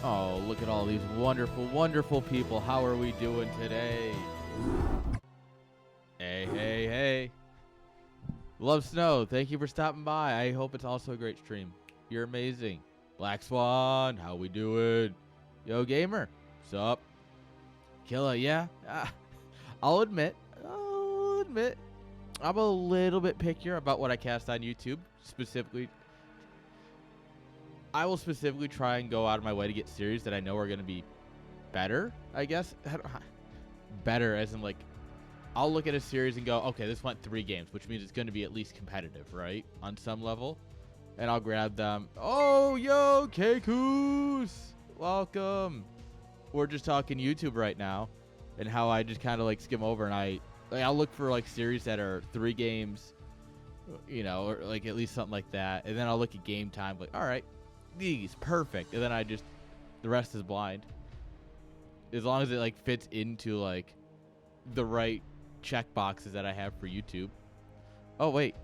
Oh, look at all these wonderful, wonderful people. How are we doing today? Hey, hey, hey. Love Snow, thank you for stopping by. I hope it's also a great stream. You're amazing. Black Swan, how we doing? Yo, Gamer, what's up? Killa, yeah. I'll admit, I'm a little bit pickier about what I cast on YouTube. Specifically, I will specifically try and go out of my way to get series that I know are going to be better, I guess. Better as in, like, I'll look at a series and go, okay, this went 3 games, which means it's going to be at least competitive, right? On some level. And I'll grab them. Oh, yo, Kekus! Welcome. We're just talking YouTube right now and how I just kind of, like, skim over, and I'll look for, like, series that are 3 games, you know, or, like, at least something like that. And then I'll look at game time, like, all right, these, perfect. And then the rest is blind. As long as it, like, fits into, like, the right check boxes that I have for YouTube. Oh, wait.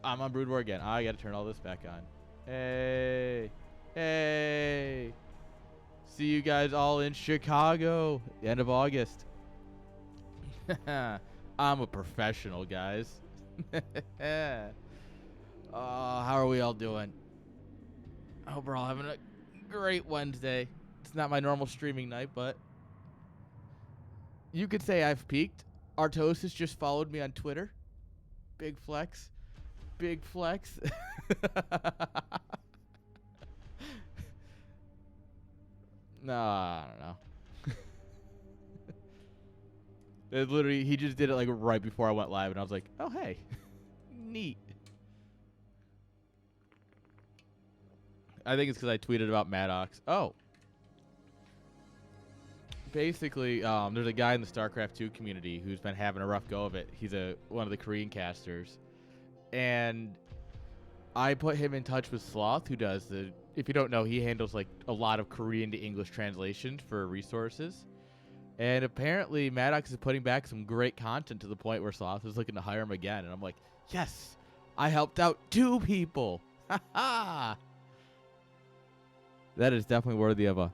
I'm on Brood War again. I got to turn all this back on. Hey. Hey. See you guys all in Chicago. The end of August. I'm a professional, guys. How are we all doing? I hope we're all having a great Wednesday. It's not my normal streaming night, but you could say I've peaked. Artosis just followed me on Twitter. Big flex. Big flex. No, I don't know. It literally, he just did it like right before I went live, and I was like, oh, hey. Neat. I think it's because I tweeted about Maddox. Oh. Basically, there's a guy in the Starcraft 2 community who's been having a rough go of it. He's one of the Korean casters. And I put him in touch with Sloth, who does if you don't know, he handles like a lot of Korean to English translations for resources. And apparently Maddox is putting back some great content to the point where Sloth is looking to hire him again. And I'm like, yes, I helped out 2 people. Ha ha. That is definitely worthy of a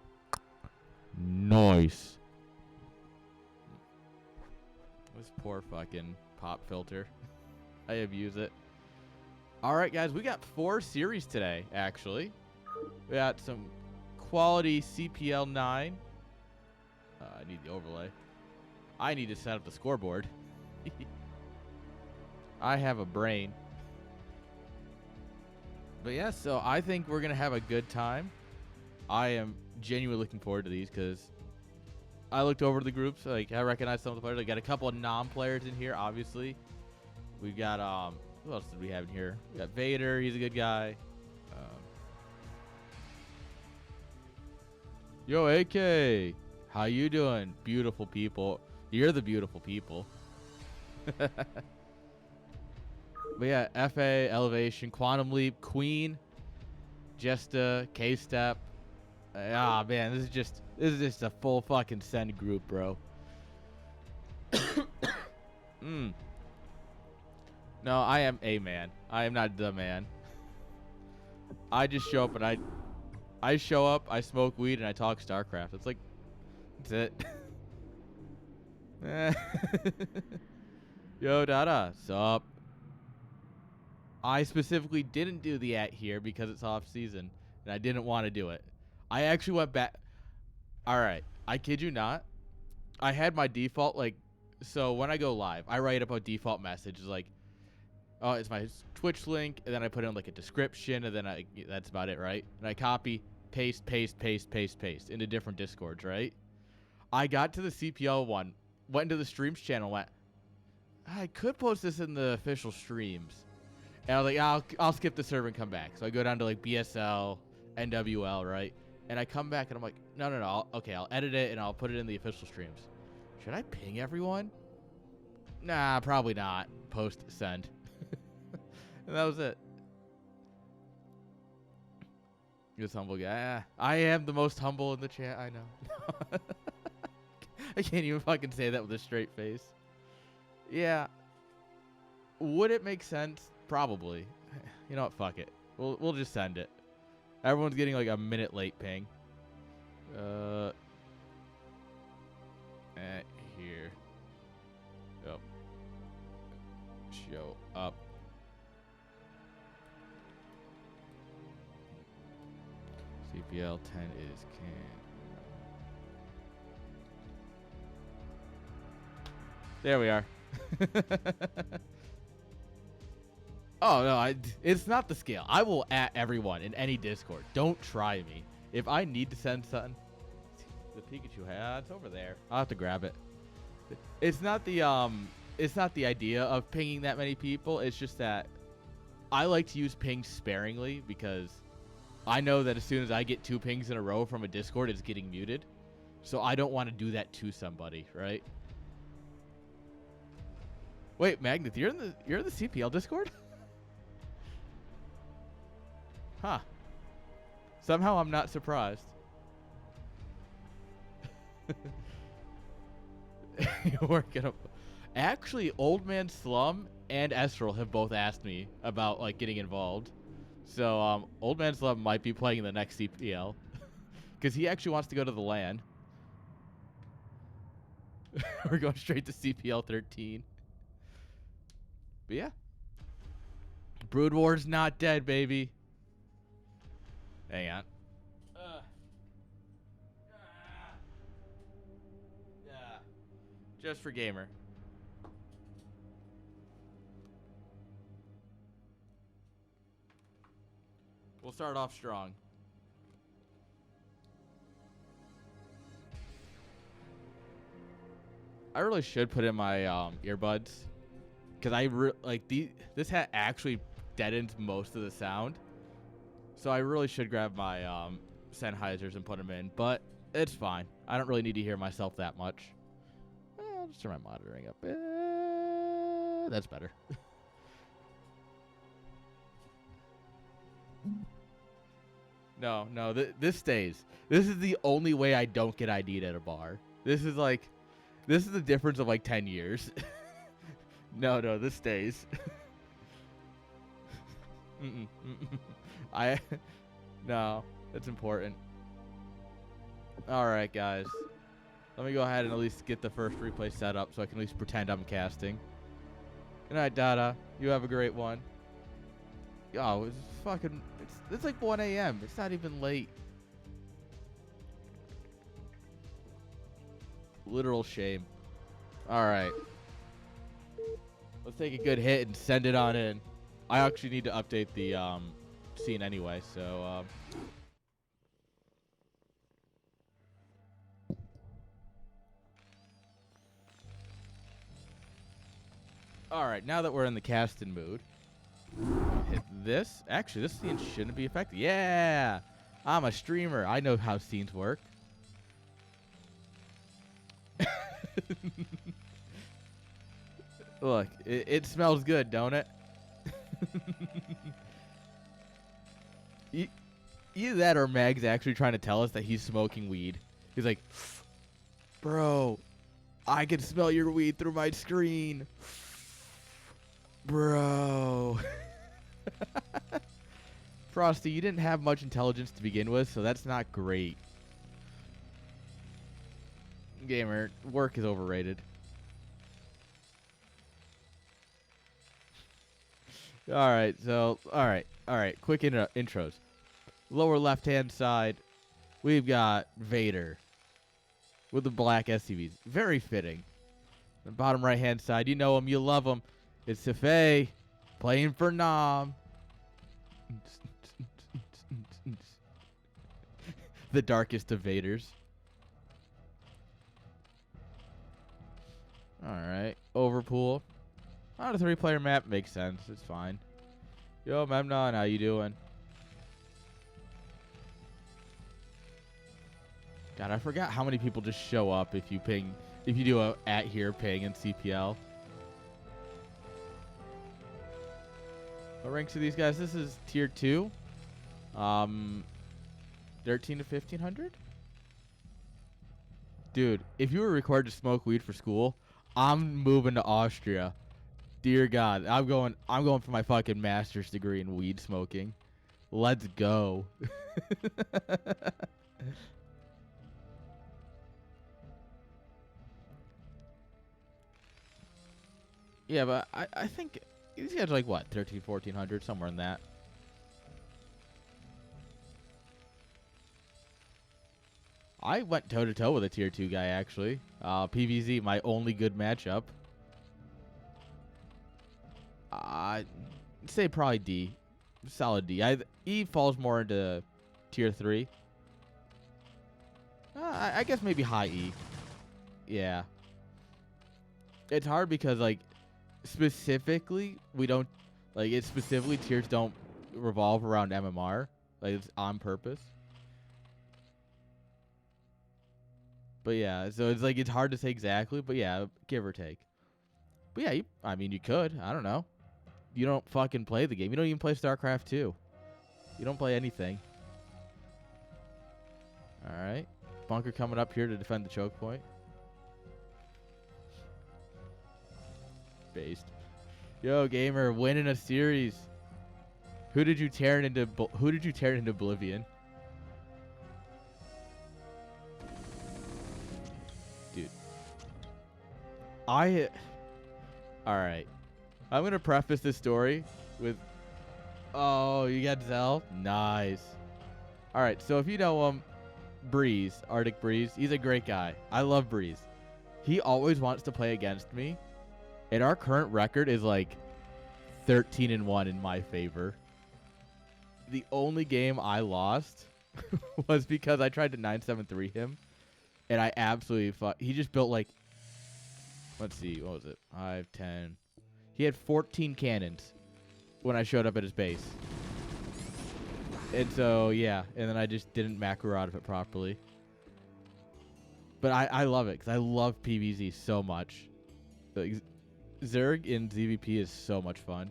nice. This poor fucking pop filter. I abuse it. All right, guys, we got 4 series today, actually. We got some quality CPL9. I need the overlay. I need to set up the scoreboard. I have a brain. But yeah, so I think we're going to have a good time. I am genuinely looking forward to these because I looked over the groups. Like, I recognize some of the players. I got a couple of non-players in here, obviously. We've got, who else did we have in here? We got Vader. He's a good guy. Yo, Ake. How you doing? Beautiful people. You're the beautiful people. But yeah, Effay, Elevation, Quantum Leap, Queen, Jesta, KStep. Man, this is just a full fucking send group, bro. No, I am a man. I am not the man. I just show up and I show up, I smoke weed, and I talk Starcraft. It's like, that's it. Yo, Dada, sup? I specifically didn't do the here because it's off season, and I didn't want to do it. I actually went back. All right, I kid you not. I had my default, like, so when I go live, I write up a default message like, oh, it's my Twitch link, and then I put in like a description, and then that's about it, right? And I copy, paste, paste, paste, paste, paste into different Discords, right? I got to the CPL one, went into the streams channel, went, I could post this in the official streams. And I was like, I'll skip the server and come back. So I go down to like BSL, NWL, right? And I come back and I'm like, no. I'll edit it and I'll put it in the official streams. Should I ping everyone? Nah, probably not. Post, send. And that was it. This humble guy. I am the most humble in the chat. I know. I can't even fucking say that with a straight face. Yeah. Would it make sense? Probably. You know what? Fuck it. We'll just send it. Everyone's getting like a minute late ping. Here. Oh. Show up. CPL 10 is can. There we are. Oh, no, it's not the scale. I will at everyone in any Discord. Don't try me. If I need to send something, the Pikachu hat, it's over there. I'll have to grab it. It's not the idea of pinging that many people. It's just that I like to use pings sparingly because I know that as soon as I get 2 pings in a row from a Discord, it's getting muted. So I don't want to do that to somebody, right? Wait, Magneth, you're in the CPL Discord? Huh. Somehow I'm not surprised. We're gonna actually, Old Man Slum and Estral have both asked me about like getting involved. So Old Man Slum might be playing in the next CPL because he actually wants to go to the LAN. We're going straight to CPL 13. But yeah, Brood War's not dead, baby. Hang on. Just for gamer. We'll start off strong. I really should put in my earbuds because this hat actually deadens most of the sound. So I really should grab my Sennheisers and put them in, but it's fine. I don't really need to hear myself that much. I'll just turn my monitoring up. That's better. No, this stays. This is the only way I don't get ID'd at a bar. This is the difference of like 10 years. No, this stays. No, that's important. All right, guys. Let me go ahead and at least get the first replay set up so I can at least pretend I'm casting. Good night, Dada. You have a great one. Oh, it's like 1 a.m. It's not even late. Literal shame. All right. Let's take a good hit and send it on in. I actually need to update the scene anyway, so all right, now that we're in the casting mood, hit this. Actually, this scene shouldn't be affected. Yeah, I'm a streamer. I know how scenes work. Look, it smells good, don't it? Either that or Mag's actually trying to tell us that he's smoking weed. He's like, bro, I can smell your weed through my screen. Bro. Frosty, you didn't have much intelligence to begin with, so that's not great. Gamer, work is overrated. All right, quick intros. Lower left-hand side, we've got Vader with the black SUVs. Very fitting. The bottom right-hand side, you know him, you love him. It's Effay playing for Nam. The darkest of Vaders. All right, Overpool. On a 3-player map makes sense. It's fine. Yo, Memnon, how you doing? God, I forgot how many people just show up if you do a @ here ping in CPL. What ranks are these guys? This is tier 2. 13 to 1500. Dude, if you were required to smoke weed for school, I'm moving to Austria. Dear God, I'm going for my fucking master's degree in weed smoking. Let's go. Yeah, but I think these guys are like, what, 13, 1400, somewhere in that. I went toe-to-toe with a tier 2 guy, actually. PVZ, my only good matchup. I'd say probably D. Solid D. E falls more into tier 3. I guess maybe high E. Yeah. It's hard because, like, specifically, we don't... Like, it's specifically tiers don't revolve around MMR. Like, it's on purpose. But yeah, so it's like, it's hard to say exactly, but yeah, give or take. But yeah, I mean, you could. I don't know. You don't fucking play the game. You don't even play Starcraft 2. You don't play anything. Alright. Bunker coming up here to defend the choke point. Based. Yo, gamer, winning a series. Who did you tear into oblivion? Dude. Alright. I'm going to preface this story with... Oh, you got Zell? Nice. Alright, so if you know him, Breeze, Arctic Breeze, he's a great guy. I love Breeze. He always wants to play against me. And our current record is like 13-1 in my favor. The only game I lost was because I tried to 973 him. And I absolutely he just built like... Let's see, what was it? 5, 10... He had 14 cannons when I showed up at his base. And so, yeah. And then I just didn't macro out of it properly. But I love it because I love PVZ so much. Like, Zerg in ZVP is so much fun.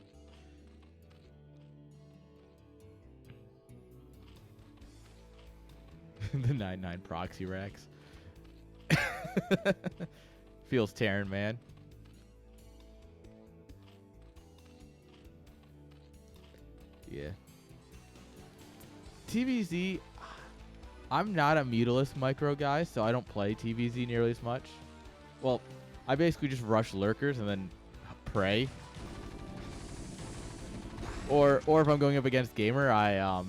The 9-9 proxy racks. Feels Terran, man. Yeah. TVZ, I'm not a Mutalist micro guy, so I don't play TVZ nearly as much. Well, I basically just rush lurkers and then pray. Or if I'm going up against Gamer,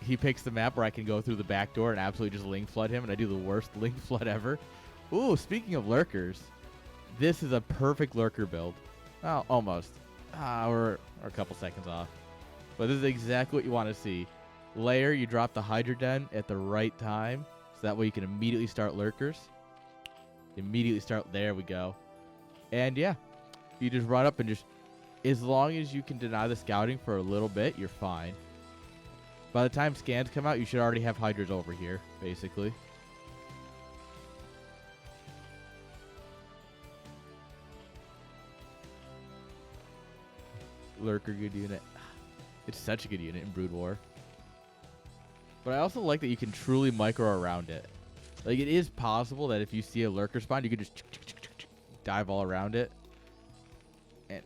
he picks the map where I can go through the back door and absolutely just link flood him, and I do the worst link flood ever. Ooh, speaking of lurkers, this is a perfect lurker build. Well, almost. We're a couple seconds off. But this is exactly what you want to see. Layer, you drop the Hydra Den at the right time, so that way you can immediately start lurkers. Immediately start, there we go. And yeah, you just run up and just, as long as you can deny the scouting for a little bit, you're fine. By the time scans come out, you should already have Hydras over here, basically. Lurker, good unit. It's such a good unit in Brood War. But I also like that you can truly micro around it. Like, it is possible that if you see a lurker spawn, you can just dive all around it. And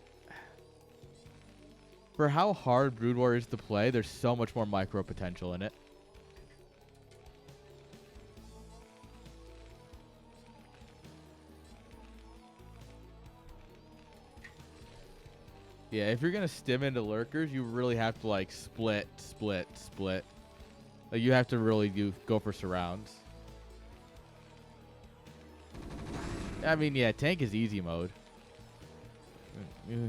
for how hard Brood War is to play, there's so much more micro potential in it. Yeah, if you're going to stim into lurkers, you really have to, like, split. Like, you have to really go for surrounds. I mean, yeah, tank is easy mode.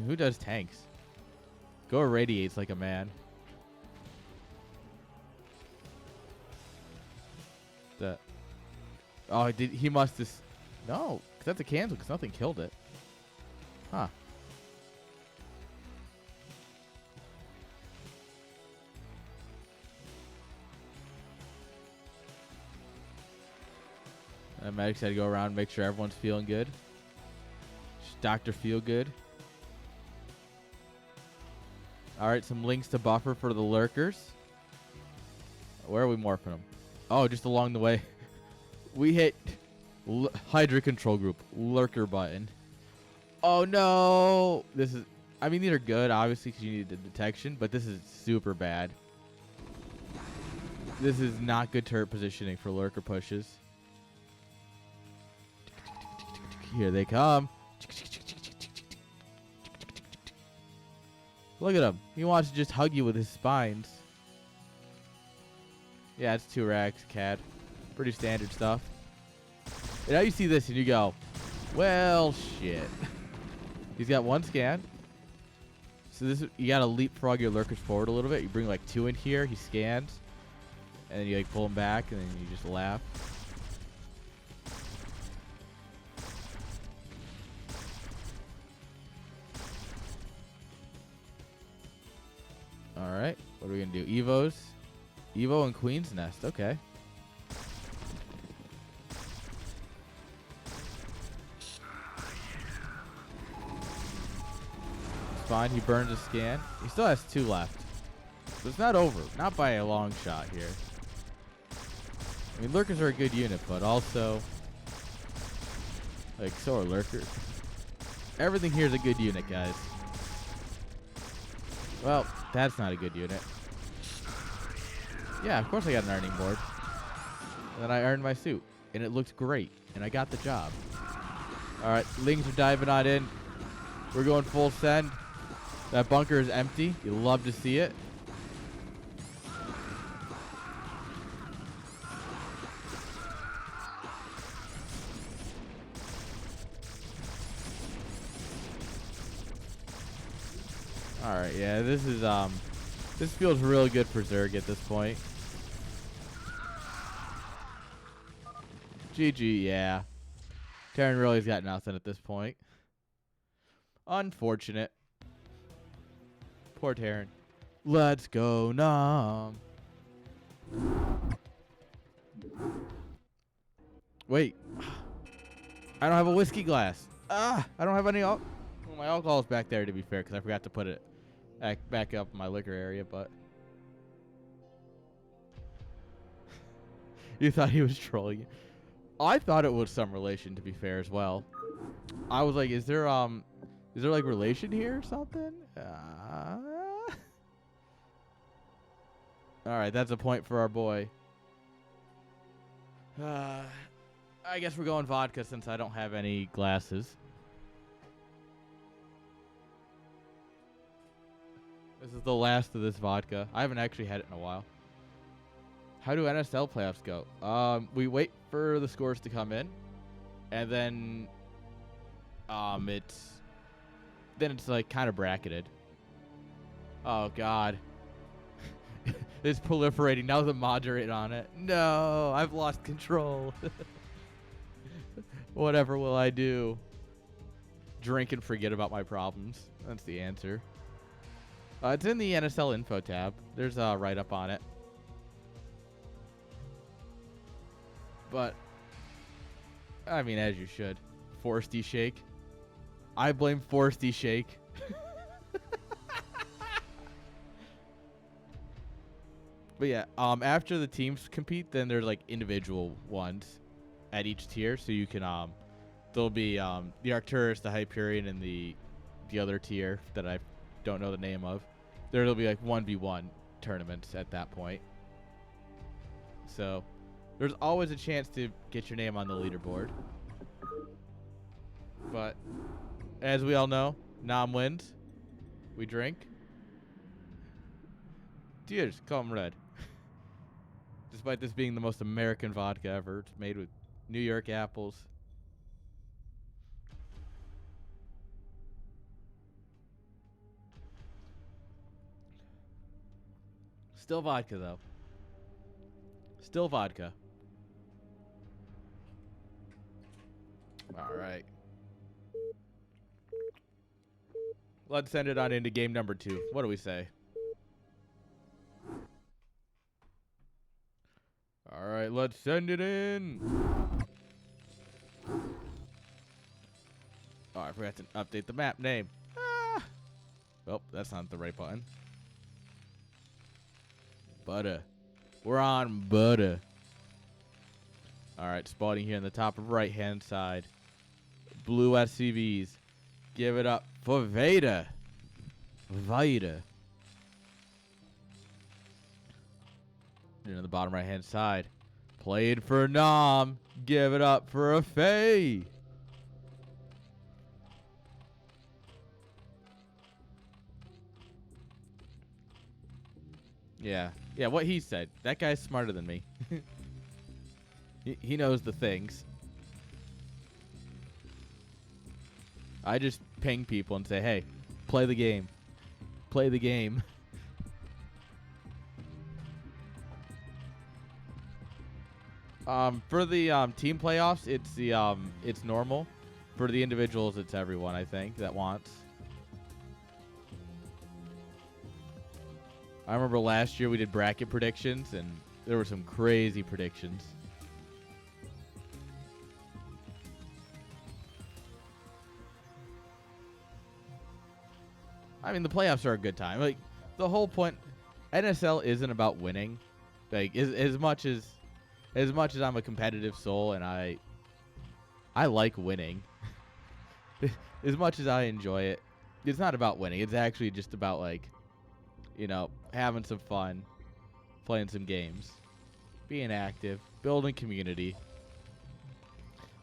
Who does tanks? Go irradiates like a man. Oh, he must have... No, because that's a cancel, because nothing killed it. Huh. Medics had to go around and make sure everyone's feeling good. Just Dr. Feel Good. Alright, some links to buffer for the lurkers. Where are we morphing them? Oh, just along the way. We hit Hydra control group. Lurker button. Oh no! This is... I mean, these are good, obviously, because you need the detection, but this is super bad. This is not good turret positioning for lurker pushes. Here they come. Look at him. He wants to just hug you with his spines. Yeah, it's 2 racks, CAD. Pretty standard stuff. And now you see this and you go, well, shit. He's got 1 scan. So this, you gotta leapfrog your lurkers forward a little bit. You bring like 2 in here. He scans, and then you like pull him back, and then you just laugh. All right, what are we gonna do? Evo and Queen's Nest. Okay. Fine, he burns a scan. He still has 2 left. So it's not over. Not by a long shot here. I mean, lurkers are a good unit, but also, like, so are lurkers. Everything here is a good unit, guys. Well, that's not a good unit. Yeah, of course I got an earning board. And then I earned my suit. And it looked great. And I got the job. Alright, Lings are diving on in. We're going full send. That bunker is empty. You love to see it. Alright, yeah, this is this feels real good for Zerg at this point. GG, yeah. Terran really's got nothing at this point. Unfortunate. Poor Terran. Let's go, Nom. Wait. I don't have a whiskey glass. I don't have any well, my alcohol's back there, to be fair, because I forgot to put it back up in my liquor area, but... You thought he was trolling you. I thought it was some relation, to be fair, as well. I was like, is there like relation here or something? Alright, that's a point for our boy. I guess we're going vodka since I don't have any glasses. This is the last of this vodka. I haven't actually had it in a while. How do NSL playoffs go? We wait for the scores to come in, and then it's like kind of bracketed. Oh God, it's proliferating. Now the moderate on it. No, I've lost control. Whatever will I do? Drink and forget about my problems. That's the answer. It's in the NSL info tab. There's a write-up on it. But, I mean, as you should. Foresty Shake. I blame Foresty Shake. But yeah, after the teams compete, then there's like individual ones at each tier. So you can, there'll be the Arcturus, the Hyperion, and the other tier that I don't know the name of. There'll be like 1v1 tournaments at that point. So there's always a chance to get your name on the leaderboard. But as we all know, Nom wins. We drink. Cheers, comrade. Despite this being the most American vodka ever, it's made with New York apples. Still vodka, though. Still vodka. All right. Let's send it on into game number 2. What do we say? All right, let's send it in. Oh, I forgot to update the map name. Oh, that's not the right button. Butter. We're on butter. All right, spotting here in the top right-hand side. Blue SCVs. Give it up for Vader. Vader. And on the bottom right-hand side. Played for Nom. Give it up for Effay. Yeah. Yeah, what he said. That guy's smarter than me. He knows the things. I just ping people and say, hey, play the game. Play the game. For the team playoffs, it's normal. For the individuals, it's everyone, I think, that wants. I remember last year we did bracket predictions, and there were some crazy predictions. I mean, the playoffs are a good time. Like, the whole point, NSL isn't about winning. Like, as much as I'm a competitive soul and I like winning, as much as I enjoy it, it's not about winning. It's actually just about, like, you know, having some fun, playing some games, being active, building community,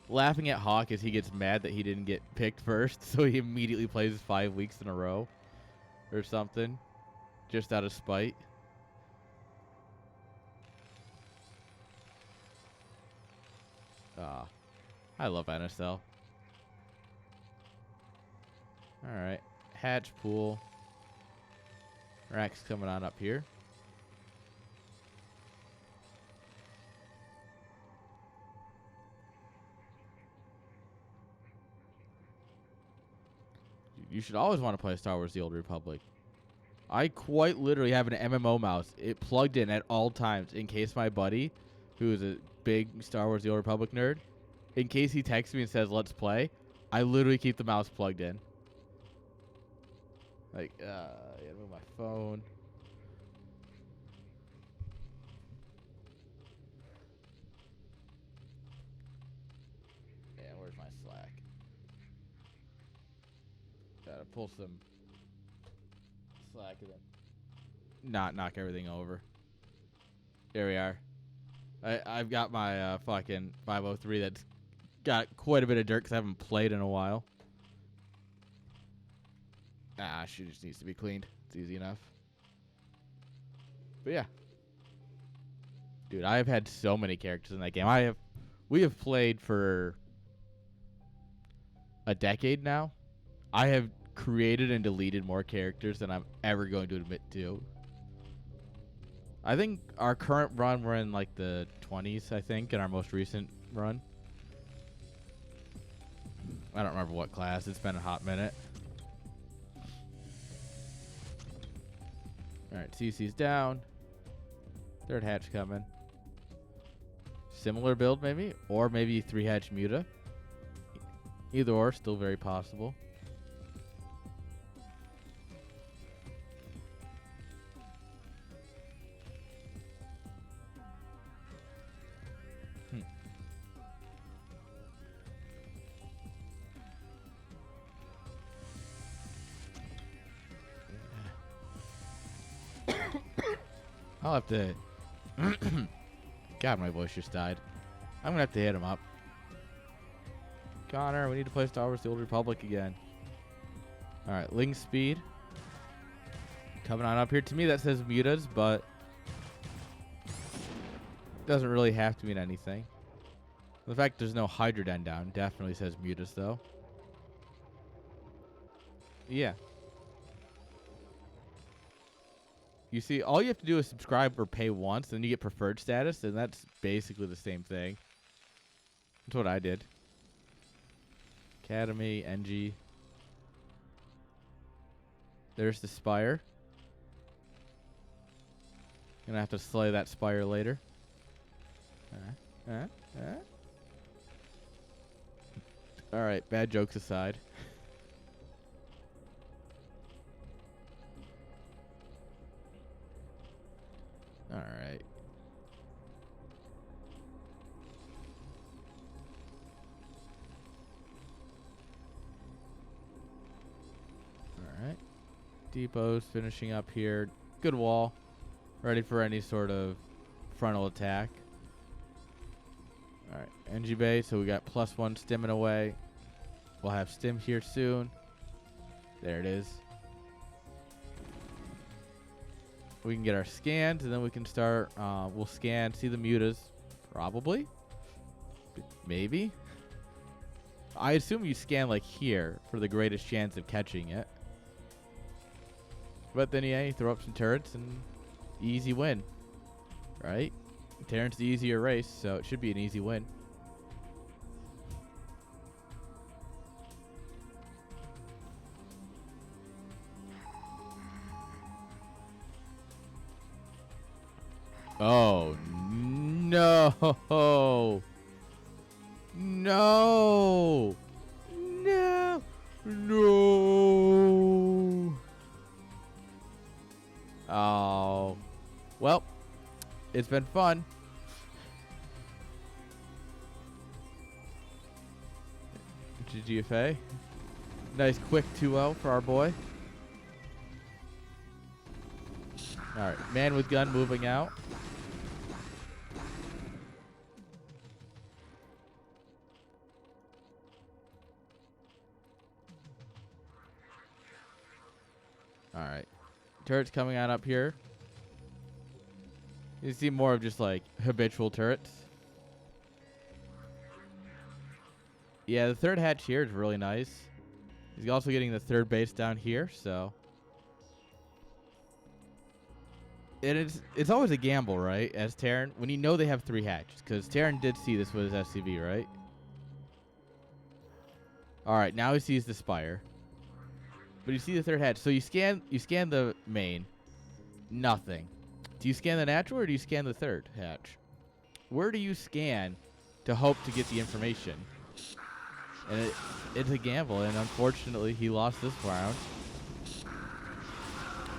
laughing at Hawk as he gets mad that he didn't get picked first, so he immediately plays 5 weeks in a row or something, just out of spite. I love NSL. Alright. Hatch pool. Rack's coming on up here. You should always want to play Star Wars The Old Republic. I quite literally have an MMO mouse. It plugged in at all times in case my buddy, who is a big Star Wars The Old Republic nerd, in case he texts me and says, let's play, I literally keep the mouse plugged in. Like, I gotta move my phone. Yeah, where's my Slack? Gotta pull some Slack and then not knock everything over. There we are. I've got my fucking 503 that's got quite a bit of dirt because I haven't played in a while. She just needs to be cleaned. It's easy enough. But yeah. Dude, I have had so many characters in that game. We have played for a decade now. I have created and deleted more characters than I'm ever going to admit to. I think our current run, we're in like the 20s, I think, in our most recent run. I don't remember what class. It's been a hot minute. Alright, CC's down. Third hatch coming. Similar build, maybe? Or maybe 3-hatch Muta. Either or, still very possible. I'll have to... God, my voice just died. I'm going to have to hit him up. Connor, we need to play Star Wars The Old Republic again. Alright, Ling Speed. Coming on up here. To me, that says mutas, but... doesn't really have to mean anything. The fact there's no Hydroden down definitely says mutas, though. Yeah. You see, all you have to do is subscribe or pay once, then you get preferred status, and that's basically the same thing. That's what I did. Academy, NG. There's the Spire. Gonna have to slay that Spire later. Alright, bad jokes aside. Alright. Alright. Depot's finishing up here. Good wall. Ready for any sort of frontal attack. Alright. NG Bay, so we got +1 stimming away. We'll have stim here soon. There it is. We can get our scans, and then we can start. We'll scan, see the mutas, probably, maybe. I assume you scan like here for the greatest chance of catching it. But then yeah, you throw up some turrets and easy win, right? Tehran's the easier race, so it should be an easy win. Oh, no. No. No. No. Oh. Well, it's been fun. GG Effay. Nice quick 2-0 for our boy. Alright, man with gun moving out. Alright. Turrets coming on up here. You see more of just like habitual turrets. Yeah, the third hatch here is really nice. He's also getting the third base down here, so. And it's always a gamble, right? As Terran, when you know they have 3 hatches, because Terran did see this with his SCV, right? All right, now he sees the spire, but you see the third hatch. So you scan the main, nothing. Do you scan the natural or do you scan the third hatch? Where do you scan to hope to get the information? And it's a gamble, and unfortunately, he lost this round.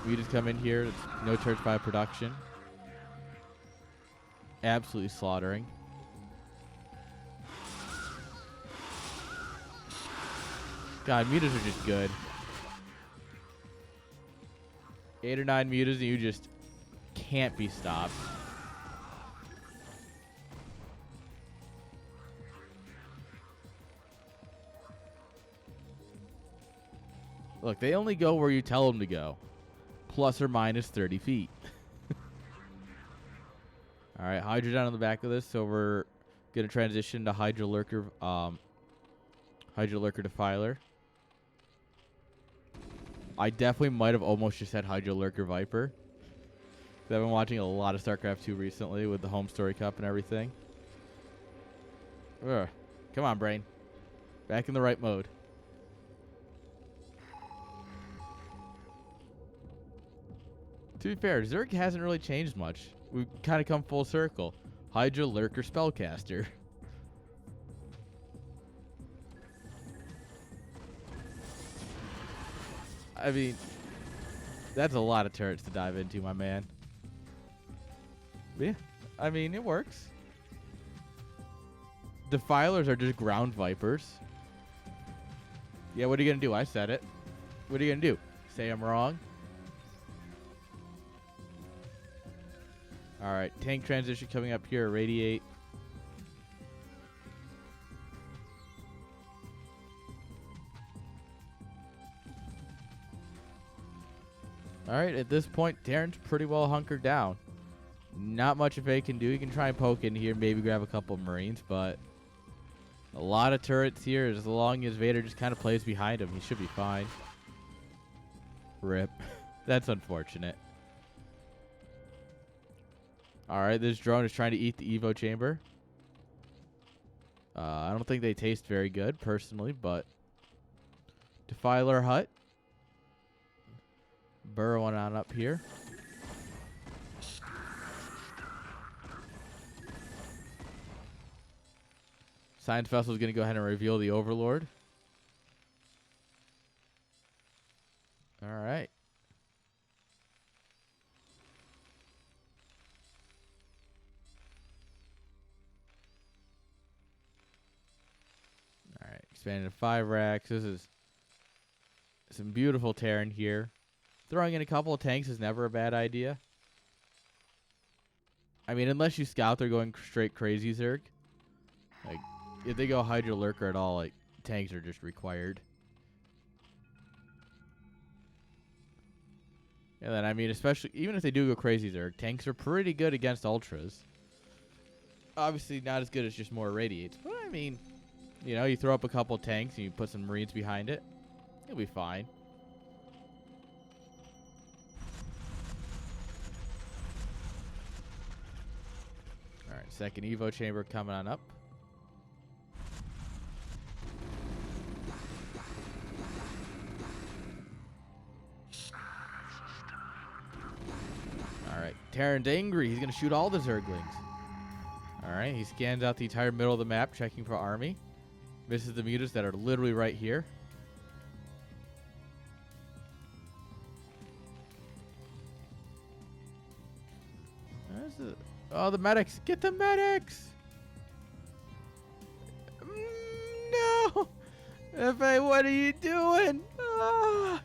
We just come in here, no turrets by production. Absolutely slaughtering. God, mutas are just good. 8 or 9 mutas, and you just can't be stopped. Look, they only go where you tell them to go. Plus or minus 30 feet. All right, Hydra down on the back of this, so we're going to transition to Hydra Lurker Defiler. I definitely might have almost just said Hydra Lurker Viper. I've been watching a lot of Starcraft 2 recently with the Home Story Cup and everything. Ugh. Come on, brain. Back in the right mode. To be fair, Zerg hasn't really changed much. We've kind of come full circle. Hydra Lurker Spellcaster. I mean, that's a lot of turrets to dive into, my man. But yeah, I mean, it works. Defilers are just ground vipers. Yeah, what are you going to do? I said it. What are you going to do? Say I'm wrong? All right, tank transition coming up here. Radiate. All right, at this point, Tehran's pretty well hunkered down. Not much Effay can do. He can try and poke in here, maybe grab a couple of Marines, but a lot of turrets here. As long as Vader just kind of plays behind him, he should be fine. Rip. That's unfortunate. All right, this drone is trying to eat the Evo chamber. I don't think they taste very good, personally, but Defiler hut. Burrowing on up here. Science Vessel is going to go ahead and reveal the Overlord. All right. All right, expanding to 5 racks. This is some beautiful Terran here. Throwing in a couple of tanks is never a bad idea. I mean, unless you scout, they're going straight crazy Zerg. Like, if they go Hydra Lurker at all, like, tanks are just required. And then, I mean, especially, even if they do go crazy there, tanks are pretty good against ultras. Obviously, not as good as just more irradiates. But, I mean, you know, you throw up a couple tanks and you put some marines behind it, you'll be fine. Alright, second Evo chamber coming on up. Alright, Terran's angry. He's going to shoot all the Zerglings. Alright, he scans out the entire middle of the map, checking for army. Misses the mutas that are literally right here. Oh, the medics. Get the medics. No. Effay, what are you doing? Ah.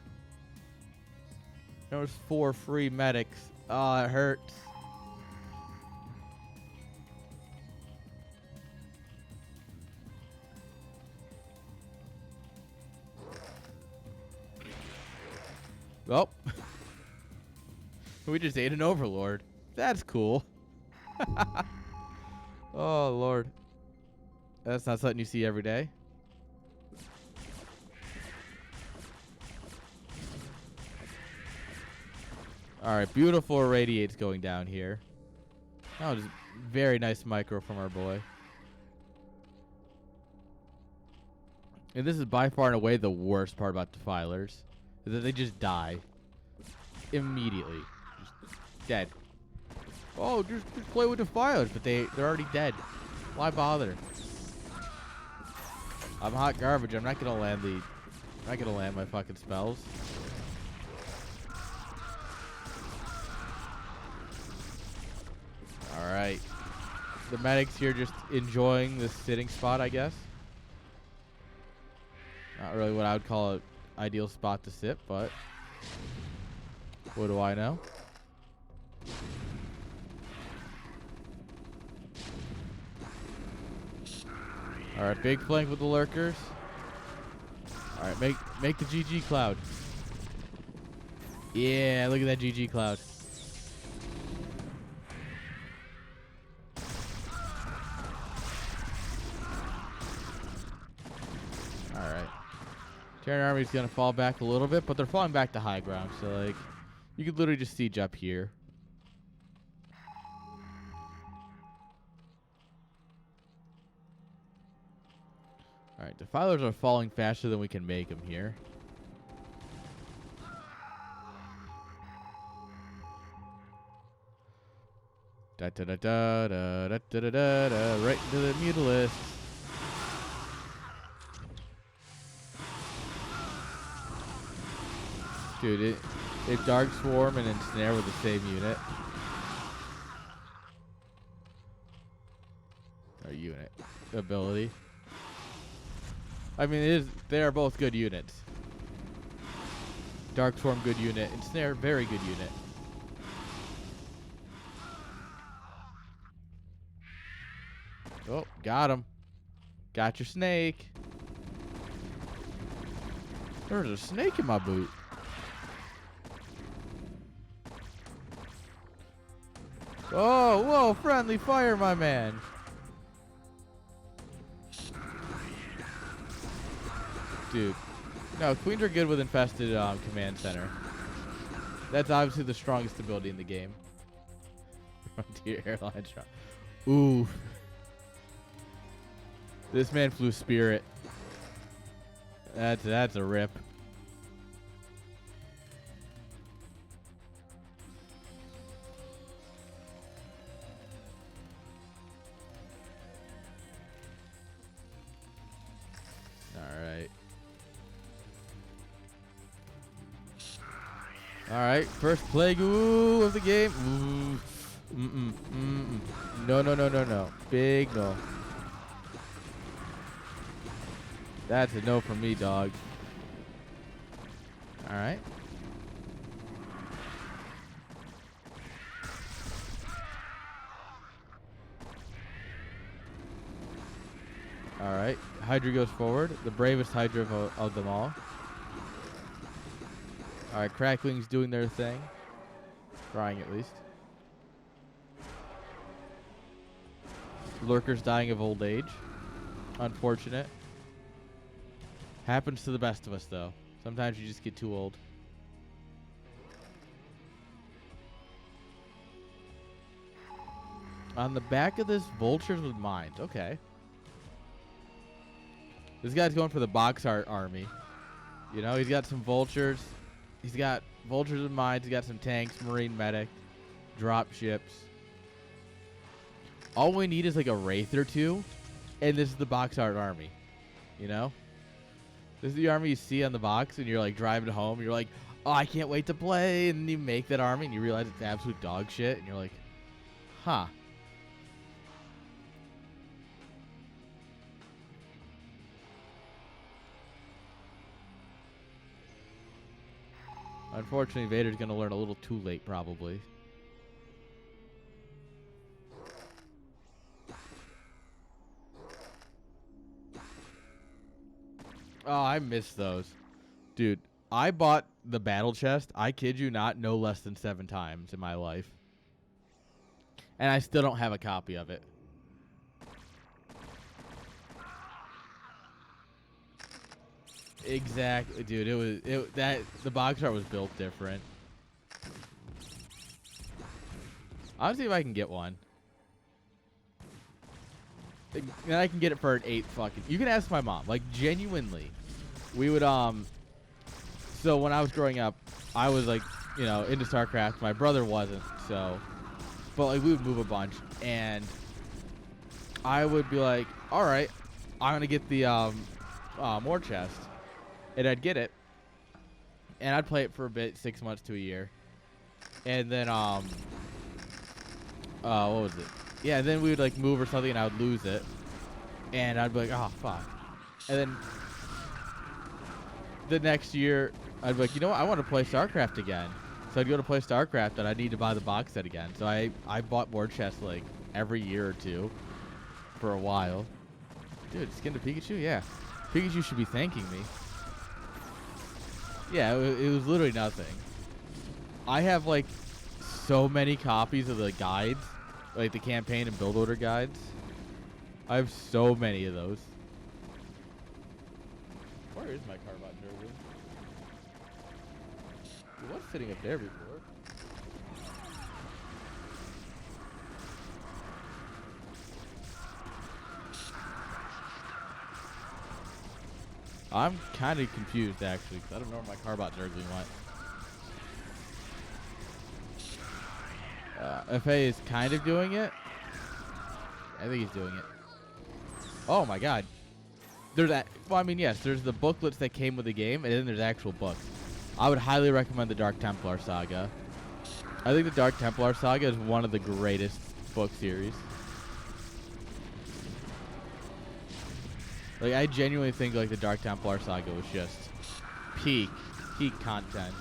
There was 4 free medics. Oh, it hurts. Well, we just ate an overlord. That's cool. Oh, Lord. That's not something you see every day. Alright, beautiful irradiates going down here. Oh, just very nice micro from our boy. And this is by far and away the worst part about defilers. Is that they just die. Immediately. Just dead. Oh, just play with defilers, but they're already dead. Why bother? I'm hot garbage. I'm not gonna land my fucking spells. Alright. The medics here just enjoying this sitting spot, I guess. Not really what I would call an ideal spot to sit, but what do I know? Alright, big flank with the lurkers. Alright, make the GG cloud. Yeah, look at that GG cloud. Alright. Terran Army's gonna fall back a little bit, but they're falling back to high ground, so like you could literally just siege up here. Alright, defilers are falling faster than we can make them here. Da da da da da da da da da, right into the mutalist. Dude, it Dark Swarm and Ensnare with the same unit. Or unit. Ability. I mean, they are both good units. Dark Swarm, good unit. Ensnare, very good unit. Oh, got him. Got your snake. There's a snake in my boot. Oh, whoa, friendly fire, my man. Dude. No, queens are good with infested command center. That's obviously the strongest ability in the game. Frontier airline strong. Ooh. This man flew Spirit. That's a rip. Alright, first plague of the game. Ooh. No. Big no. That's a no from me, dog. Alright. Alright, Hydra goes forward. The bravest Hydra of them all. Alright, Crackling's doing their thing. Trying at least. Lurkers dying of old age. Unfortunate. Happens to the best of us, though. Sometimes you just get too old. On the back of this, vultures with minds. Okay. This guy's going for the box art army. You know, he's got some vultures. He's got vultures with minds. He's got some tanks, marine medic, drop ships. All we need is like a wraith or two, and this is the box art army. You know? This is the army you see on the box, and you're like driving home. You're like, oh, I can't wait to play. And you make that army, and you realize it's absolute dog shit. And you're like, huh. Unfortunately, Vader's going to learn a little too late, probably. Oh, I miss those. Dude, I bought the battle chest, I kid you not, no less than 7 times in my life. And I still don't have a copy of it. Exactly, dude. The box art was built different. I'll see if I can get one. And I can get it for an 8 fucking. You can ask my mom. Like, genuinely. We would, so when I was growing up, I was like, you know, into Starcraft. My brother wasn't, so. But like, we would move a bunch. And I would be like, alright, I'm gonna get the, more chest. And I'd get it. And I'd play it for a bit, 6 months to a year. And then, what was it? Yeah, then we would like move or something and I would lose it. And I'd be like, oh, fuck. And then the next year, I'd be like, you know what? I want to play StarCraft again. So I'd go to play StarCraft and I'd need to buy the box set again. So I bought board chests like every year or two for a while. Dude, skin to Pikachu? Yeah. Pikachu should be thanking me. Yeah, it was literally nothing. I have like so many copies of the guides, like the campaign and build order guides. I have so many of those. Where is my carbot derby? It was sitting up there before. I'm kind of confused actually, because I don't know where my carbot derby went. Effay is kind of doing it. I think he's doing it. Oh my god. There's that. Well, I mean, yes, there's the booklets that came with the game, and then there's actual books. I would highly recommend the Dark Templar Saga. I think the Dark Templar Saga is one of the greatest book series. Like, I genuinely think like the Dark Templar Saga was just peak content.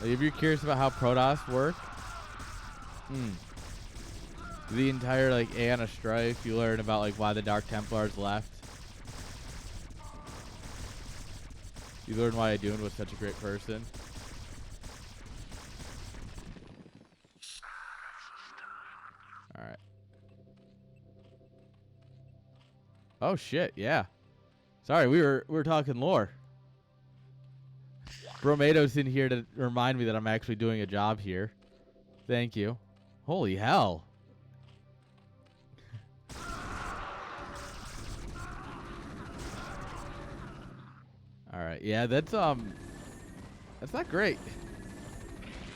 Like, if you're curious about how Protoss work, the entire like Aeon of Strife, you learn about like why the Dark Templars left. You learn why Aiurish was such a great person. All right. Oh shit! Yeah. Sorry, we were talking lore. Bromado's in here to remind me that I'm actually doing a job here. Thank you. Holy hell. Alright, yeah, that's not great.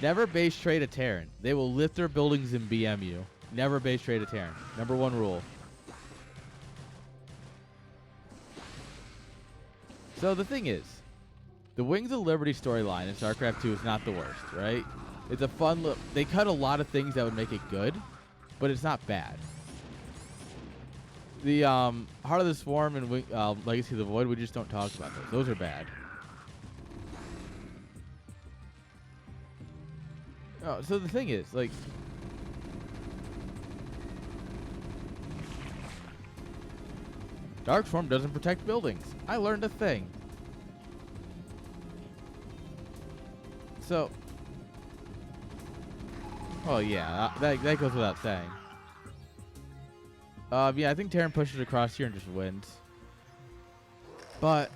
Never base trade a Terran. They will lift their buildings and BM you. Never base trade a Terran. Number 1 rule. So the thing is, the Wings of Liberty storyline in StarCraft 2 is not the worst, right? It's a fun look. They cut a lot of things that would make it good, but it's not bad. The Heart of the Swarm and Legacy of the Void, we just don't talk about those. Those are bad. Oh, so the thing is, like, Dark Storm doesn't protect buildings. I learned a thing. So, oh yeah, that goes without saying. Yeah, I think Terran pushes across here and just wins. But,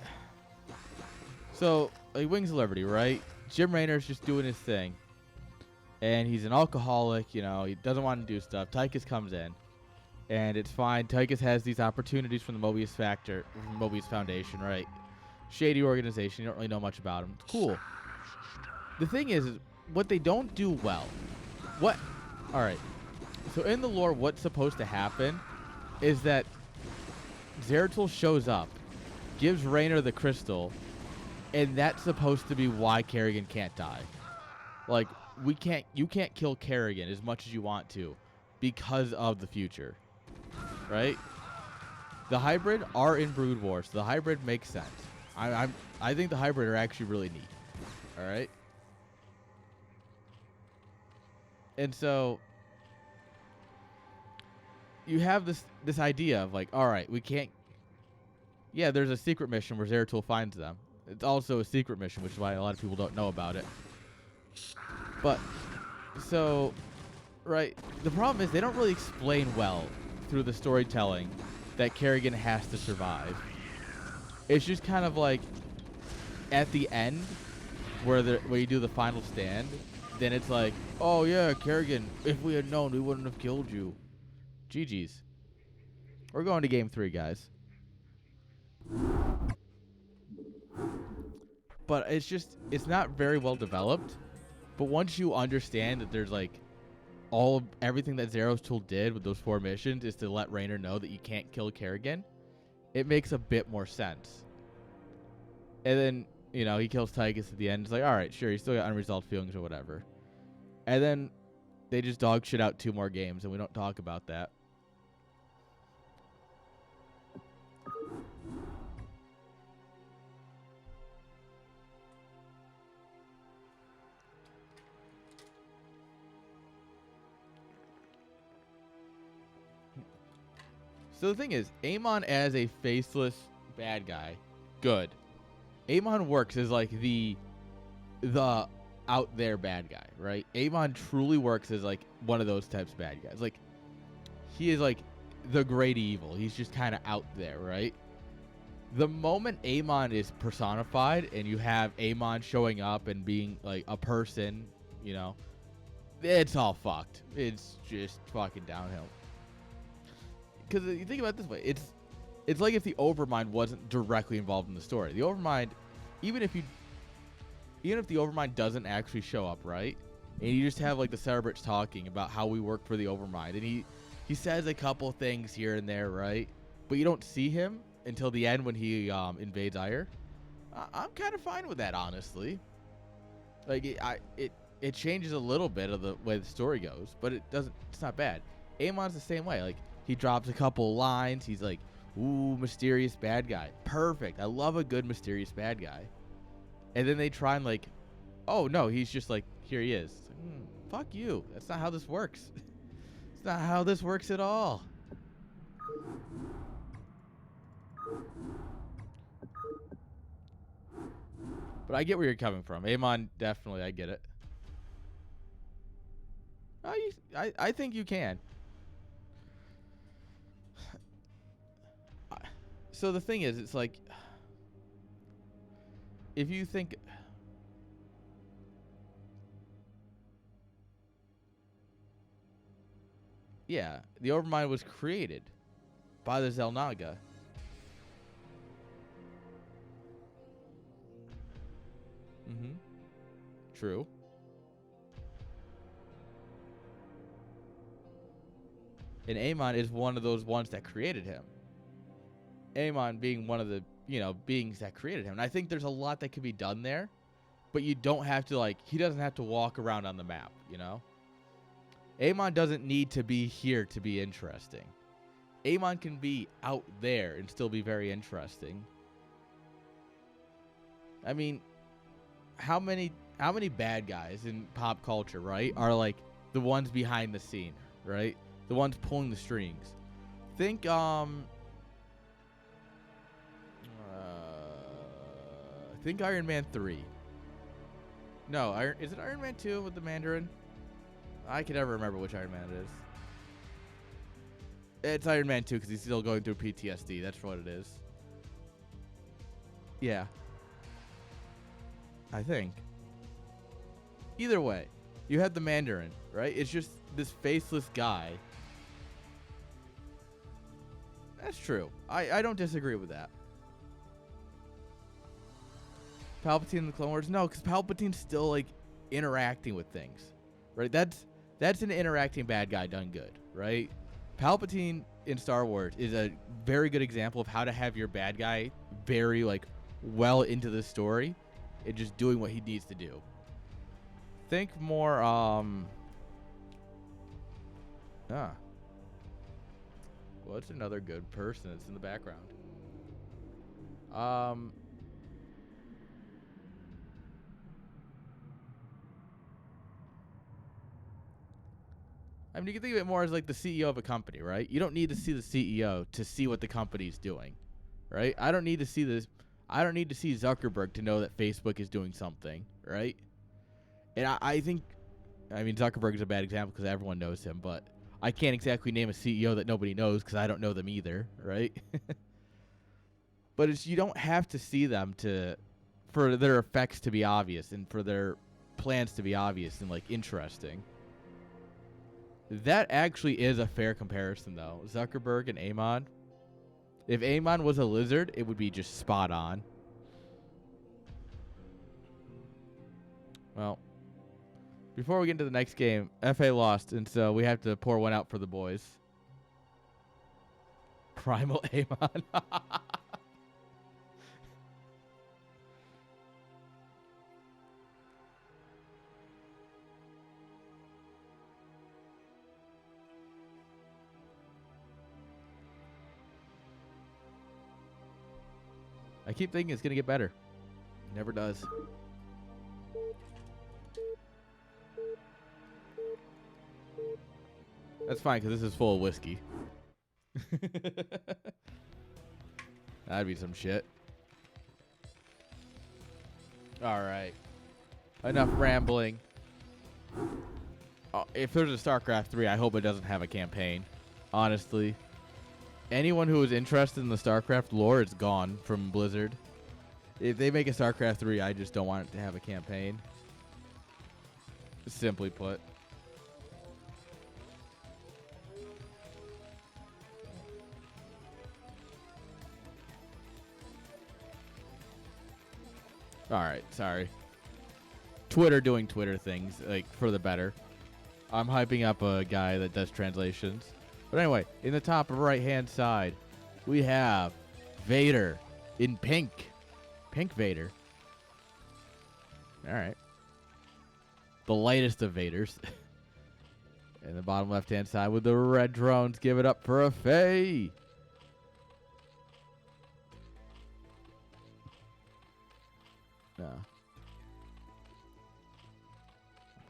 so, he Wings of Liberty, right? Jim Raynor's just doing his thing. And he's an alcoholic, you know, he doesn't want to do stuff. Tychus comes in. And it's fine. Tychus has these opportunities from the Mobius Foundation, right? Shady organization. You don't really know much about them. It's cool. The thing is, what they don't do well. Alright. So in the lore, what's supposed to happen is that Zeratul shows up, gives Raynor the crystal, and that's supposed to be why Kerrigan can't die. Like, you can't kill Kerrigan as much as you want to because of the future. Right? The hybrid are in Brood War, so the hybrid makes sense. I think the hybrid are actually really neat. All right? And so you have this idea of like, all right, we can't. Yeah, there's a secret mission where Zeratul finds them. It's also a secret mission, which is why a lot of people don't know about it. But so, right, the problem is they don't really explain well through the storytelling that Kerrigan has to survive. It's just kind of like at the end where you do the final stand, then it's like, oh yeah, Kerrigan, if we had known, we wouldn't have killed you. GG's. We're going to game 3, guys. But it's not very well developed. But once you understand that there's like everything that Zeratul did with those 4 missions is to let Raynor know that you can't kill Kerrigan, it makes a bit more sense. And then, you know, he kills Tychus at the end. It's like, all right, sure, you still got unresolved feelings or whatever. And then they just dog shit out 2 more games, and we don't talk about that. So the thing is, Amon as a faceless bad guy, good. Amon works as like the out there bad guy, right? Amon truly works as like one of those types of bad guys. Like he is like the great evil. He's just kind of out there, right? The moment Amon is personified and you have Amon showing up and being like a person, you know, it's all fucked. It's just fucking downhill. Because you think about it this way, it's like if the Overmind wasn't directly involved in the story. The Overmind, even if the Overmind doesn't actually show up, right? And you just have like the Cerebrits talking about how we work for the Overmind, and he says a couple things here and there, right? But you don't see him until the end when he invades Aiur. I'm kind of fine with that, honestly. Like it changes a little bit of the way the story goes, but it's not bad. Amon's the same way. Like he drops a couple lines. He's like, ooh, mysterious bad guy. Perfect. I love a good mysterious bad guy. And then they try and like, oh no, he's just like, here he is. Like, fuck you. That's not how this works. It's not how this works at all. But I get where you're coming from. Amon, definitely, I get it. I think you can. So the thing is, it's like, if you think, yeah, the Overmind was created by the Xel'Naga. Mm-hmm. True. And Amon is one of those ones that created him. Amon being one of the, beings that created him. And I think there's a lot that could be done there, but you don't have to, like, he doesn't have to walk around on the map, Amon doesn't need to be here to be interesting. Amon can be out there and still be very interesting. I mean, how many bad guys in pop culture, right, are like the ones behind the scene, right? The ones pulling the strings. Think think Iron Man 3. No, is it Iron Man 2 with the Mandarin? I can never remember which Iron Man it is. It's Iron Man 2 because he's still going through PTSD. That's what it is. Yeah. I think. Either way, you have the Mandarin, right? It's just this faceless guy. That's true. I don't disagree with that. Palpatine in the Clone Wars? No, because Palpatine's still, like, interacting with things, right? That's an interacting bad guy done good, right? Palpatine in Star Wars is a very good example of how to have your bad guy very, like, well into the story and just doing what he needs to do. Think more, what's another good person that's in the background? I mean, you can think of it more as like the CEO of a company, right? You don't need to see the CEO to see what the company's doing, right? I don't need to see this. I don't need to see Zuckerberg to know that Facebook is doing something, right? And I think, I mean, Zuckerberg is a bad example because everyone knows him, but I can't exactly name a CEO that nobody knows because I don't know them either, right? But it's, you don't have to see them for their effects to be obvious and for their plans to be obvious and like interesting. That actually is a fair comparison, though. Zuckerberg and Amon. If Amon was a lizard, it would be just spot on. Well, before we get into the next game, Effay lost, and so we have to pour one out for the boys. Primal Amon. I keep thinking it's going to get better. It never does. That's fine, because this is full of whiskey. That'd be some shit. Alright. Enough rambling. If there's a Starcraft 3, I hope it doesn't have a campaign. Honestly. Anyone who is interested in the Starcraft lore is gone from Blizzard. If they make a Starcraft 3, I just don't want it to have a campaign. Simply put. Alright, sorry. Twitter doing Twitter things, like, for the better. I'm hyping up a guy that does translations. But anyway, in the top right-hand side, we have Vader in pink. Pink Vader. All right. The lightest of Vaders. And the bottom left-hand side with the red drones. Give it up for Effay.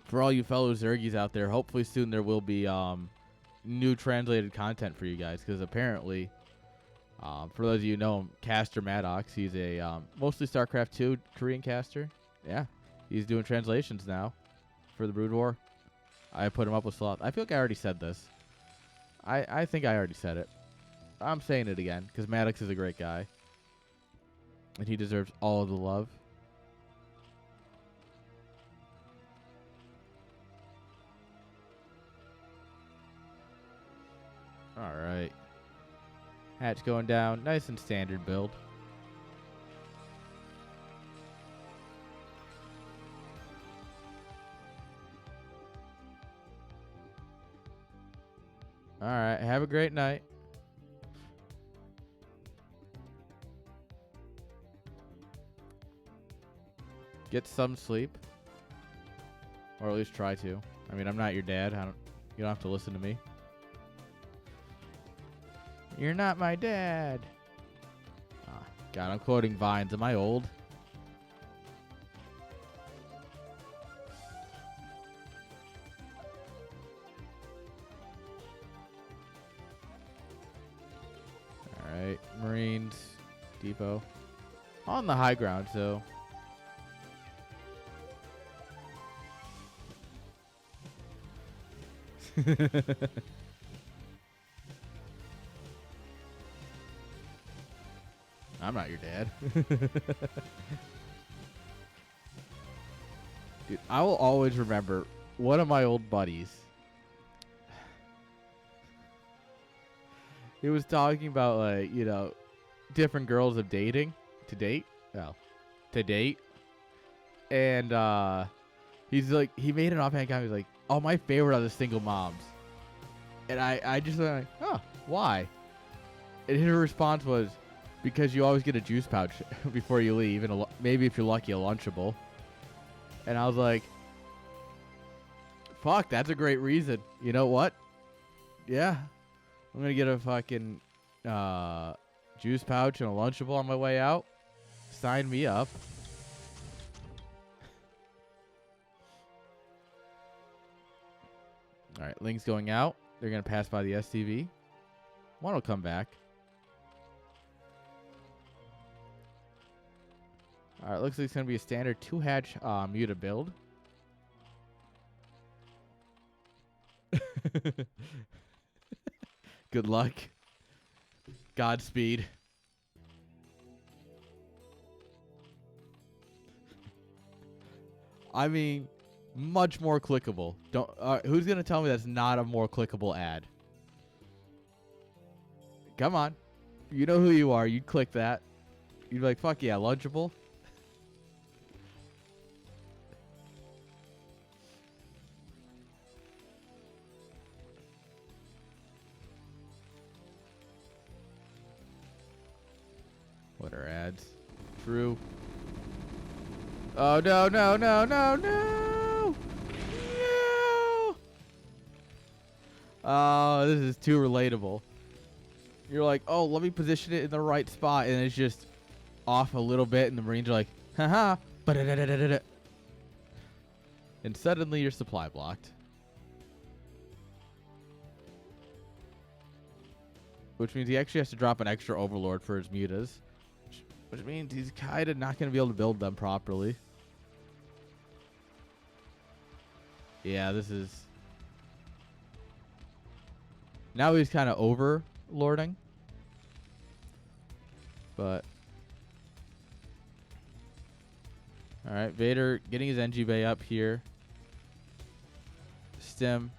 For all you fellow Zergies out there, hopefully soon there will be new translated content for you guys, because apparently, for those of you who know him, Caster Maddox, he's a mostly StarCraft 2 Korean caster. Yeah, he's doing translations now for the Brood War. I put him up with Sloth. I feel like I already said this. I think I already said it. I'm saying it again, because Maddox is a great guy. And he deserves all of the love. All right. Hatch going down. Nice and standard build. All right. Have a great night. Get some sleep. Or at least try to. I mean, I'm not your dad. You don't have to listen to me. You're not my dad. Oh, God, I'm quoting Vines. Am I old? All right, Marines, Depot. On the high ground, so I'm not your dad. Dude, I will always remember one of my old buddies. He was talking about, like, you know, different girls of dating to date. Well, to date. And he's like, he made an offhand comment. He's like, oh, my favorite are the single moms. And I just went like, oh, why? And his response was, because you always get a juice pouch before you leave, and maybe if you're lucky, a Lunchable. And I was like, fuck, that's a great reason. You know what? Yeah. I'm going to get a fucking juice pouch and a Lunchable on my way out. Sign me up. All right, Link's going out. They're going to pass by the STV. One will come back. All right, looks like it's going to be a standard 2-hatch Muta build. Good luck. Godspeed. I mean, much more clickable. Don't. Who's going to tell me that's not a more clickable ad? Come on. You know who you are. You'd click that. You'd be like, fuck yeah, Lunchable. What are ads? True. Oh, no, no, no, no, no! No! Oh, this is too relatable. You're like, oh, let me position it in the right spot, and it's just off a little bit, and the Marines are like, haha, ba-da-da-da-da-da. And suddenly you're supply blocked. Which means he actually has to drop an extra Overlord for his mutas. Which means he's kind of not going to be able to build them properly. Yeah, this is... Now he's kind of overlording. But... Alright, Vader getting his NG Bay up here. Stem.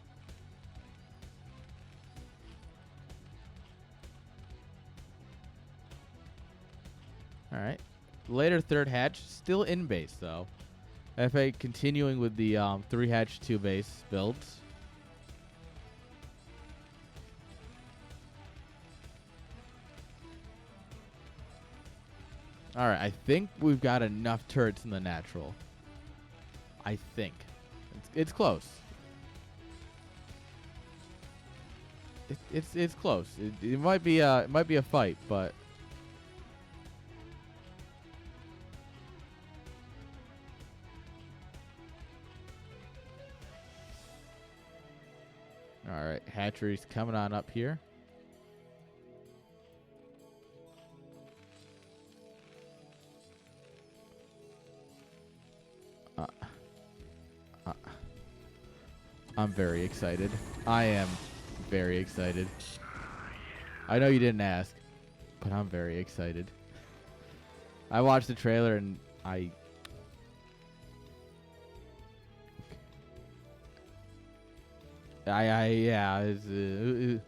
Alright. Later third hatch. Still in base, though. Effay continuing with the 3-hatch 2-base builds. Alright, I think we've got enough turrets in the natural. I think. It's close. It's close. It might be a fight, but... Alright, hatcheries coming on up here. I'm very excited. I am very excited. I know you didn't ask, but I'm very excited. I watched the trailer and yeah, it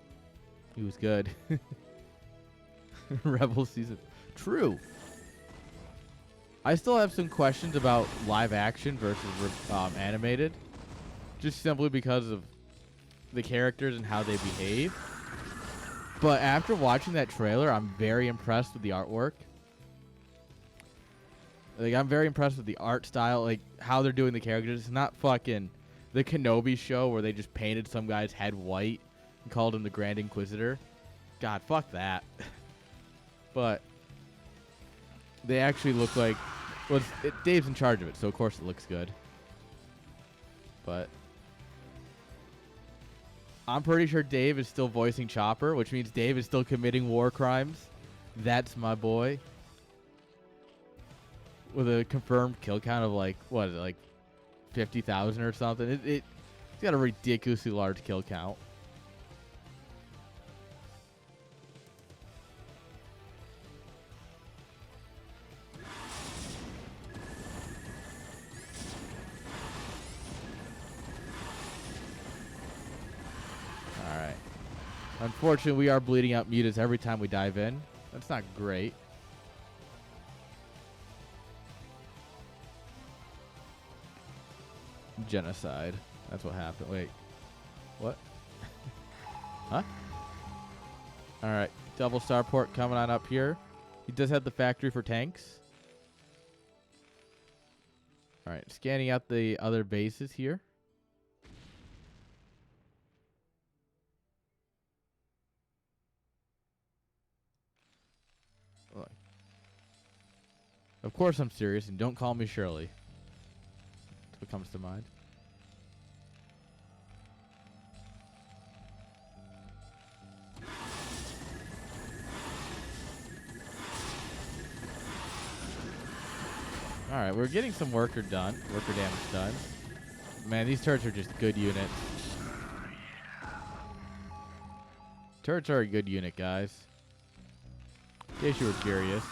was good. Rebel season. True. I still have some questions about live action versus animated. Just simply because of the characters and how they behave. But after watching that trailer, I'm very impressed with the artwork. Like, I'm very impressed with the art style, like, how they're doing the characters. It's not fucking the Kenobi show where they just painted some guy's head white and called him the Grand Inquisitor. God, fuck that. But they actually look like... Well, Dave's in charge of it, so of course it looks good. But... I'm pretty sure Dave is still voicing Chopper, which means Dave is still committing war crimes. That's my boy. With a confirmed kill count of like, what is it, like 50,000 or something? It's got a ridiculously large kill count. Alright. Unfortunately, we are bleeding out mutas every time we dive in. That's not great. Genocide. That's what happened. Wait. What? Huh? Alright. Double starport coming on up here. He does have the factory for tanks. Alright. Scanning out the other bases here. Look. Of course I'm serious, and don't call me Shirley. That's what comes to mind. Alright, we're getting some worker damage done. Man, these turrets are just good units. Turrets are a good unit, guys. In case you were curious.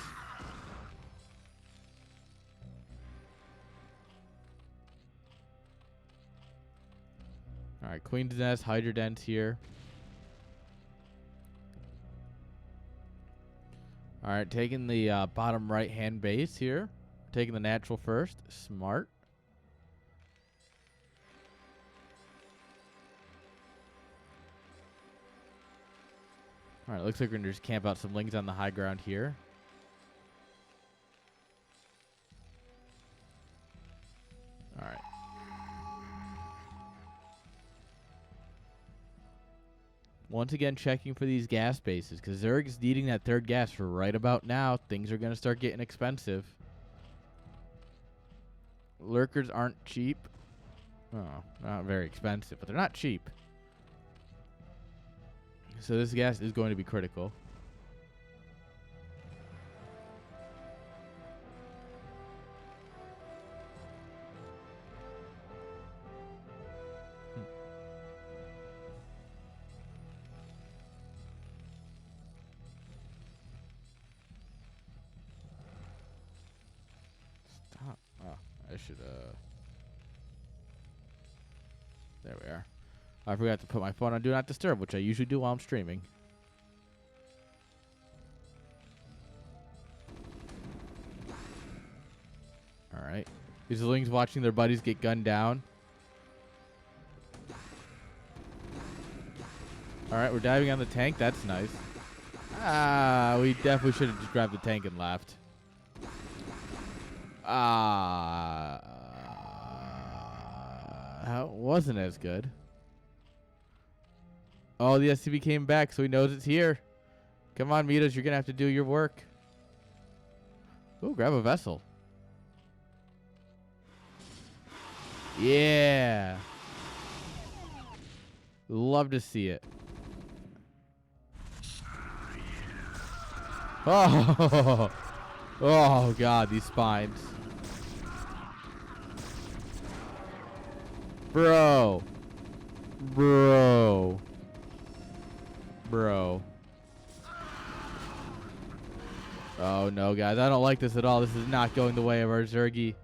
Alright, Queen's Nest, Hydra Dens here. Alright, taking the bottom right-hand base here. Taking the natural first. Smart. Alright, looks like we're going to just camp out some lings on the high ground here. Alright. Once again, checking for these gas bases, because Zerg's needing that third gas for right about now. Things are going to start getting expensive. Lurkers aren't cheap. Oh, not very expensive, but they're not cheap. So this gas is going to be critical. Stop. Oh, I should, there we are. I forgot to put my phone on Do Not Disturb, which I usually do while I'm streaming. Alright. These lings watching their buddies get gunned down. Alright, we're diving on the tank. That's nice. Ah, we definitely should have just grabbed the tank and left. That wasn't as good. Oh, the SCV came back, so he knows it's here. Come on, Mitas, you're going to have to do your work. Ooh, grab a vessel. Yeah. Love to see it. Oh, oh God, these spines. Bro. Bro. Bro. Oh, no, guys. I don't like this at all. This is not going the way of our Zergy.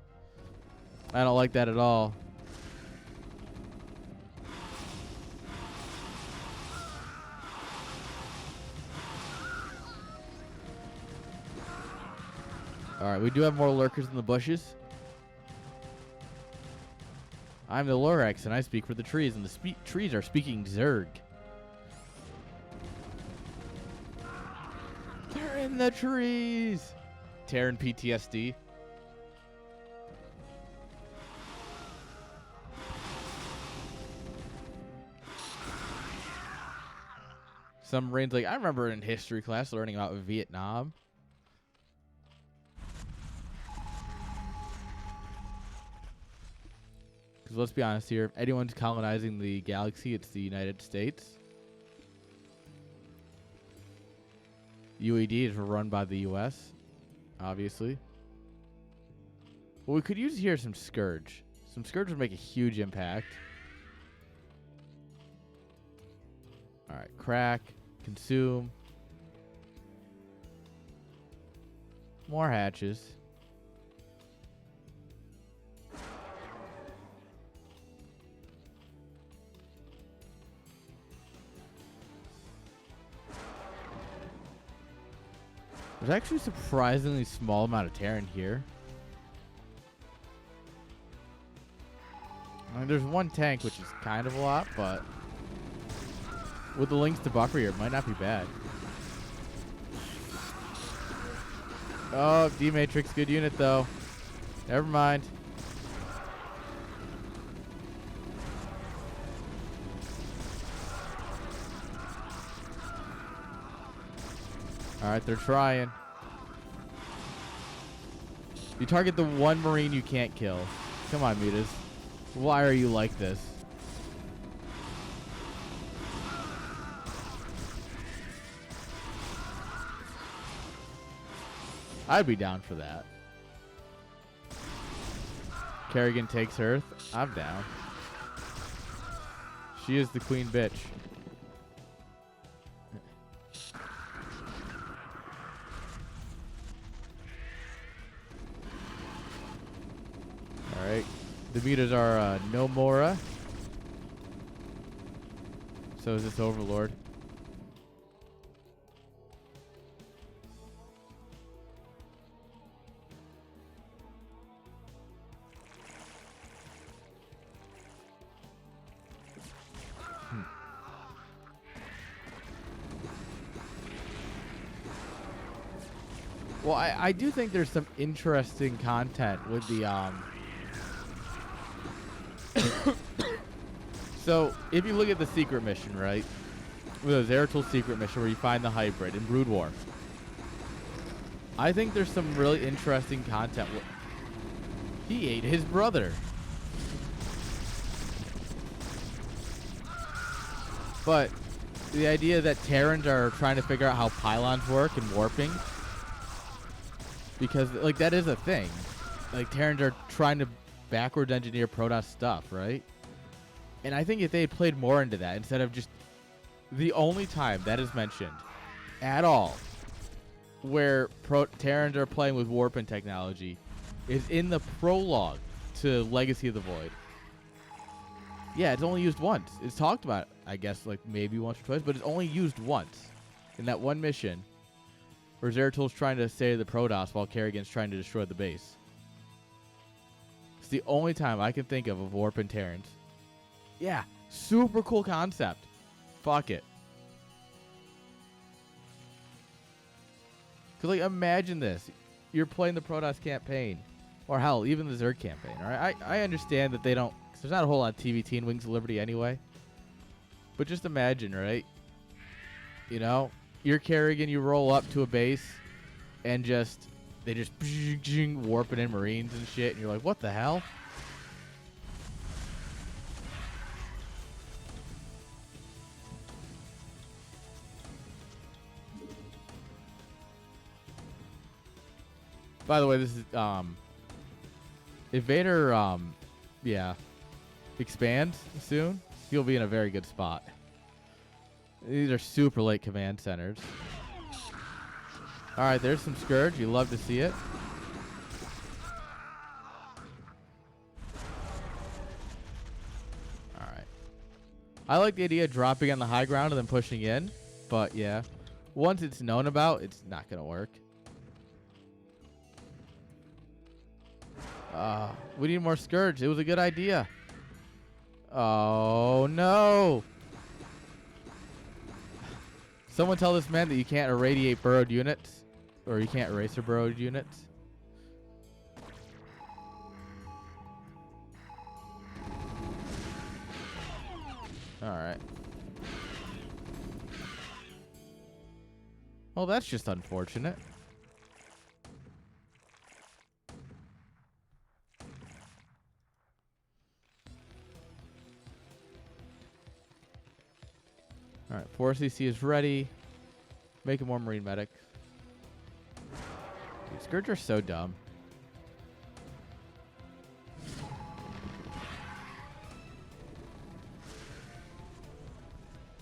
I don't like that at all. Alright, we do have more lurkers in the bushes. I'm the Lorax, and I speak for the trees, and the trees are speaking Zerg. They're in the trees! Terran PTSD. Some Marines like, I remember in history class learning about Vietnam. Because let's be honest here, if anyone's colonizing the galaxy, it's the United States. UED is run by the U.S., obviously. Well, we could use here some Scourge. Some Scourge would make a huge impact. Alright, crack. Consume. More hatches. There's actually a surprisingly small amount of Terran here. I mean, there's one tank, which is kind of a lot, but with the links to buffer here, it might not be bad. Oh, D-Matrix, good unit, though. Never mind. Alright, they're trying. You target the one Marine you can't kill. Come on, Mutas. Why are you like this? I'd be down for that. Kerrigan takes Earth. I'm down. She is the queen bitch. Alright. The meters are Nomura. So is this Overlord. Well, I do think there's some interesting content with the So, if you look at the secret mission, right? With the Zeratul secret mission where you find the hybrid in Brood War. I think there's some really interesting content. He ate his brother. But the idea that Terrans are trying to figure out how pylons work and warping, because like that is a thing. Like Terrans are trying to backwards engineer Protoss stuff, right? And I think if they had played more into that instead of just the only time that is mentioned at all where Terrans are playing with warping technology is in the prologue to Legacy of the Void. Yeah, it's only used once. It's talked about, I guess, like maybe once or twice, but it's only used once in that one mission where Zeratul's trying to save the Protoss while Kerrigan's trying to destroy the base. It's the only time I can think of warping Terrans. Yeah, super cool concept. Fuck it. Because, like, imagine this. You're playing the Protoss campaign. Or, hell, even the Zerg campaign, all right? I understand that they don't... There's not a whole lot of TVT in Wings of Liberty anyway. But just imagine, right? You know? You're Kerrigan, you roll up to a base, and just... They just... warping in Marines and shit, and you're like, what the hell? By the way, this is, if Vader, yeah, expands soon, he'll be in a very good spot. These are super late command centers. Alright, there's some Scourge. You love to see it. Alright. I like the idea of dropping on the high ground and then pushing in, but yeah. Once it's known about, it's not going to work. We need more Scourge. It was a good idea. Oh, no. Someone tell this man that you can't irradiate burrowed units. Or you can't eraser burrowed units. Alright. Well, that's just unfortunate. Alright, 4CC is ready. Making more Marine medics. Dude, Scourge are so dumb.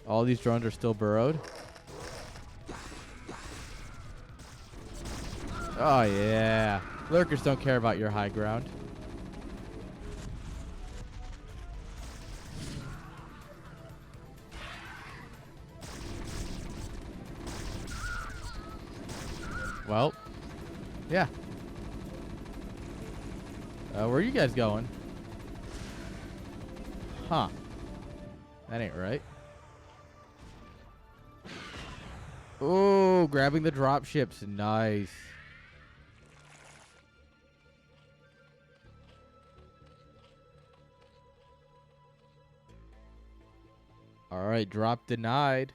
All these drones are still burrowed. Oh, yeah. Lurkers don't care about your high ground. Well, yeah. Where are you guys going? Huh. That ain't right. Oh, grabbing the drop ships. Nice. All right, drop denied.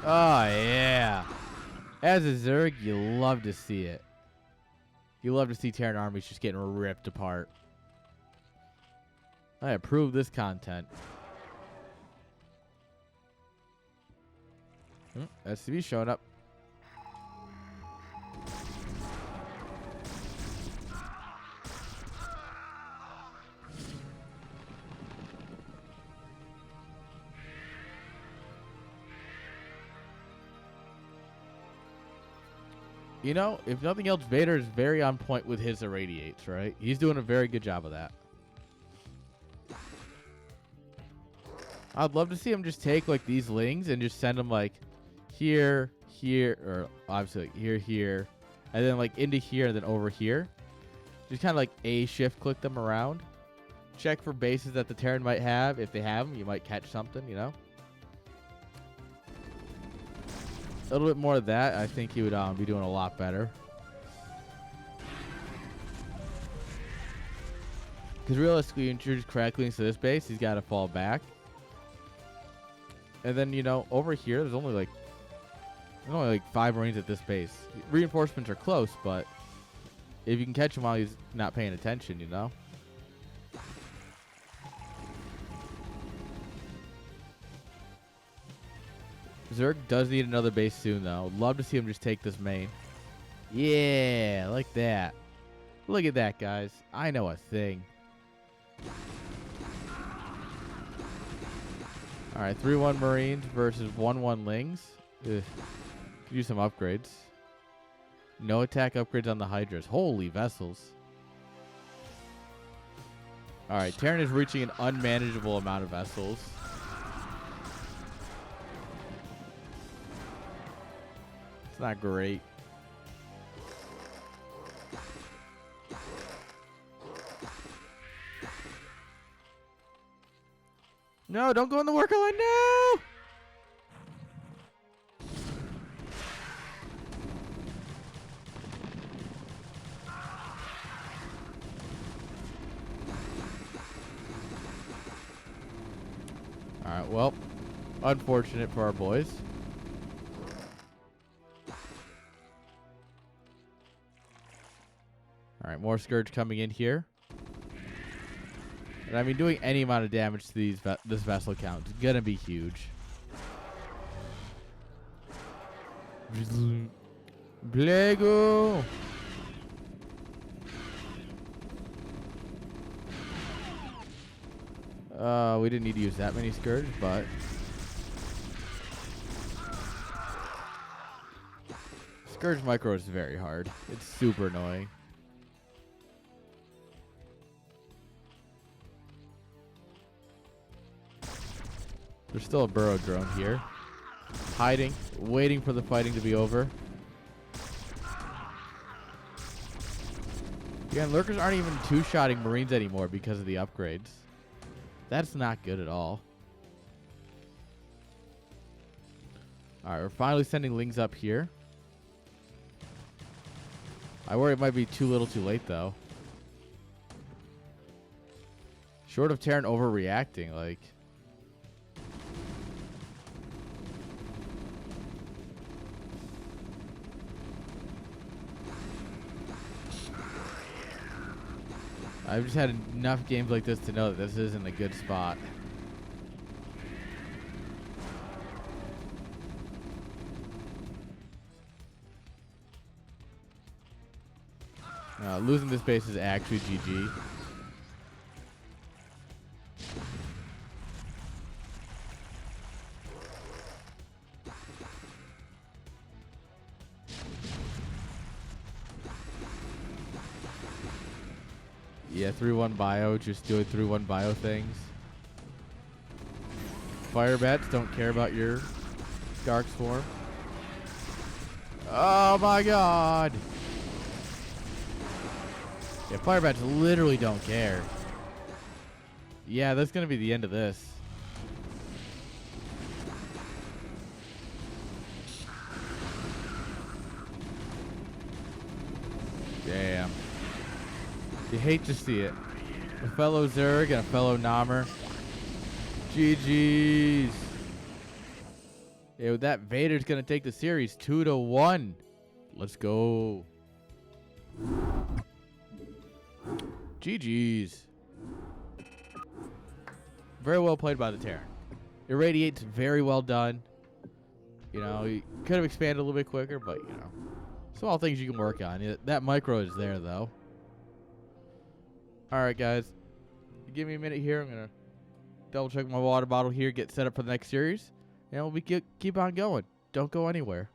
Oh, yeah. As a Zerg, you love to see it. You love to see Terran armies just getting ripped apart. I approve this content. SCV showing up. You know, if nothing else, Vader is very on point with his irradiates, right? He's doing a very good job of that. I'd love to see him just take, like, these lings and just send them, like, here, here, or obviously, like, here, here, and then, like, into here, and then over here. Just kind of, like, shift click them around. Check for bases that the Terran might have. If they have them, you might catch something, you know? A little bit more of that, I think he would be doing a lot better. Because realistically, introduce cracklings to this base, he's got to fall back. And then, you know, over here, there's only like 5 Marines at this base. Reinforcements are close, but if you can catch him while he's not paying attention, you know. Zerg does need another base soon, though. Love to see him just take this main. Yeah, like that. Look at that, guys. I know a thing. All right, 3-1 Marines versus 1-1 Lings. Ugh. Could use some upgrades. No attack upgrades on the Hydras. Holy vessels. All right, Terran is reaching an unmanageable amount of vessels. It's not great. No, don't go in the worker line. No! All right, well, unfortunate for our boys. All right, more Scourge coming in here. And I mean, doing any amount of damage to these this vessel count is going to be huge. Blego! We didn't need to use that many Scourge, but... Scourge Micro is very hard. It's super annoying. There's still a burrow drone here. Hiding, waiting for the fighting to be over. Yeah, and Lurkers aren't even two-shotting Marines anymore because of the upgrades. That's not good at all. Alright, we're finally sending Lings up here. I worry it might be too little too late, though. Short of Terran overreacting, like... I've just had enough games like this to know that this isn't a good spot. Losing this base is actually GG. Yeah, 3-1 bio, just doing 3-1 bio things. Fire bats don't care about your Dark Swarm. Oh my god! Yeah, fire bats literally don't care. Yeah, that's gonna be the end of this. Damn. You hate to see it. A fellow Zerg and a fellow Namer. GG's. Yeah, that Vader's gonna take the series 2-1. Let's go. GG's. Very well played by the Terran. Irradiate's very well done. You know, you could have expanded a little bit quicker, but you know, small things you can work on. That micro is there though. All right, guys. Give me a minute here. I'm gonna double check my water bottle here, get set up for the next series, and we'll keep on going. Don't go anywhere.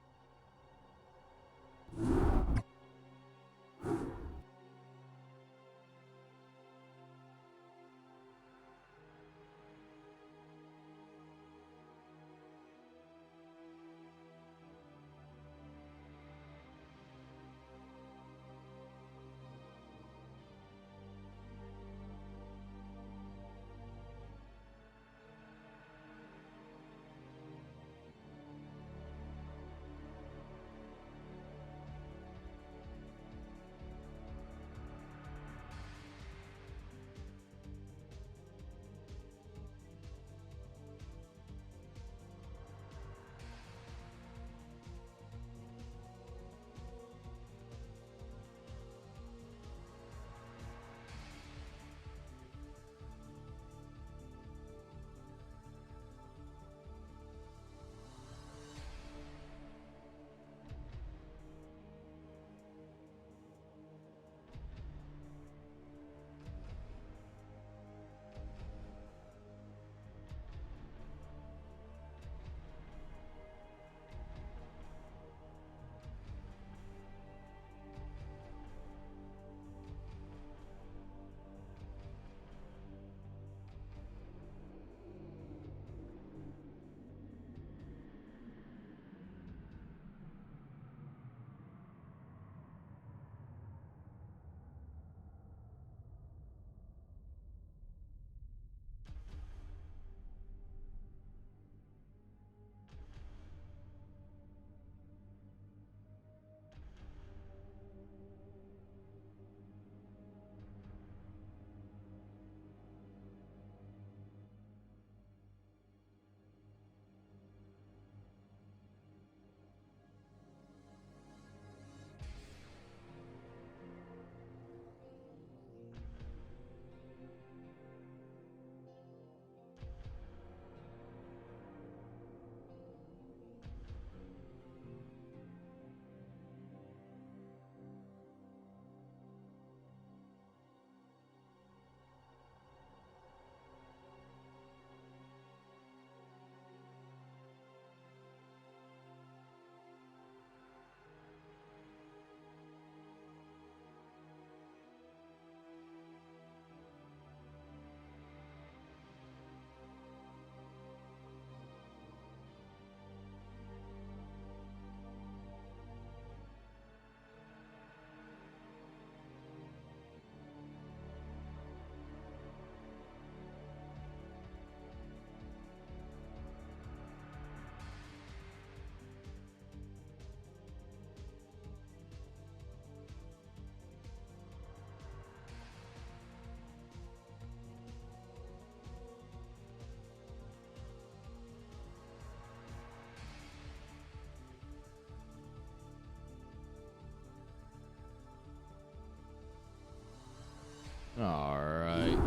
All right.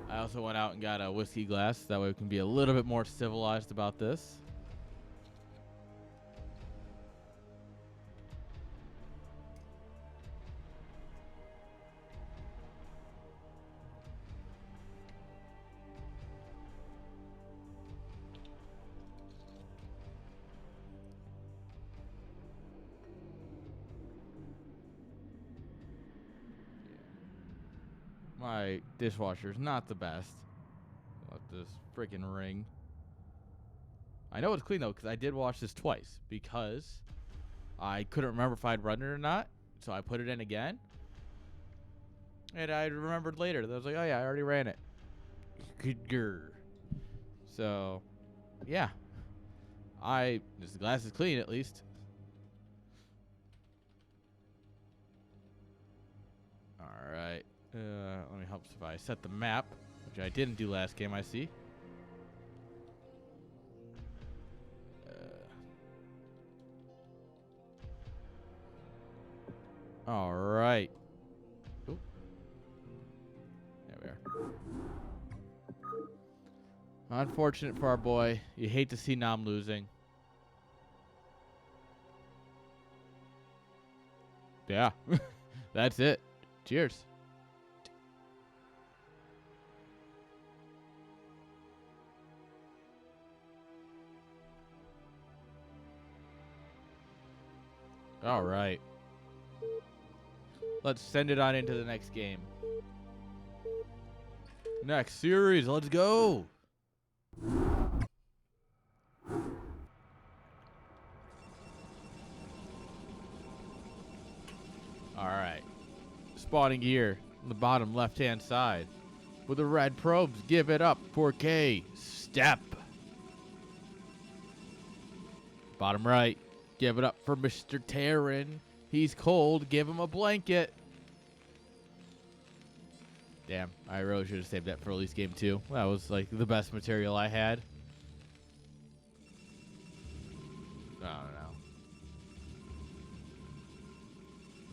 I also went out and got a whiskey glass. That way we can be a little bit more civilized about this. My dishwasher's not the best. Let this freaking ring. I know it's clean though, because I did wash this twice. Because I couldn't remember if I'd run it or not, so I put it in again. And I remembered later that I was like, oh yeah, I already ran it. Good girl. So, yeah. This glass is clean at least. Alright. Let me help if I set the map, which I didn't do last game, I see. Alright. There we are. Unfortunate for our boy. You hate to see Nam losing. Yeah. That's it. Cheers. All right. Let's send it on into the next game. Next series. Let's go. All right. Spawning gear on the bottom left-hand side. With the red probes, give it up for KStep. Bottom right, give it up for Mr. Terran. He's cold, give him a blanket. Damn, I really should have saved that for at least game 2. That was like the best material I had. I don't know.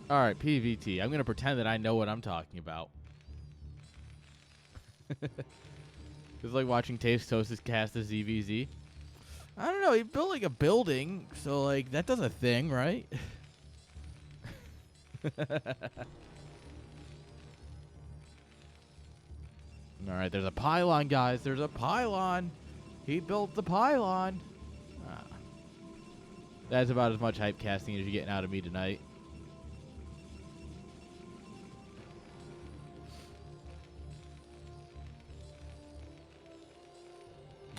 All right, PVT. I'm going to pretend that I know what I'm talking about. It's like watching Taste Toast's cast the ZVZ. I don't know. He built like a building, so like that does a thing, right? All right, there's a pylon, guys. There's a pylon. He built the pylon. That's about as much hype casting as you're getting out of me tonight.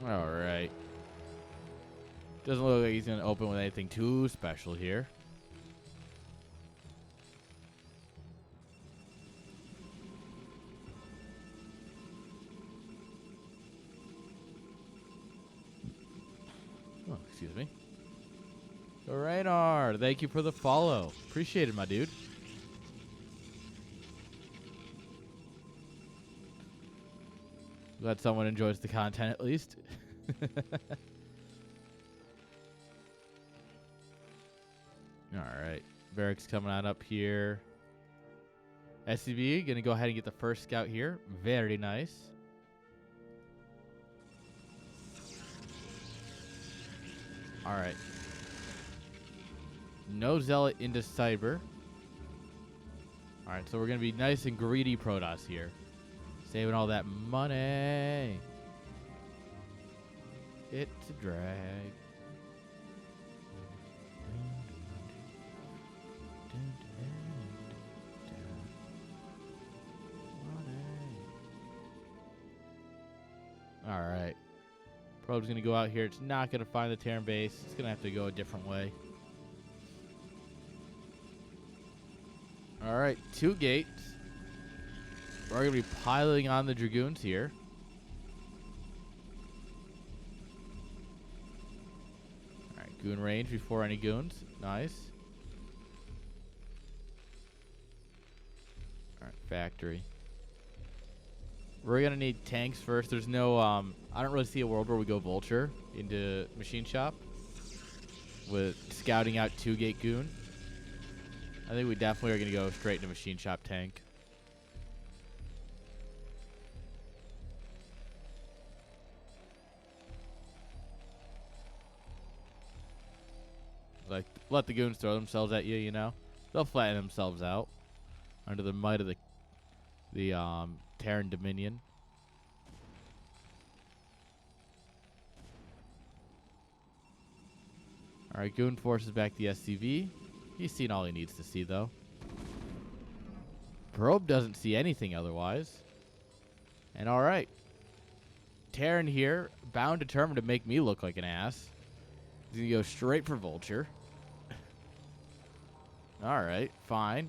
All right. Doesn't look like he's going to open with anything too special here. Oh, excuse me. Raynar, thank you for the follow. Appreciate it, my dude. Glad someone enjoys the content at least. All right. Barracks coming on up here. SCV going to go ahead and get the first scout here. Very nice. All right. No Zealot into Cyber. All right, so we're going to be nice and greedy Protoss here. Saving all that money. It's a drag. All right. Probe's going to go out here. It's not going to find the Terran base. It's going to have to go a different way. All right, 2 gates. We're going to be piling on the Dragoons here. All right, goon range before any goons. Nice. All right, factory. We're going to need tanks first. There's no, I don't really see a world where we go Vulture into Machine Shop with scouting out 2-gate goon. I think we definitely are going to go straight into Machine Shop tank. Like, let the goons throw themselves at you, you know? They'll flatten themselves out under the might of the Terran Dominion. Alright, Goon forces back the SCV. He's seen all he needs to see, though. Probe doesn't see anything otherwise. And all right. Terran here, bound determined to make me look like an ass. He's going to go straight for Vulture. All right, fine.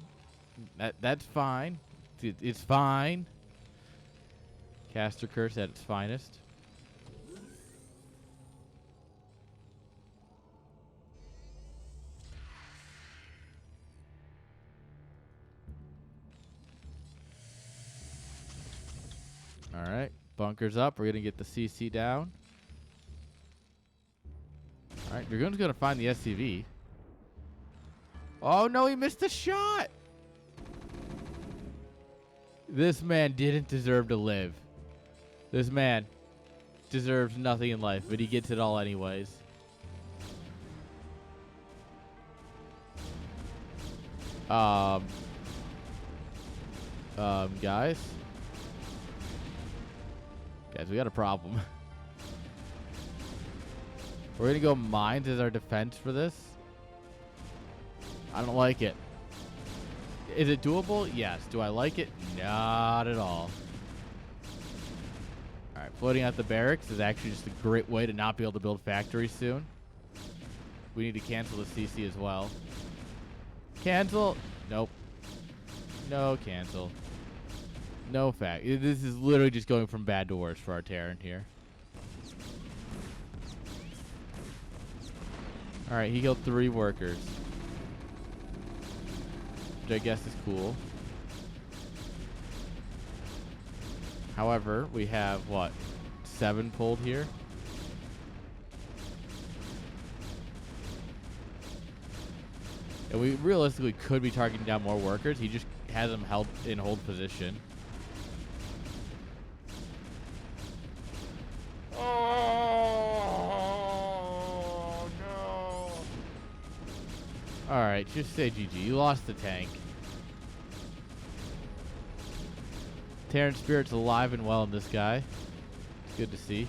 That's fine. It's fine. Caster Curse at its finest. All right, bunkers up. We're going to get the CC down. All right, Dragoon's going to find the SCV. Oh, no, he missed a shot. This man didn't deserve to live. This man deserves nothing in life, but he gets it all anyways. Guys. Guys, we got a problem. We're going to go mines as our defense for this. I don't like it. Is it doable? Yes. Do I like it? Not at all. All right, floating out the barracks is actually just a great way to not be able to build factories soon. We need to cancel the CC as well. Cancel. Nope. No cancel. No fact. This is literally just going from bad to worse for our Terran here. All right, he killed 3 workers. Which I guess is cool. However, we have, what, 7 pulled here? And we realistically could be targeting down more workers. He just has them held in hold position. Oh, no. All right, just say GG. You lost the tank. Terran Spirit's alive and well in this guy. It's good to see.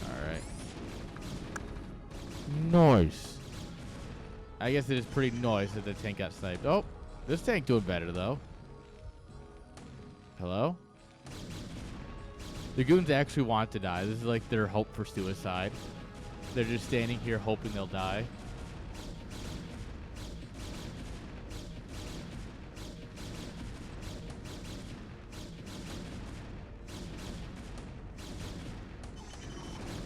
Alright. Nice. I guess it is pretty nice that the tank got sniped. Oh, this tank doing better though. Hello? The goons actually want to die. This is like their hope for suicide. They're just standing here hoping they'll die.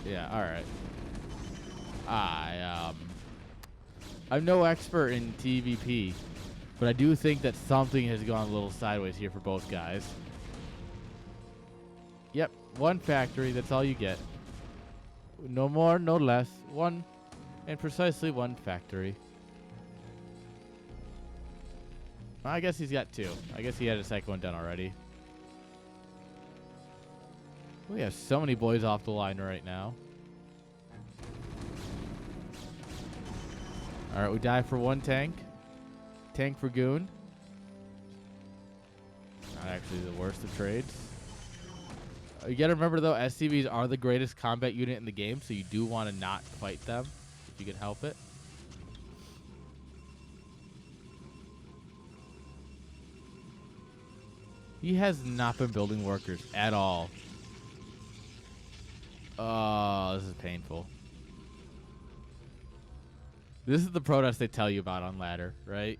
Yeah, alright. I'm no expert in TVP, but I do think that something has gone a little sideways here for both guys. Yep, 1 factory, that's all you get. No more, no less. 1 and precisely 1 factory. I guess he's got 2. I guess he had a second one done already. We have so many boys off the line right now. Alright, we die for 1 tank. Tank for goon. Not actually the worst of trades. You gotta remember though, SCVs are the greatest combat unit in the game, so you do want to not fight them if you can help it. He has not been building workers at all. Oh, this is painful. This is the Protoss they tell you about on ladder, right?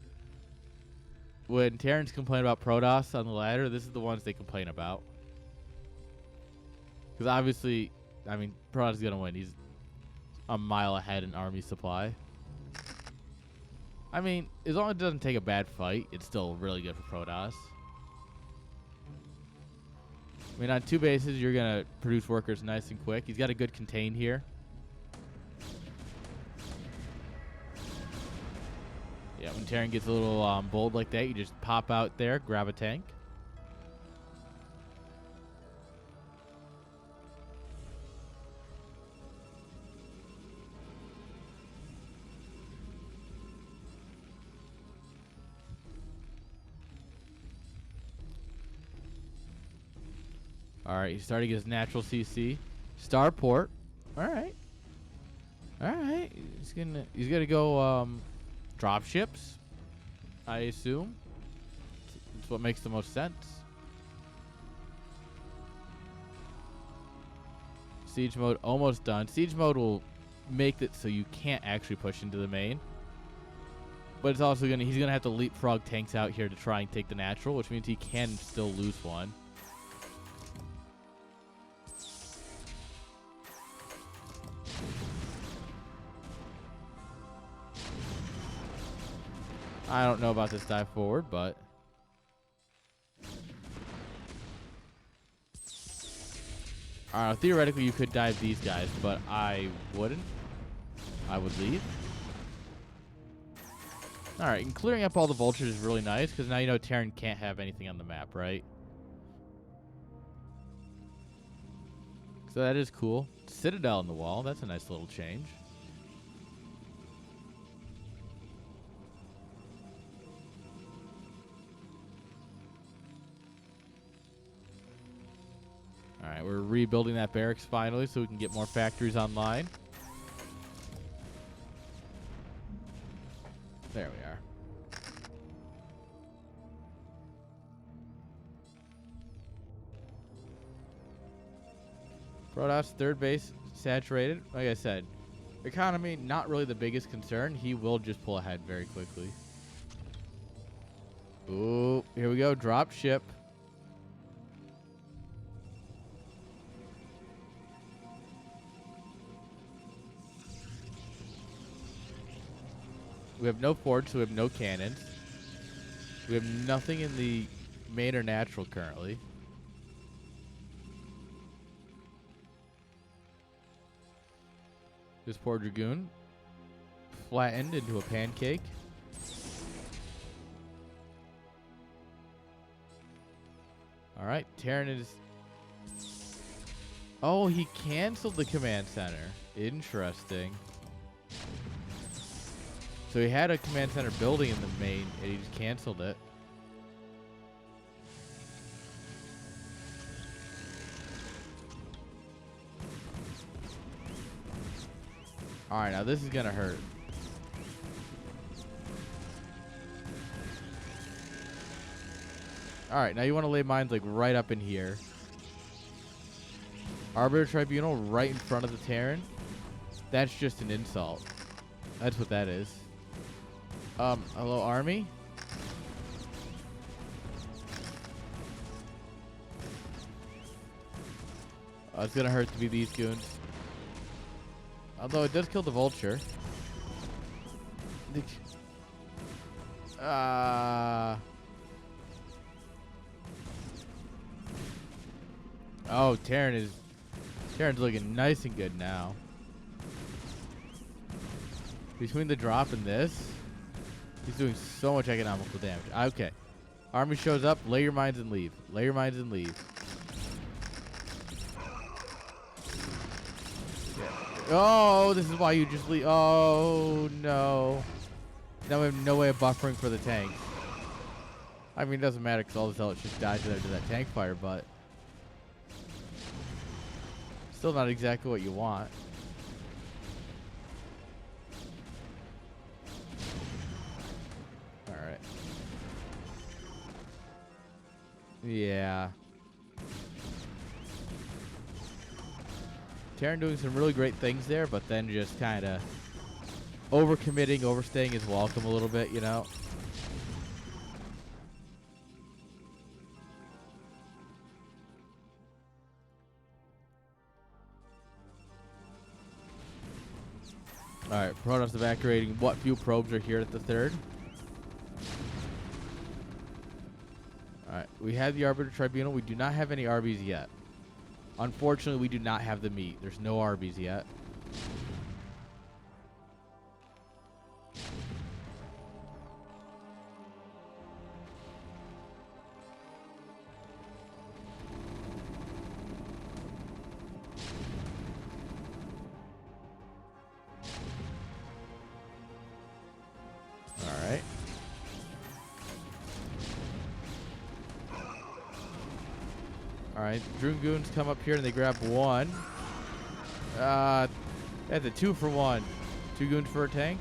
When Terrans complain about Protoss on the ladder, this is the ones they complain about. Because obviously, I mean, Protoss is going to win. He's a mile ahead in army supply. I mean, as long as it doesn't take a bad fight, it's still really good for Protoss. I mean, on 2 bases, you're going to produce workers nice and quick. He's got a good contain here. Yeah, when Terran gets a little bold like that, you just pop out there, grab a tank. All right, he's starting his natural CC. Starport. All right. All right. He's gonna go drop ships, I assume. That's what makes the most sense. Siege mode almost done. Siege mode will make it so you can't actually push into the main. But it's also he's gonna have to leapfrog tanks out here to try and take the natural, which means he can still lose one. I don't know about this dive forward, but theoretically you could dive these guys, but I wouldn't. I would leave. Alright, and clearing up all the vultures is really nice, because now you know Terran can't have anything on the map, right? So that is cool. Citadel on the wall, that's a nice little change. Alright, we're rebuilding that barracks finally so we can get more factories online. There we are. Protoss third base saturated. Like I said, economy not really the biggest concern. He will just pull ahead very quickly. Ooh, here we go. Drop ship. We have no forts, so we have no cannons. We have nothing in the main or natural currently. This poor Dragoon flattened into a pancake. All right, Terran is... Oh, he canceled the command center. Interesting. So he had a command center building in the main, and he just canceled it. Alright, now this is going to hurt. Alright, now you want to lay mines like right up in here. Arbiter Tribunal right in front of the Terran. That's just an insult. That's what that is. Hello, army? Oh, it's gonna hurt to be these goons. Although it does kill the vulture. Oh, Terran's looking nice and good now. Between the drop and this, he's doing so much economical damage. Okay. Army shows up. Lay your mines and leave. Lay your mines and leave. Oh, this is why you just leave. Oh, no. Now we have no way of buffering for the tank. I mean, it doesn't matter because all the zealots just died to that tank fire, but still not exactly what you want. Alright. Yeah. Terran doing some really great things there, but then just kind of overcommitting, overstaying his welcome a little bit, you know? Alright, Protoss evacuating what few probes are here at the third. Alright, we have the Arbiter Tribunal. We do not have any RBs yet. Unfortunately, we do not have the meat. There's no RBs yet. Alright. Alright, Dragoons come up here and they grab one. That's a 2-for-1. 2 goons for a tank.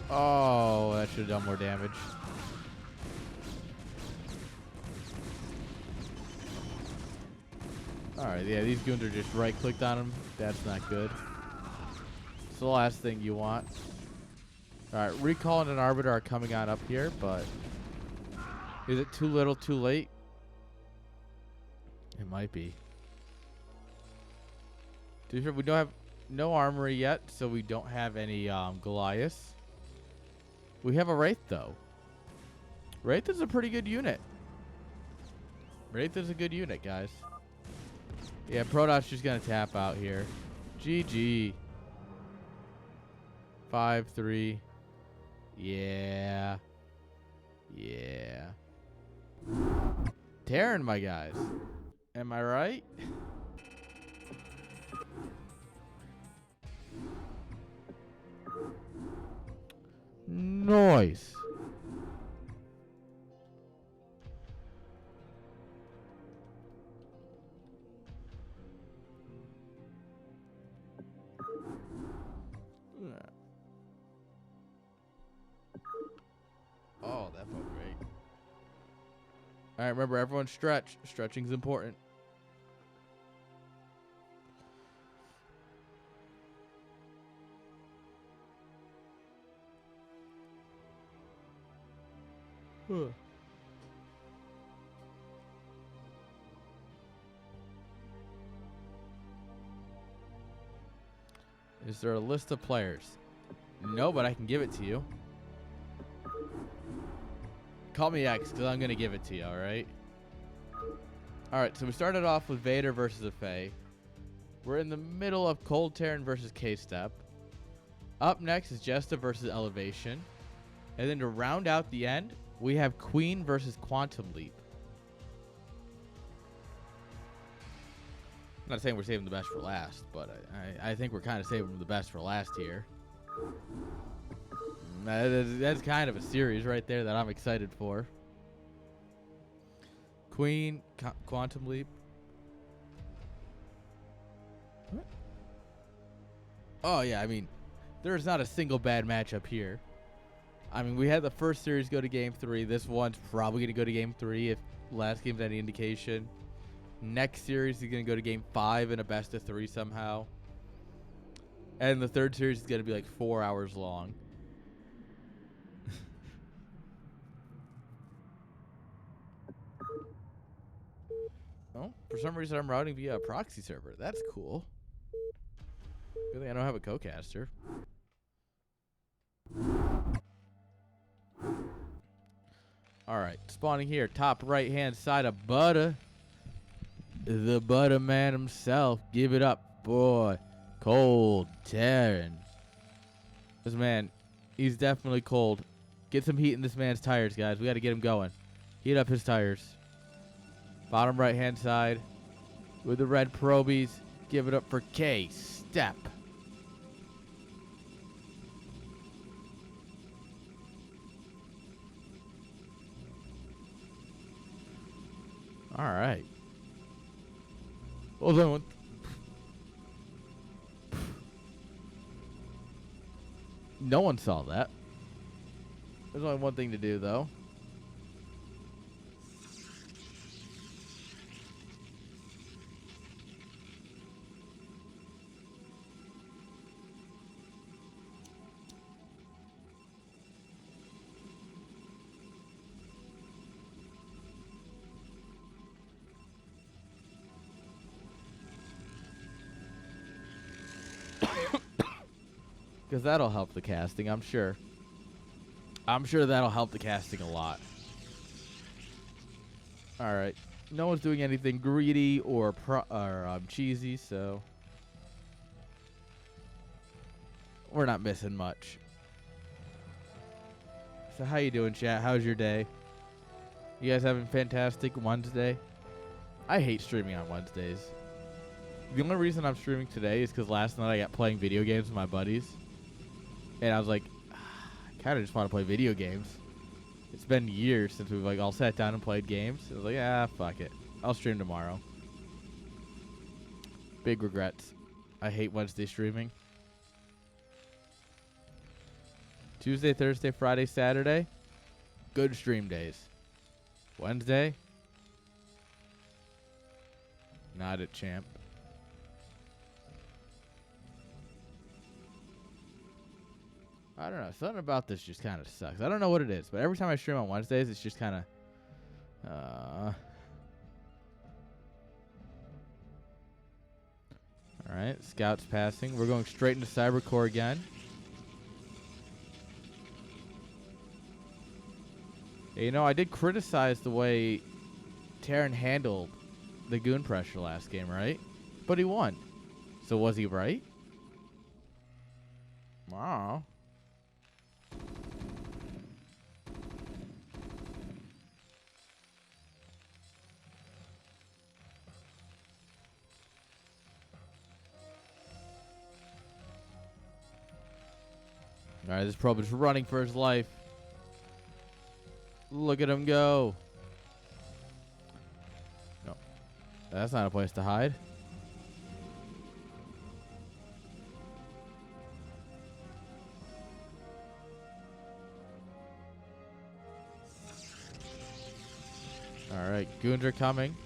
Oh, that should have done more damage. Alright, yeah, these goons are just right-clicked on him. That's not good. It's the last thing you want. Alright, Recall and an Arbiter are coming on up here, but... is it too little, too late? It might be. We don't have no armory yet, so we don't have any Goliaths. We have a Wraith, though. Wraith is a pretty good unit. Wraith is a good unit, guys. Yeah, Protoss just going to tap out here. GG. 5-3. Yeah. Yeah. Terran, my guys. Am I right? Nice. Oh, that felt great. All right, remember, everyone stretch. Stretching's important. Huh. Is there a list of players? No, but I can give it to you. Call me X, because I'm going to give it to you, all right? All right, so we started off with Vader versus Effay. We're in the middle of ColdTehran versus KStep. Up next is Jesta versus Elevation. And then to round out the end, we have Queen versus Quantum Leap. I'm not saying we're saving the best for last, but I think we're kind of saving the best for last here. That's kind of a series right there that I'm excited for. Queen, Quantum Leap. What? Oh, yeah, I mean, there's not a single bad matchup here. I mean, we had the first series go to Game 3. This one's probably going to go to Game 3 if last game's any indication. Next series is going to go to Game 5 in a best-of-3 somehow. And the third series is going to be like 4 hours long. Oh, for some reason I'm routing via a proxy server. That's cool. Good thing I don't have a co-caster. Alright, spawning here. Top right-hand side of Butter. The Butter man himself. Give it up, boy. ColdTehran. This man, he's definitely cold. Get some heat in this man's tires, guys. We got to get him going. Heat up his tires. Bottom right-hand side with the red probies. Give it up for KStep. All right. Hold on. No one saw that. There's only one thing to do, though. Because that'll help the casting, I'm sure. I'm sure that'll help the casting a lot. Alright. No one's doing anything greedy or cheesy, so... we're not missing much. So how you doing, chat? How's your day? You guys having a fantastic Wednesday? I hate streaming on Wednesdays. The only reason I'm streaming today is because last night I got playing video games with my buddies. And I was like, I kind of just want to play video games. It's been years since we've like all sat down and played games. I was like, fuck it. I'll stream tomorrow. Big regrets. I hate Wednesday streaming. Tuesday, Thursday, Friday, Saturday. Good stream days. Wednesday. Not it, champ. I don't know. Something about this just kind of sucks. I don't know what it is, but every time I stream on Wednesdays, it's just kind of... Alright, scouts passing. We're going straight into Cybercore again. You know, I did criticize the way Tehran handled the goon pressure last game, right? But he won. So was he right? Wow. Alright, this probe is running for his life. Look at him go. No. That's not a place to hide. Alright, goons are coming.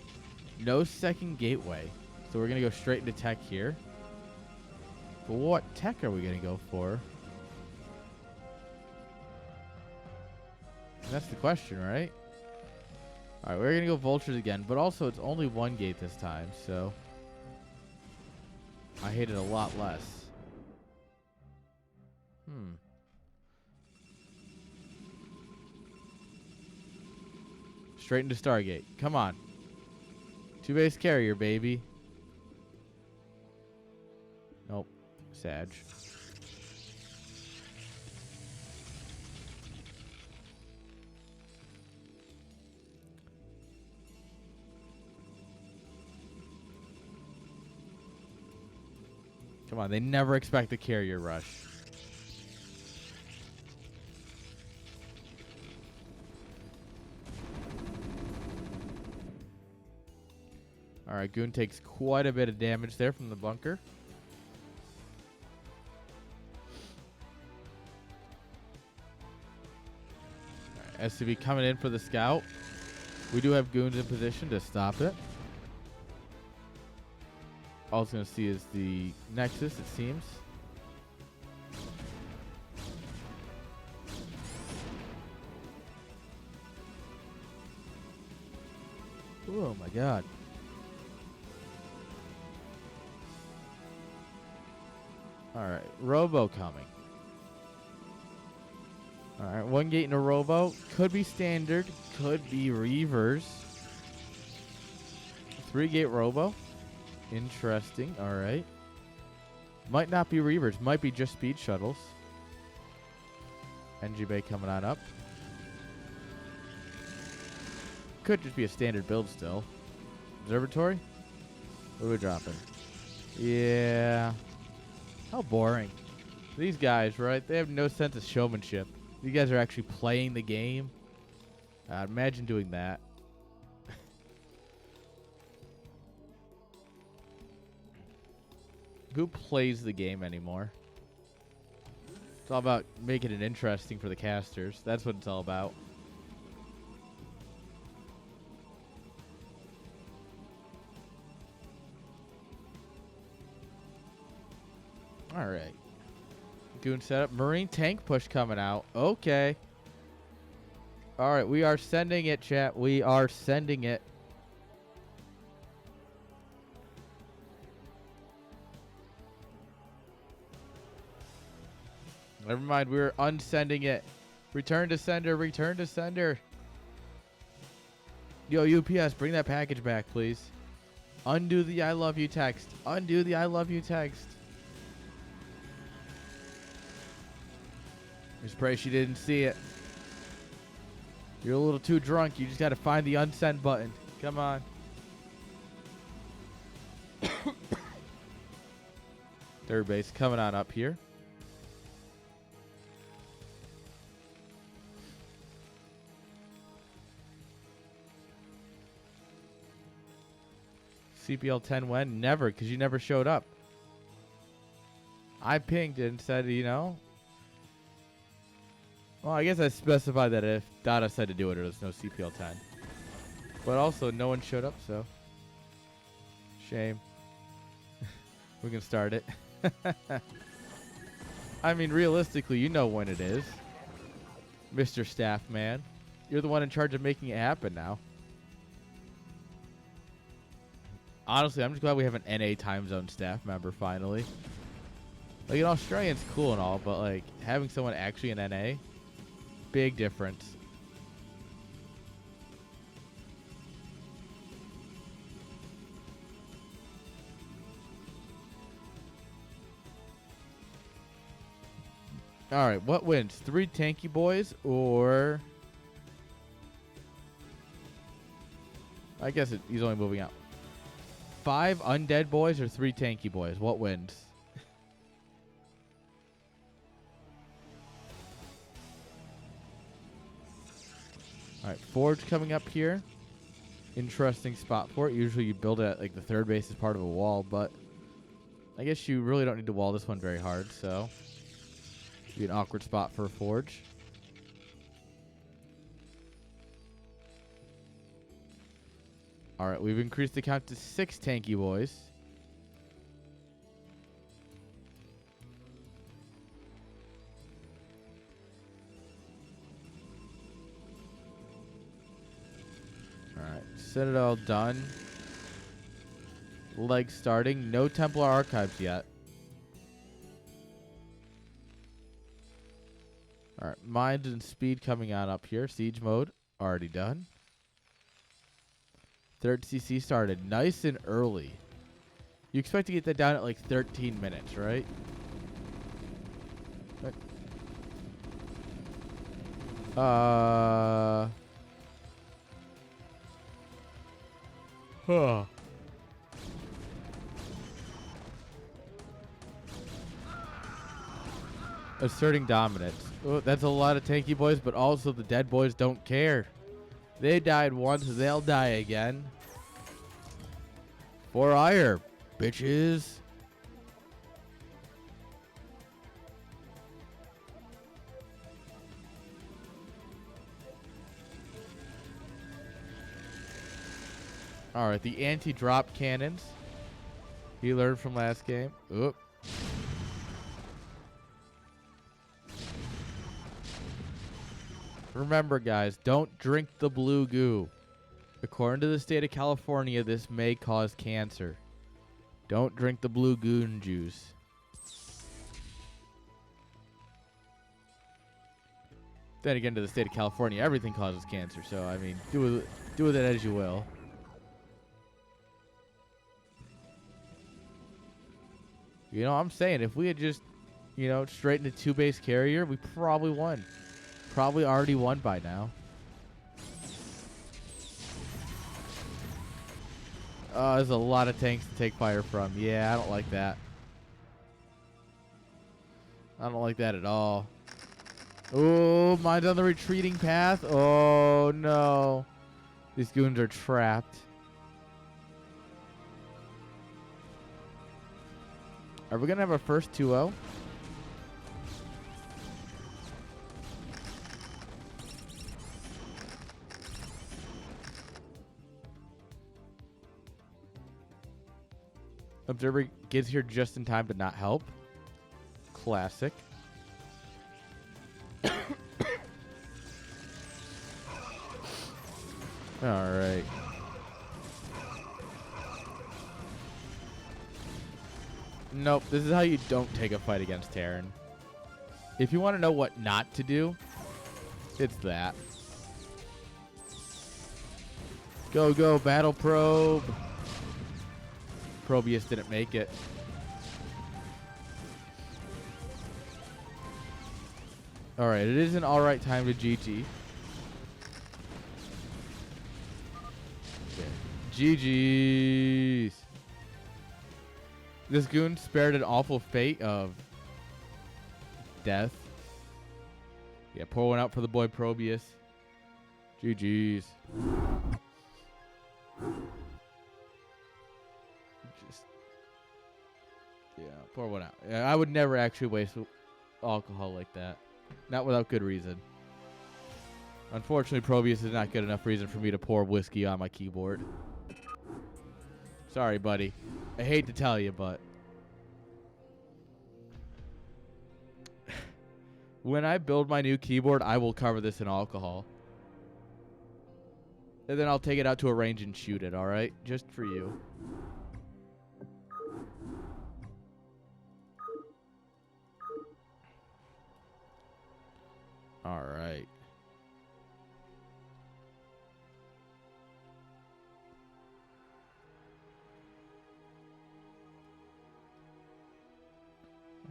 No second gateway. So we're going to go straight into tech here. But what tech are we going to go for? That's the question, right? Alright, we're going to go vultures again, but also it's only one gate this time, so I hate it a lot less. Straight into Stargate. Come on. 2-base carrier, baby. Nope. Sag. Come on, they never expect the carrier rush. Alright, Goon takes quite a bit of damage there from the bunker. Right, SCV coming in for the scout. We do have Goons in position to stop it. All it's going to see is the Nexus, it seems. Oh my god. Alright, Robo coming. Alright, one gate in a Robo. Could be standard, could be Reavers. 3-gate Robo. Interesting. All right. Might not be Reavers. Might be just speed shuttles. NG Bay coming on up. Could just be a standard build still. Observatory? What are we dropping? Yeah. How boring. These guys, right? They have no sense of showmanship. You guys are actually playing the game. Imagine doing that. Who plays the game anymore? It's all about making it interesting for the casters. That's what it's all about. Alright. Goon setup. Marine tank push coming out. Okay. Alright, we are sending it, chat. We are sending it. Never mind, we're unsending it. Return to sender, return to sender. Yo, UPS, bring that package back, please. Undo the I love you text. Undo the I love you text. Just pray she didn't see it. You're a little too drunk. You just got to find the unsend button. Come on. Third base coming on up here. CPL 10 when? Never, because you never showed up. I pinged it and said, you know. Well, I guess I specified that if Dada said to do it, there was no CPL 10. But also, no one showed up, so. Shame. We can start it. I mean, realistically, you know when it is. Mr. Staff Man. You're the one in charge of making it happen now. Honestly, I'm just glad we have an NA time zone staff member finally. Like, an Australian's cool and all, but, like, having someone actually in NA, big difference. All right, what wins? 3 tanky boys or... I guess he's only moving out. 5 undead boys or 3 tanky boys? What wins? All right, Forge coming up here. Interesting spot for it. Usually you build it at like the third base as part of a wall, but I guess you really don't need to wall this one very hard, so be an awkward spot for a Forge. All right, we've increased the count to 6 tanky boys. All right, Citadel done. Leg starting. No Templar Archives yet. All right, Mind and Speed coming on up here. Siege mode already done. Third CC started nice and early. You expect to get that down at like 13 minutes, right? Huh. Asserting dominance. Oh, that's a lot of tanky boys, but also the dead boys don't care. They died once, they'll die again. For ire, bitches. Alright, the anti-drop cannons. He learned from last game. Oop. Remember, guys, don't drink the blue goo. According to the state of California, this may cause cancer. Don't drink the blue goon juice. Then again, to the state of California, everything causes cancer. So, I mean, do with it as you will. You know, I'm saying, if we had just, you know, straightened a 2-base carrier, we probably won. Probably already won by now. Oh, there's a lot of tanks to take fire from. Yeah, I don't like that. I don't like that at all. Oh, mine's on the retreating path. Oh, no. These goons are trapped. Are we going to have our first 2-0? Observer gets here just in time to not help. Classic. All right. Nope, this is how you don't take a fight against Terran. If you want to know what not to do, it's that. Go, go, battle probe. Probius didn't make it. All right, it is an all right time to GG. GG's. This goon spared an awful fate of death. Yeah, pour one out for the boy Probius. GG's. Pour one out. Yeah, I would never actually waste alcohol like that. Not without good reason. Unfortunately, Probius is not good enough reason for me to pour whiskey on my keyboard. Sorry, buddy. I hate to tell you, but when I build my new keyboard, I will cover this in alcohol. And then I'll take it out to a range and shoot it, alright? Just for you. Alright.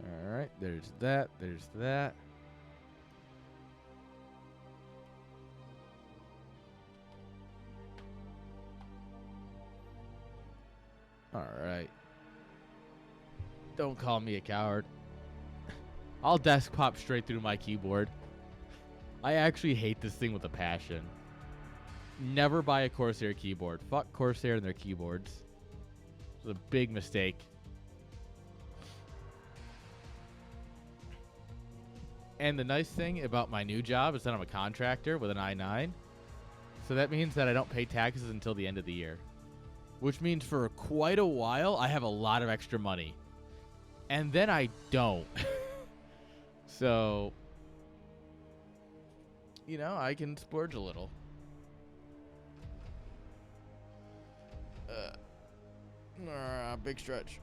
Alright, there's that, there's that. Alright. Don't call me a coward. I'll desk pop straight through my keyboard. I actually hate this thing with a passion. Never buy a Corsair keyboard. Fuck Corsair and their keyboards. It was a big mistake. And the nice thing about my new job is that I'm a contractor with an I-9. So that means that I don't pay taxes until the end of the year. Which means for quite a while, I have a lot of extra money. And then I don't. So, you know, I can splurge a little. Big stretch.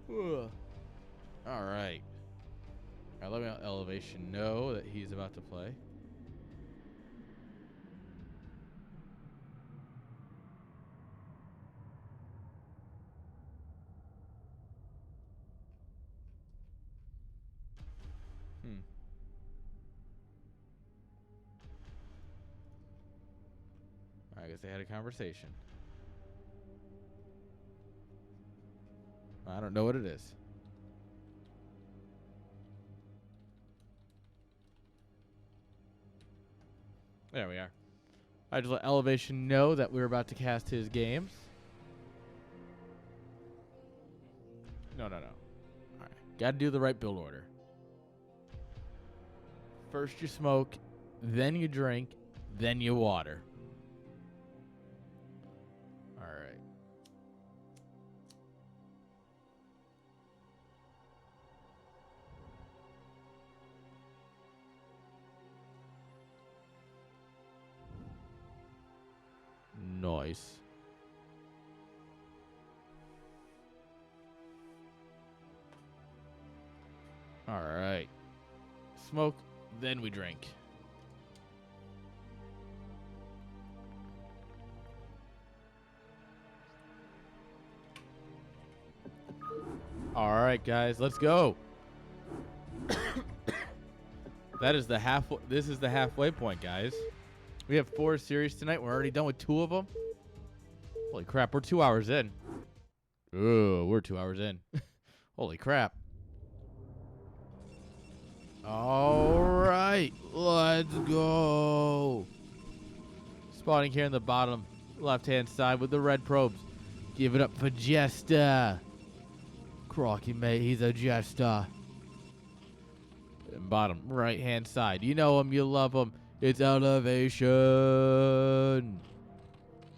All right. All right, let me let Elevation know that he's about to play. I guess they had a conversation. I don't know what it is. There we are. I just let Elevation know that we were about to cast his games. No. All right. Got to do the right build order. First you smoke, then you drink, then you water. All right. Nice. All right. Smoke, then we drink. All right, guys, let's go. That is the halfway. This is the halfway point, guys. We have 4 series tonight. We're already done with 2 of them. Holy crap, we're 2 hours in. Ooh, we're 2 hours in. Holy crap. All right, let's go. Spawning here in the bottom left-hand side with the red probes. Give it up for Jester. Crocky, mate, he's a Jester. And bottom right-hand side. You know him, you love him. It's Elevation.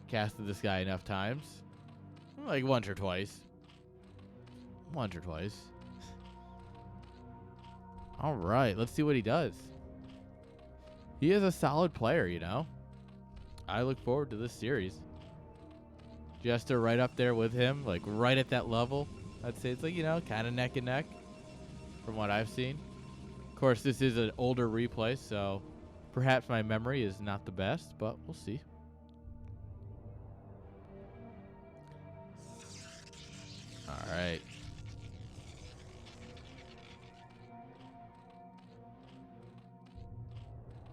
Casted this guy enough times. Like once or twice. All right, let's see what he does. He is a solid player, you know. I look forward to this series. Jester right up there with him, like right at that level. I'd say it's like, you know, kind of neck and neck from what I've seen. Of course, this is an older replay, so perhaps my memory is not the best, but we'll see. All right.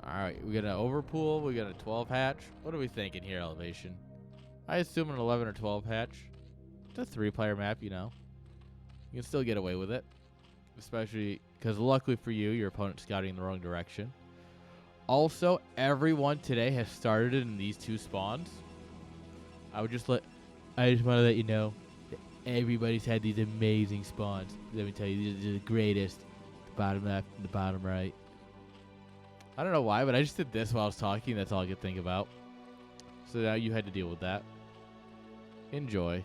All right, we got an overpool. We got a 12 hatch. What are we thinking here, Elevation? I assume an 11 or 12 hatch. It's a 3-player map, you know. You can still get away with it. Especially because luckily for you, your opponent's scouting in the wrong direction. Also, everyone today has started in these 2 spawns. I just want to let you know that everybody's had these amazing spawns. Let me tell you, these are the greatest. The bottom left and the bottom right. I don't know why, but I just did this while I was talking. That's all I could think about. So now you had to deal with that. Enjoy.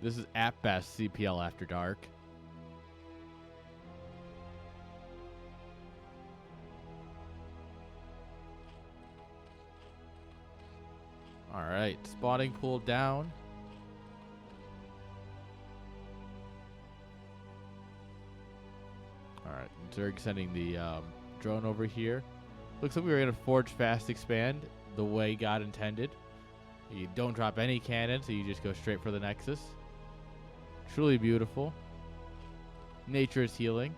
This is at best CPL After Dark. Alright, spawning pool down. Alright, Zerg sending the drone over here. Looks like we were going to forge fast expand the way God intended. You don't drop any cannon, so you just go straight for the Nexus. Truly beautiful. Nature is healing.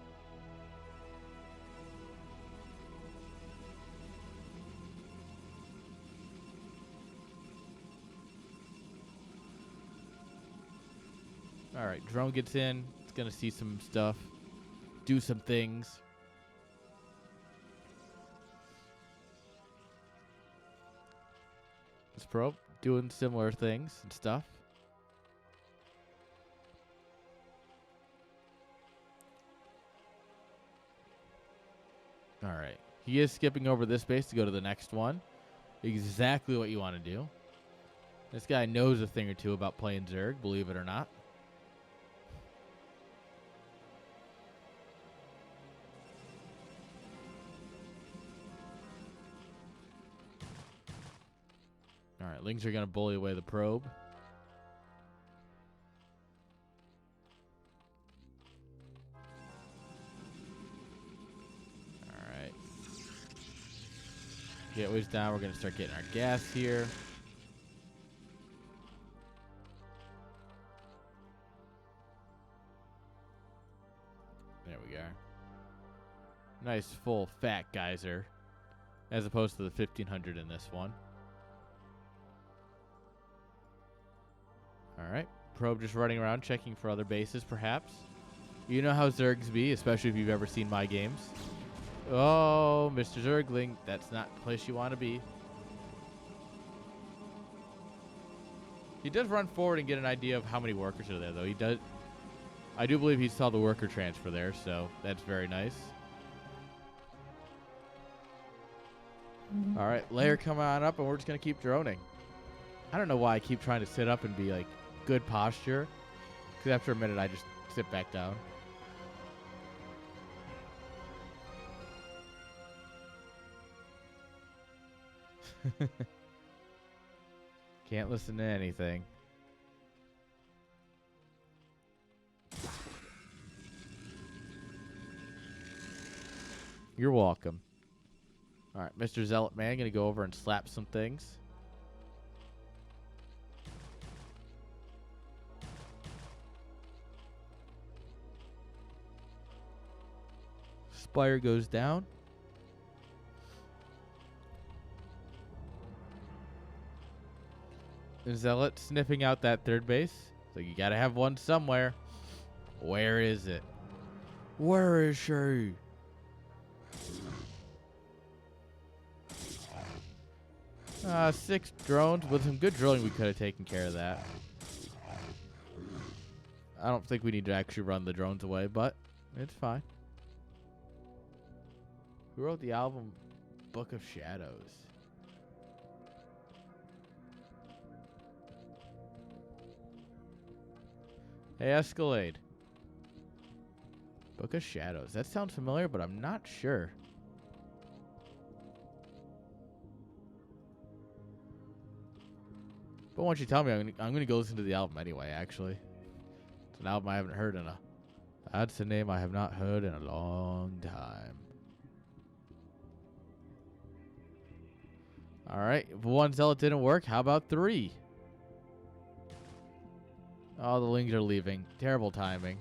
Alright, drone gets in. It's going to see some stuff. Do some things. This probe doing similar things and stuff. Alright. He is skipping over this base to go to the next one. Exactly what you want to do. This guy knows a thing or two about playing Zerg, believe it or not. Alright, Lings are going to bully away the probe. Alright. Gateway's down. We're going to start getting our gas here. There we go. Nice full fat geyser. As opposed to the 1500 in this one. Alright. Probe just running around checking for other bases, perhaps. You know how Zergs be, especially if you've ever seen my games. Oh, Mr. Zergling, that's not the place you want to be. He does run forward and get an idea of how many workers are there, though. He does. I do believe he saw the worker transfer there, so that's very nice. Alright, layer coming on up, and we're just going to keep droning. I don't know why I keep trying to sit up and be, like, good posture. Because after a minute, I just sit back down. Can't listen to anything. You're welcome. Alright, Mr. Zealot Man, gonna go over and slap some things. Spire goes down. Zealot sniffing out that third base. So you gotta have one somewhere. Where is it? Where is she? Six drones. With some good drilling, we could have taken care of that. I don't think we need to actually run the drones away, but it's fine. Who wrote the album Book of Shadows? Hey, Escalade. Book of Shadows. That sounds familiar, but I'm not sure. But once you tell me, I'm gonna go listen to the album anyway, actually. It's an album I haven't heard in a... That's a name I have not heard in a long time. Alright, if one zealot didn't work, how about three? Oh, the Lings are leaving. Terrible timing.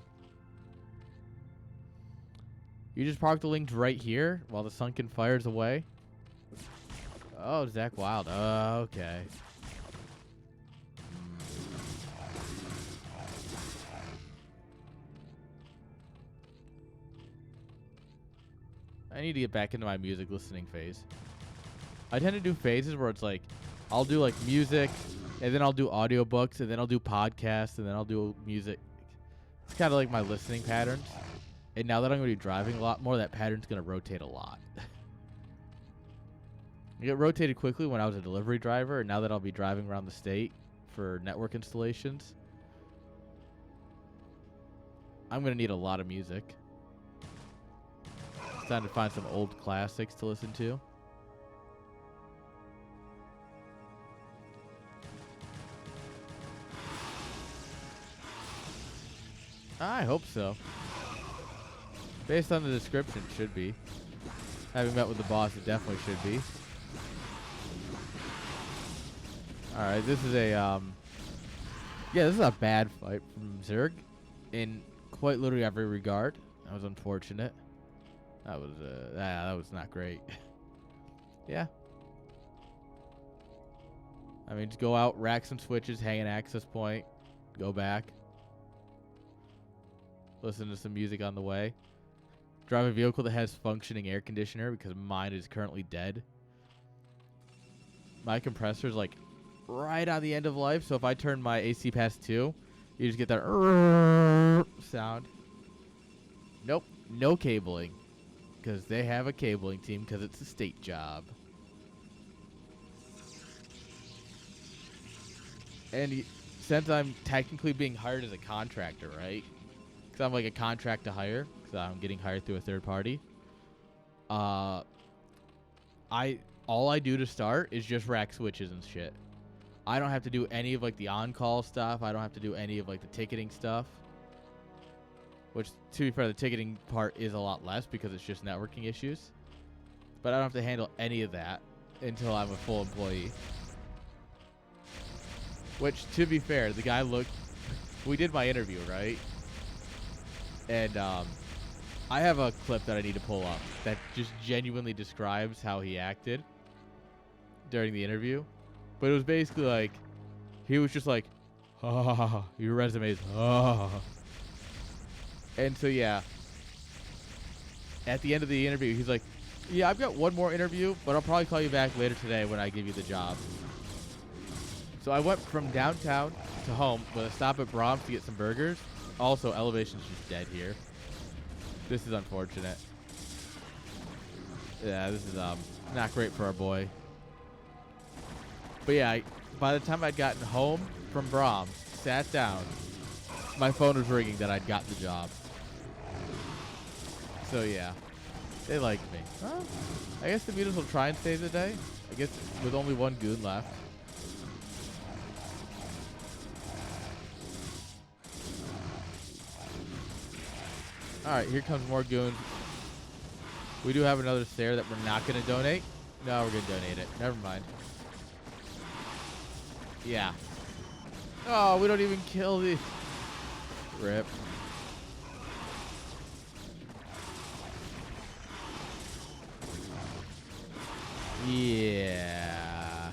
You just park the Lings right here while the Sunken fires away? Oh, Zach Wild. Okay. I need to get back into my music listening phase. I tend to do phases where it's like, I'll do like music, and then I'll do audiobooks, and then I'll do podcasts, and then I'll do music. It's kind of like my listening patterns. And now that I'm going to be driving a lot more, that pattern's going to rotate a lot. I get rotated quickly when I was a delivery driver, and now that I'll be driving around the state for network installations, I'm going to need a lot of music. It's time to find some old classics to listen to. I hope so. Based on the description, it should be. Having met with the boss, it definitely should be. Alright, this is a, yeah, this is a bad fight from Zerg in quite literally every regard. That was unfortunate. That was not great. Yeah. I mean, just go out, rack some switches, hang an access point, go back. Listen to some music on the way. Drive a vehicle that has functioning air conditioner because mine is currently dead. My compressor's like right on the end of life, so if I turn my AC past 2, you just get that sound. Nope, no cabling. Because they have a cabling team because it's a state job. And since I'm technically being hired as a contractor, right? Because I'm like a contract to hire. Because I'm getting hired through a third party. All I do to start is just rack switches and shit. I don't have to do any of like the on-call stuff. I don't have to do any of like the ticketing stuff. Which, to be fair, the ticketing part is a lot less because it's just networking issues. But I don't have to handle any of that until I'm a full employee. Which, to be fair, the guy looked... We did my interview, right? And I have a clip that I need to pull up that just genuinely describes how he acted during the interview. But it was basically like... He was just like, oh, your resume is... Oh. And so, yeah, at the end of the interview, he's like, yeah, I've got one more interview, but I'll probably call you back later today when I give you the job. So I went from downtown to home with a stop at Brahms to get some burgers. Also, elevation's just dead here. This is unfortunate. Yeah, this is not great for our boy. But yeah, by the time I'd gotten home from Brahms, sat down, my phone was ringing that I'd got the job. So yeah, they liked me. Well, I guess the Mutas will try and save the day. I guess with only one goon left. Alright, here comes more goons. We do have another stair that we're not going to donate. No, we're going to donate it. Never mind. Yeah. Oh, we don't even kill these. Rip. Yeah.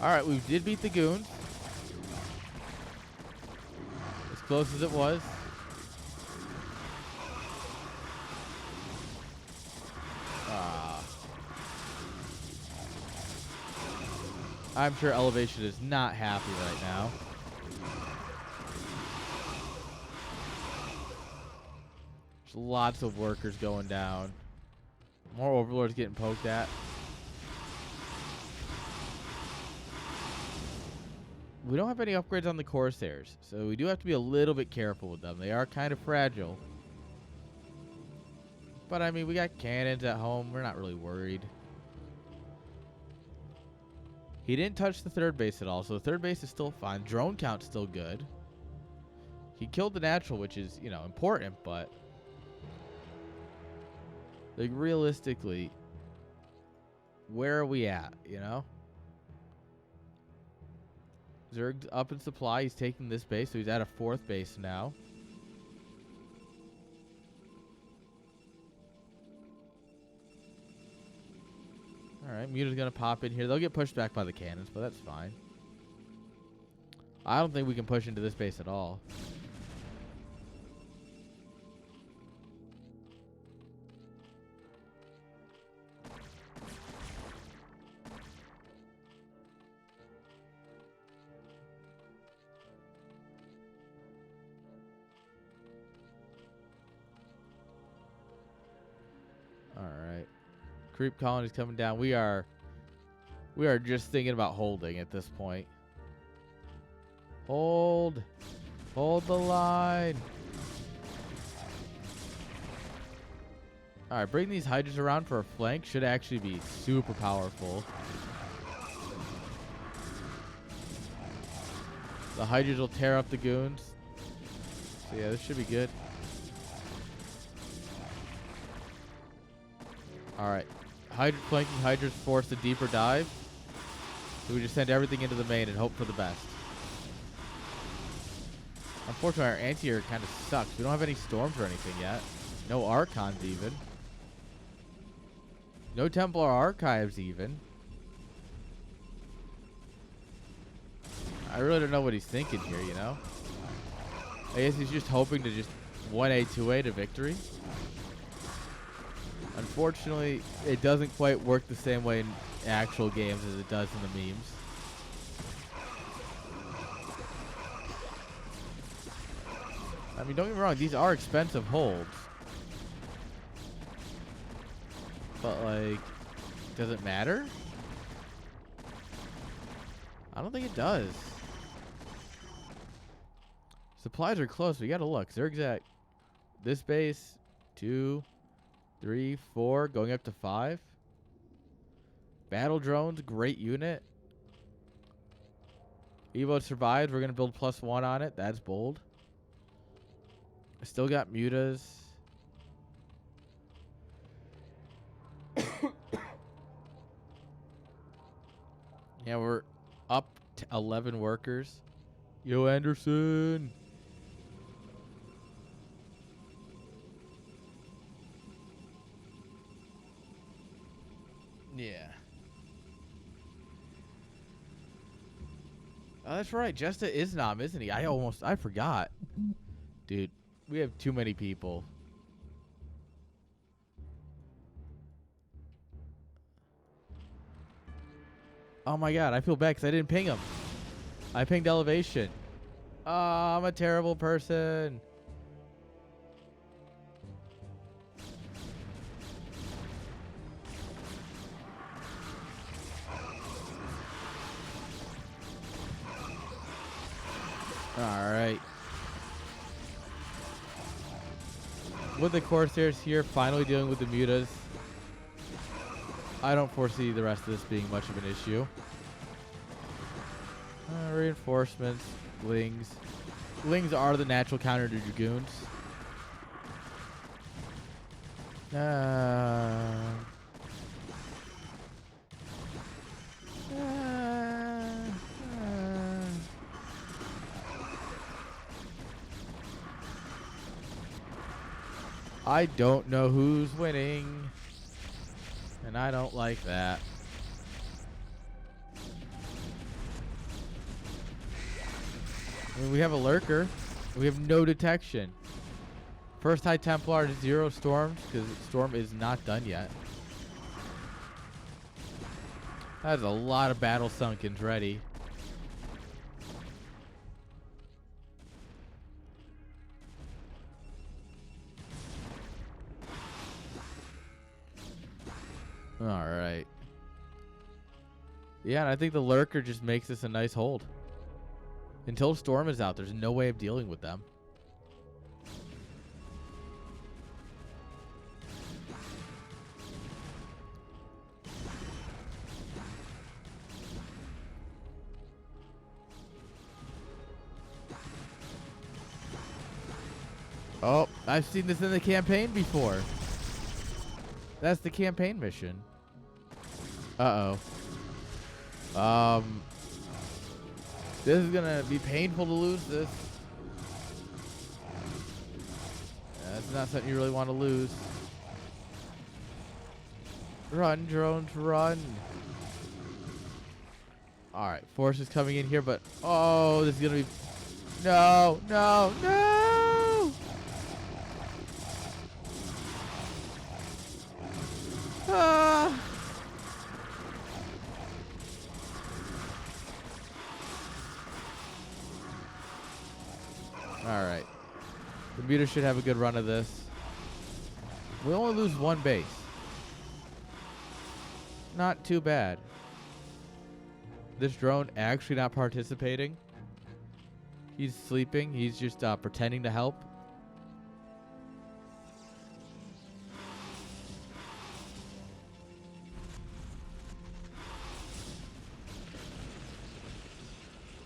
Alright, we did beat the goons. As close as it was. I'm sure Elevation is not happy right now. There's lots of workers going down. More overlords getting poked at. We don't have any upgrades on the Corsairs, so we do have to be a little bit careful with them. They are kind of fragile. But I mean, we got cannons at home. We're not really worried. He didn't touch the third base at all, so the third base is still fine. Drone count's still good. He killed the natural, which is, you know, important, but like realistically, where are we at, you know? Zerg's up in supply. He's taking this base, so he's at a fourth base now. Alright, Muta's going to pop in here. They'll get pushed back by the cannons, but that's fine. I don't think we can push into this base at all. Alright. Creep colony's coming down. We are just thinking about holding at this point. Hold. Hold the line. Alright, bring these Hydras around for a flank. Should actually be super powerful. The Hydras will tear up the goons. So yeah, this should be good. Alright. Flanking Hydras force a deeper dive. So we just send everything into the main and hope for the best. Unfortunately, our anti-air kind of sucks. We don't have any storms or anything yet. No Archons even. No Templar Archives even. I really don't know what he's thinking here, you know? I guess he's just hoping to just 1A, 2A to victory. Unfortunately, it doesn't quite work the same way in actual games as it does in the memes. I mean, don't get me wrong, these are expensive holds. But, like, does it matter? I don't think it does. Supplies are close. We gotta look. Zergzak. This base, 2, 3, 4, going up to 5. Battle drones, great unit. Evo survives. We're gonna build +1 on it. That's bold. I still got mutas. Yeah, we're up to 11 workers. Yo, Anderson. Yeah. Oh, that's right. Jesta is Nam, isn't he? I forgot. Dude, we have too many people. Oh my god, I feel bad because I didn't ping him. I pinged elevation. Oh, I'm a terrible person. Alright. With the Corsairs here, finally dealing with the mutas. I don't foresee the rest of this being much of an issue. Reinforcements, Glings. Glings are the natural counter to Dragoons. I don't know who's winning. And I don't like that. I mean, we have a lurker. We have no detection. First High Templar to 0 storms, because storm is not done yet. That's a lot of battle sunkens ready. Alright. Yeah, and I think the lurker just makes this a nice hold. Until storm is out, there's no way of dealing with them. Oh, I've seen this in the campaign before. That's the campaign mission. Uh-oh. This is gonna be painful to lose this. That's not something you really want to lose. Run, drones, run. Alright, force is coming in here, but... Oh, this is gonna be... No, no, no! Ah! Alright. The meter should have a good run of this. We only lose one base. Not too bad. This drone actually not participating. He's sleeping. He's just pretending to help.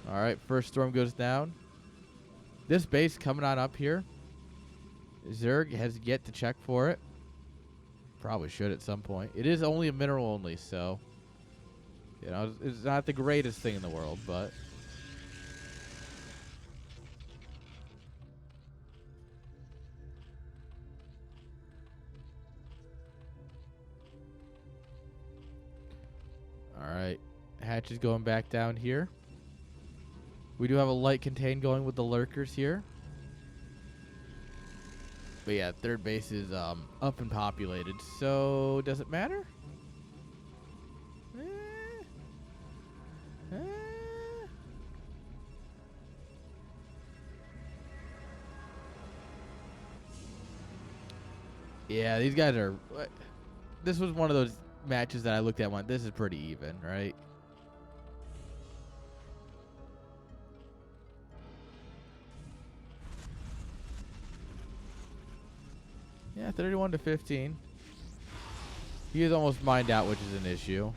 All right, first storm goes down. This base coming on up here. Zerg has yet to check for it. Probably should at some point. It is only a mineral only, so you know it's not the greatest thing in the world, but all right. Hatch is going back down here. We do have a light contain going with the lurkers here. But yeah, third base is up and populated, so does it matter? Yeah, these guys are... This was one of those matches that I looked at and went, this is pretty even, right? Yeah, 31 to 15. He is almost mined out, which is an issue.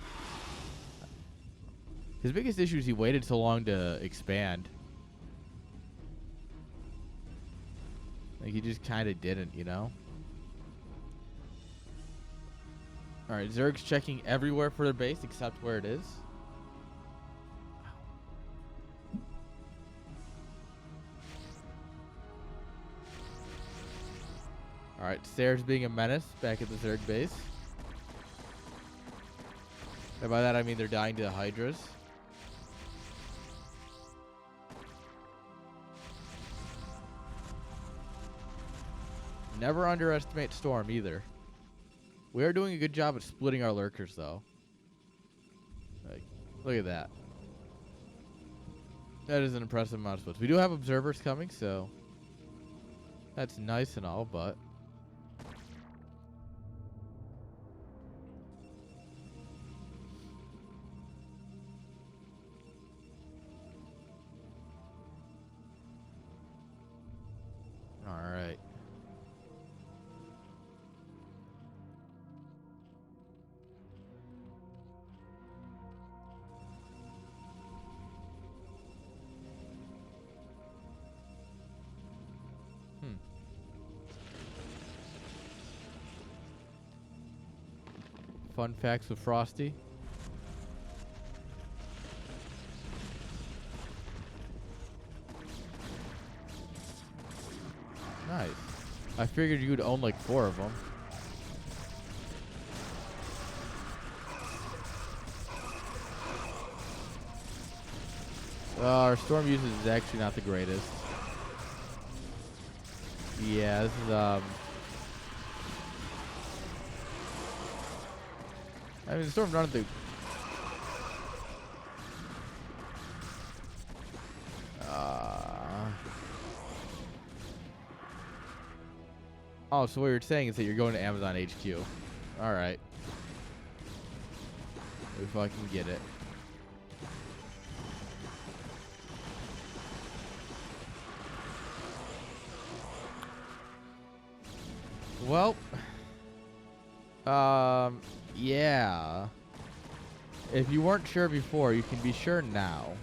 His biggest issue is he waited so long to expand. Like, he just kind of didn't, you know? Alright, Zerg's checking everywhere for their base except where it is. Alright, Stairs being a menace back at the Zerg base. And by that I mean they're dying to the Hydras. Never underestimate Storm either. We are doing a good job at splitting our lurkers though. Like, look at that. That is an impressive amount of splits. We do have observers coming, so that's nice and all, but alright. Fun facts with Frosty. Nice. I figured you'd own like 4 of them. Our storm usage is actually not the greatest. Yeah, this is I mean, the storm running through. Oh, so what you're saying is that you're going to Amazon HQ. All right. We fucking get it. Well, yeah. If you weren't sure before, you can be sure now.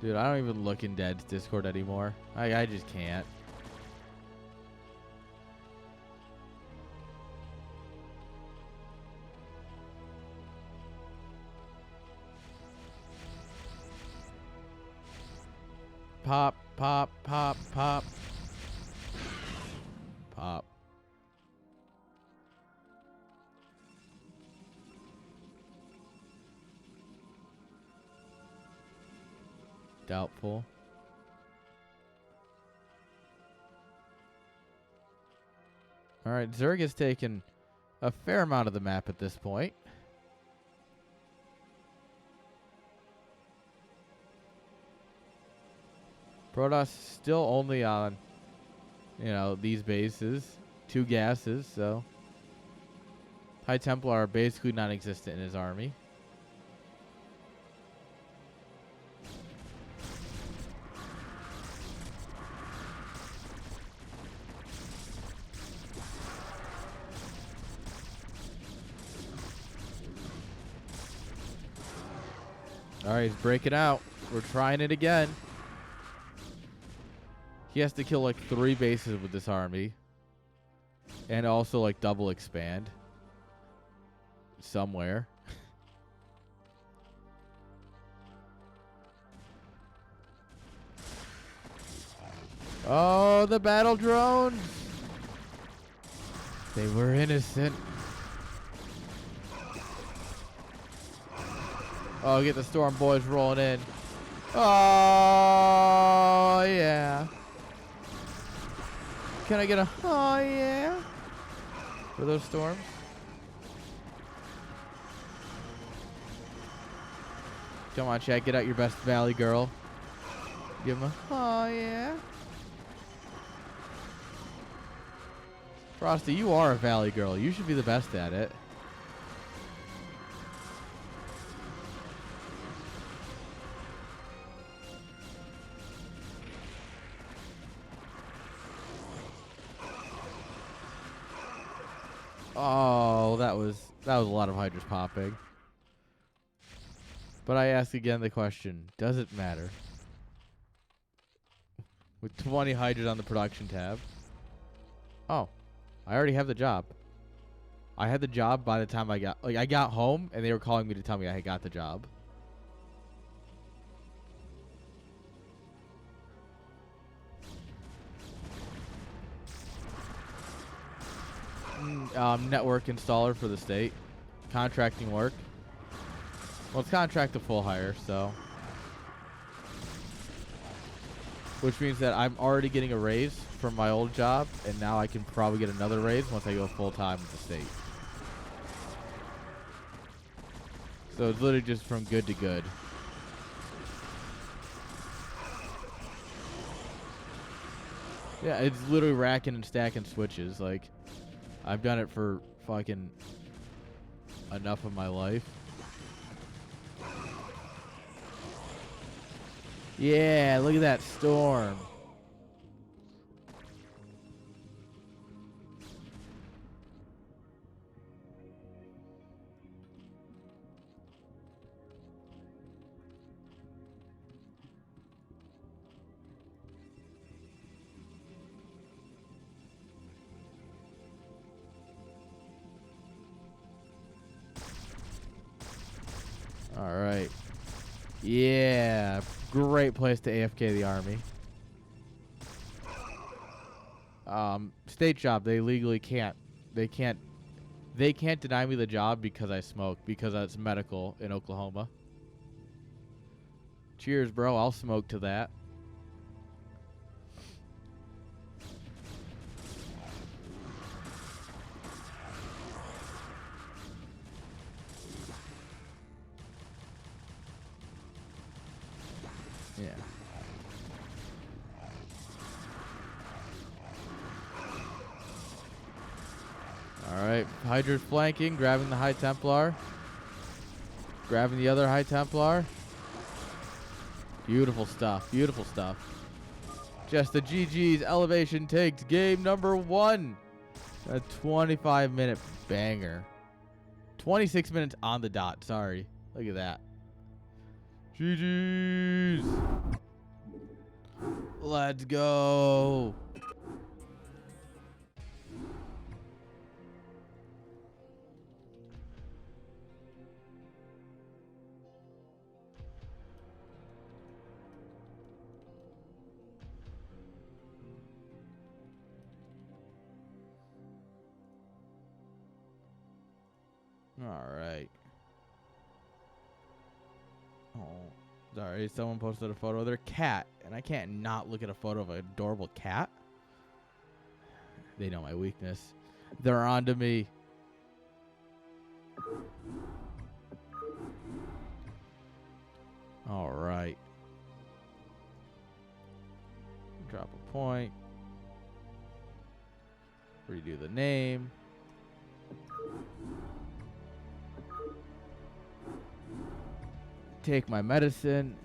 Dude, I don't even look in Dead's Discord anymore. I just can't. Pop, pop, pop, pop. Pop. Doubtful. All right, Zerg has taken a fair amount of the map at this point. Protoss still only on, these bases. 2 gases, so. High Templar are basically non-existent in his army. All right, he's breaking out. We're trying it again. He has to kill like 3 bases with this army. And also like double expand. Somewhere. Oh, the battle drones. They were innocent. Oh, get the Storm Boys rolling in. Oh, yeah. Can I get a oh, yeah? For those storms? Come on, Chad. Get out your best Valley girl. Give him a oh, yeah. Frosty, you are a Valley girl. You should be the best at it. Oh, that was a lot of Hydras popping. But I ask again the question, does it matter? With 20 Hydras on the production tab. Oh, I already have the job. I had the job by the time I got home and they were calling me to tell me I had got the job. Network installer for the state. Contracting work. Well, it's contract to full hire, so. Which means that I'm already getting a raise from my old job, and now I can probably get another raise once I go full-time with the state. So it's literally just from good to good. Yeah, it's literally racking and stacking switches. Like, I've done it for fucking enough of my life. Yeah, look at that storm. All right. Yeah, great place to AFK the army. State job, they legally can't. They can't deny me the job because I smoke, because it's medical in Oklahoma. Cheers, bro. I'll smoke to that. Yeah. All right, Hydra's flanking, grabbing the High Templar. Grabbing the other High Templar. Beautiful stuff, beautiful stuff. Just the GG's elevation takes game number 1. A 25-minute banger. 26 minutes on the dot, sorry. Look at that. GG's. Let's go. All right. Oh, sorry. Someone posted a photo of their cat, and I can't not look at a photo of an adorable cat. They know my weakness. They're onto me. All right. Drop a point. Redo the name. Take my medicine.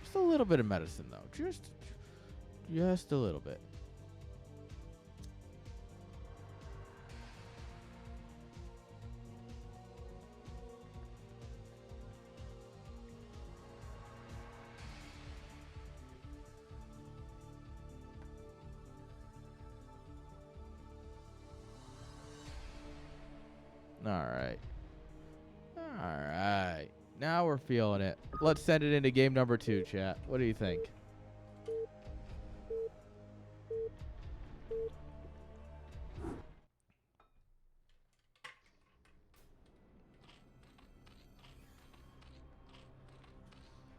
Just a little bit of medicine, though. Just a little bit. All right. All right. Now we're feeling it. Let's send it into game number 2, chat. What do you think?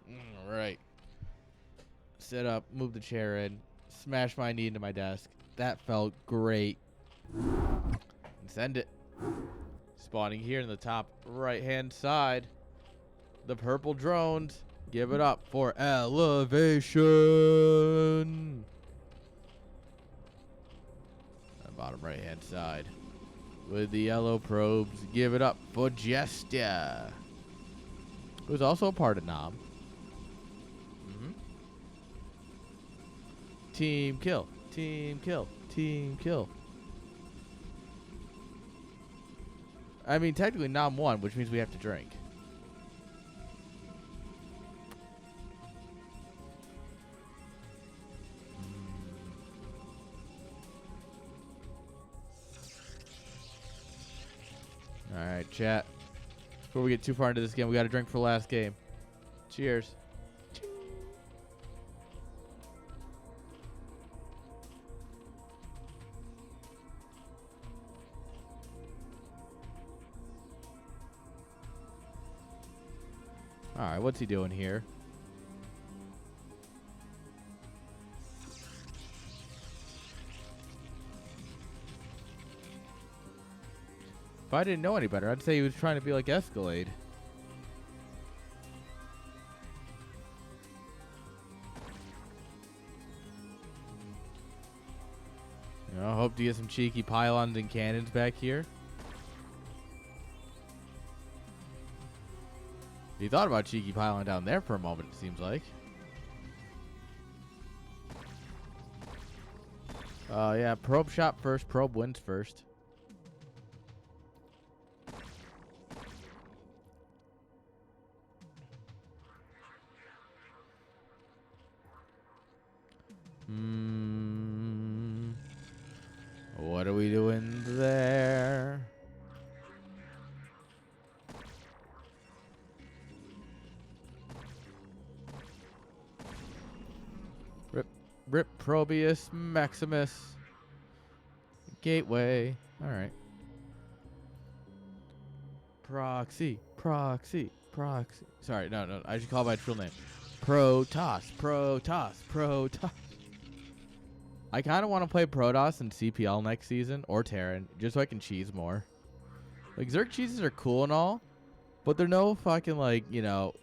All right. Sit up, move the chair in, smash my knee into my desk. That felt great. And send it. Spawning here in the top right-hand side. The purple drones. Give it up for elevation. The bottom right-hand side. With the yellow probes. Give it up for Jester. Who's also a part of Nom. Team kill. Team kill. Team kill. I mean, technically Nom won, which means we have to drink. Alright, chat. Before we get too far into this game, we got to drink for the last game. Cheers. Alright, what's he doing here? If I didn't know any better, I'd say he was trying to be like Escalade. You know, hope to get some cheeky pylons and cannons back here. He thought about cheeky pylon down there for a moment, it seems like. Yeah, probe shot first, probe wins first. What are we doing there? Rip Probius Maximus. Gateway. Alright. Proxy. Sorry, no. I should call my true name. Protoss. I kind of want to play Protoss in CPL next season, or Terran, just so I can cheese more. Like, Zerg cheeses are cool and all, but they're no fucking, like, you know,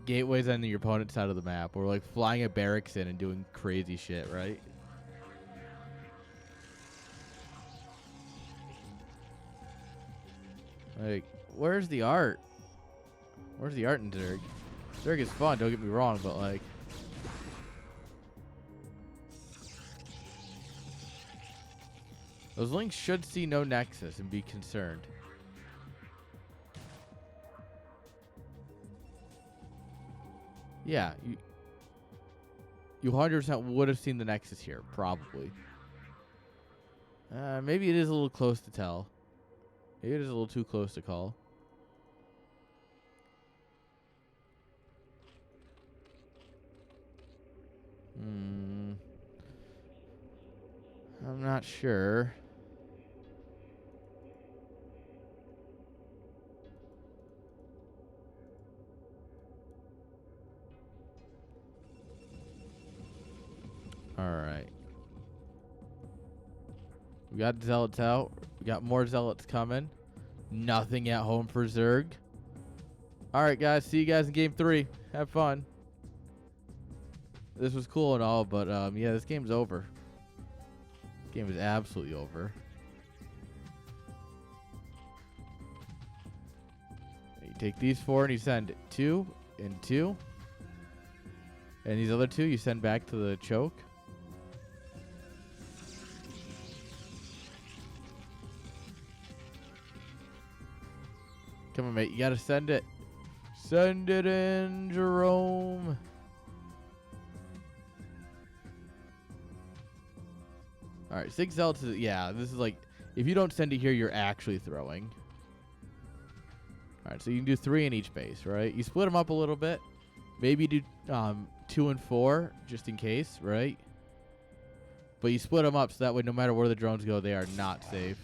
gateways on your opponent's side of the map, or, like, flying a barracks in and doing crazy shit, right? Like, where's the art? Where's the art in Zerg? Zerg is fun, don't get me wrong, but, like... Those links should see no nexus and be concerned. Yeah, you 100% would have seen the nexus here, probably. Maybe it is a little close to tell. Maybe it is a little too close to call. I'm not sure. All right. We got Zealots out. We got more Zealots coming. Nothing at home for Zerg. All right, guys. See you guys in game 3. Have fun. This was cool and all, but yeah, this game's over. Game is absolutely over. You take these 4 and you send 2 and 2. And these other 2 you send back to the choke. Come on, mate. You got to send it. Send it in, Jerome. All right, 6 Zealots is, yeah, this is like, if you don't send it here, you're actually throwing. All right, so you can do 3 in each base, right? You split them up a little bit. Maybe do 2 and 4, just in case, right? But you split them up so that way no matter where the drones go, they are not safe.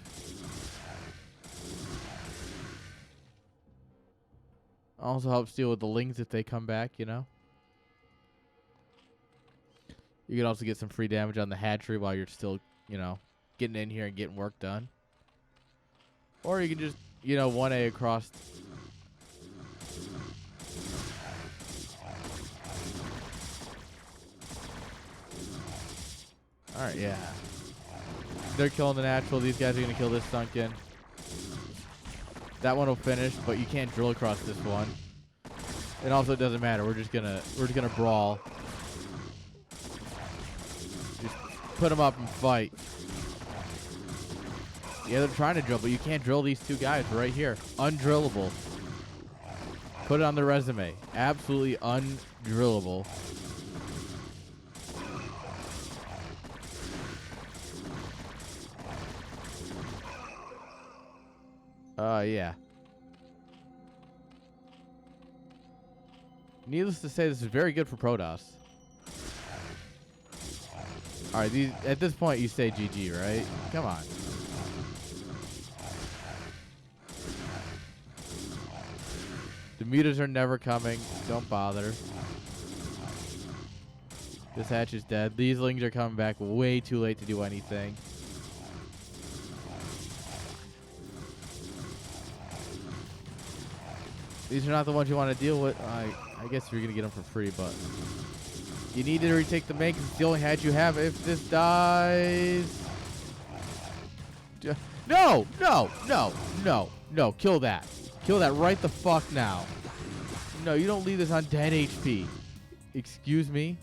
Also helps deal with the lings if they come back, you know? You can also get some free damage on the hatchery while you're still, you know, getting in here and getting work done. Or you can just, you know, 1A across. All right, yeah. They're killing the natural. These guys are going to kill this sunken. That one will finish, but you can't drill across this one. And also, it doesn't matter. We're just gonna brawl. Just put them up and fight. Yeah, they're trying to drill, but you can't drill these 2 guys right here. Undrillable. Put it on the resume. Absolutely undrillable. Yeah. Needless to say, this is very good for Protoss. All right, at this point, you say GG, right? Come on. The meters are never coming. Don't bother. This hatch is dead. These lings are coming back way too late to do anything. These are not the ones you want to deal with. I guess you're going to get them for free, but you need to retake the main because it's the only hatch you have. If this dies... No! No! No! No! No! Kill that. Kill that right the fuck now. No, you don't leave this on 10 HP. Excuse me?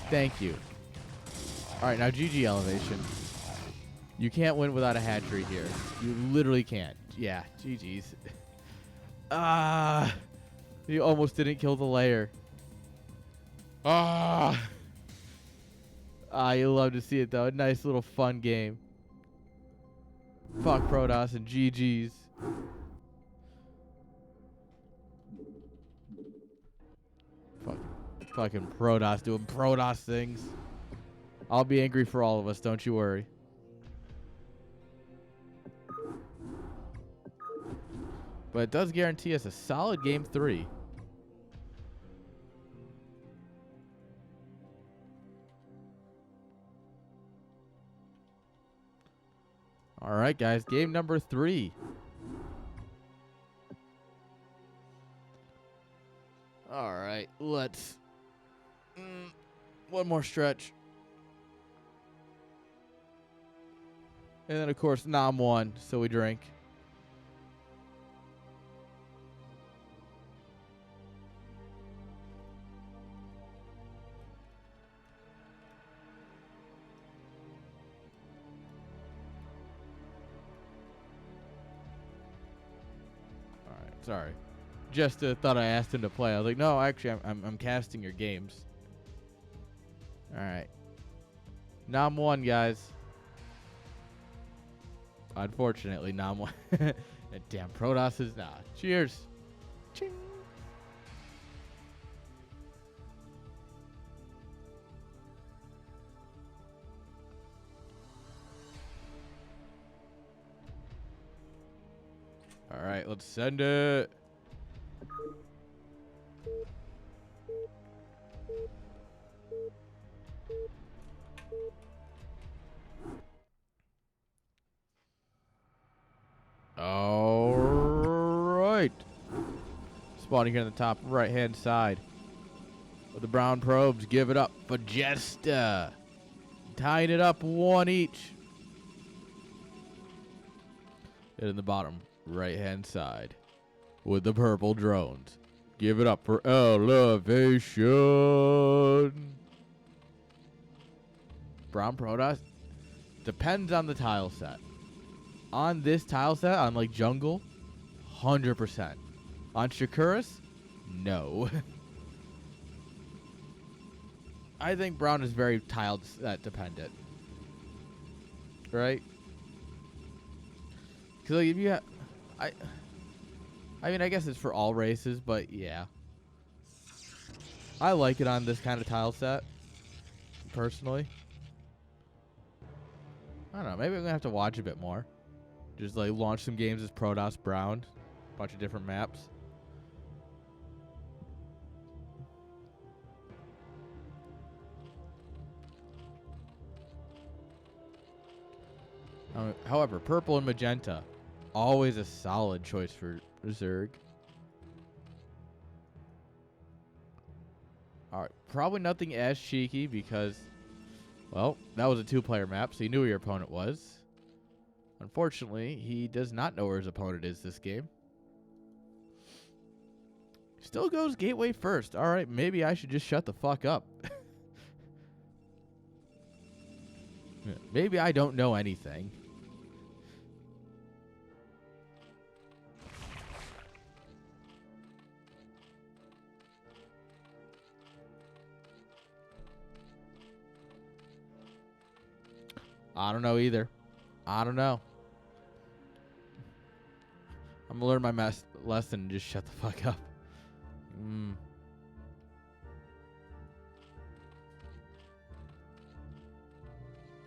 Thank you. Alright, now GG elevation. You can't win without a hatchery here. You literally can't. Yeah, GG's. You almost didn't kill the layer. You love to see it, though. A nice little fun game. Fuck Protoss and GG's. Fucking Protoss doing Protoss things. I'll be angry for all of us, don't you worry. But it does guarantee us a solid game 3. All right, guys. Game number 3. All right. Let's... one more stretch. And then, of course, Nom won, so we drink. Sorry. Just thought I asked him to play. I was like, no, actually, I'm casting your games. All right. Nom won, guys. Unfortunately, Nom won. Damn, Protoss is not. Cheers. Ching. All right, let's send it. Spawning here on the top right-hand side. With the brown probes, give it up for Jester. Tying it up 1 each. And in the bottom right-hand side. With the purple drones. Give it up for Elevation. Brown Protoss. Depends on the tile set. On this tile set, on like jungle, 100%. On Shakuras, no. I think brown is very tile set dependent. Right? Because like if you have... I mean, I guess it's for all races, but yeah. I like it on this kind of tile set, personally. I don't know. Maybe I'm going to have to watch a bit more. Just, like, launch some games as Protoss Brown. Bunch of different maps. However, purple and magenta, always a solid choice for Zerg. Alright, probably nothing as cheeky because, well, that was a 2-player map, so you knew who your opponent was. Unfortunately, he does not know where his opponent is this game. Still goes gateway first. Alright, maybe I should just shut the fuck up. Maybe I don't know anything. I don't know either. I don't know. I'm gonna learn my lesson and just shut the fuck up.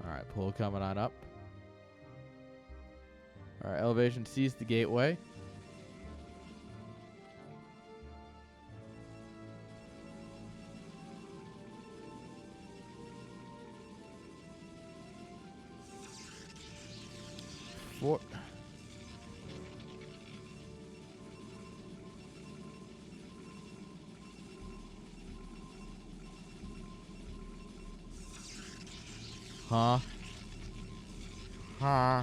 Alright, pull coming on up. Alright, Elevation sees the gateway. Huh? Huh?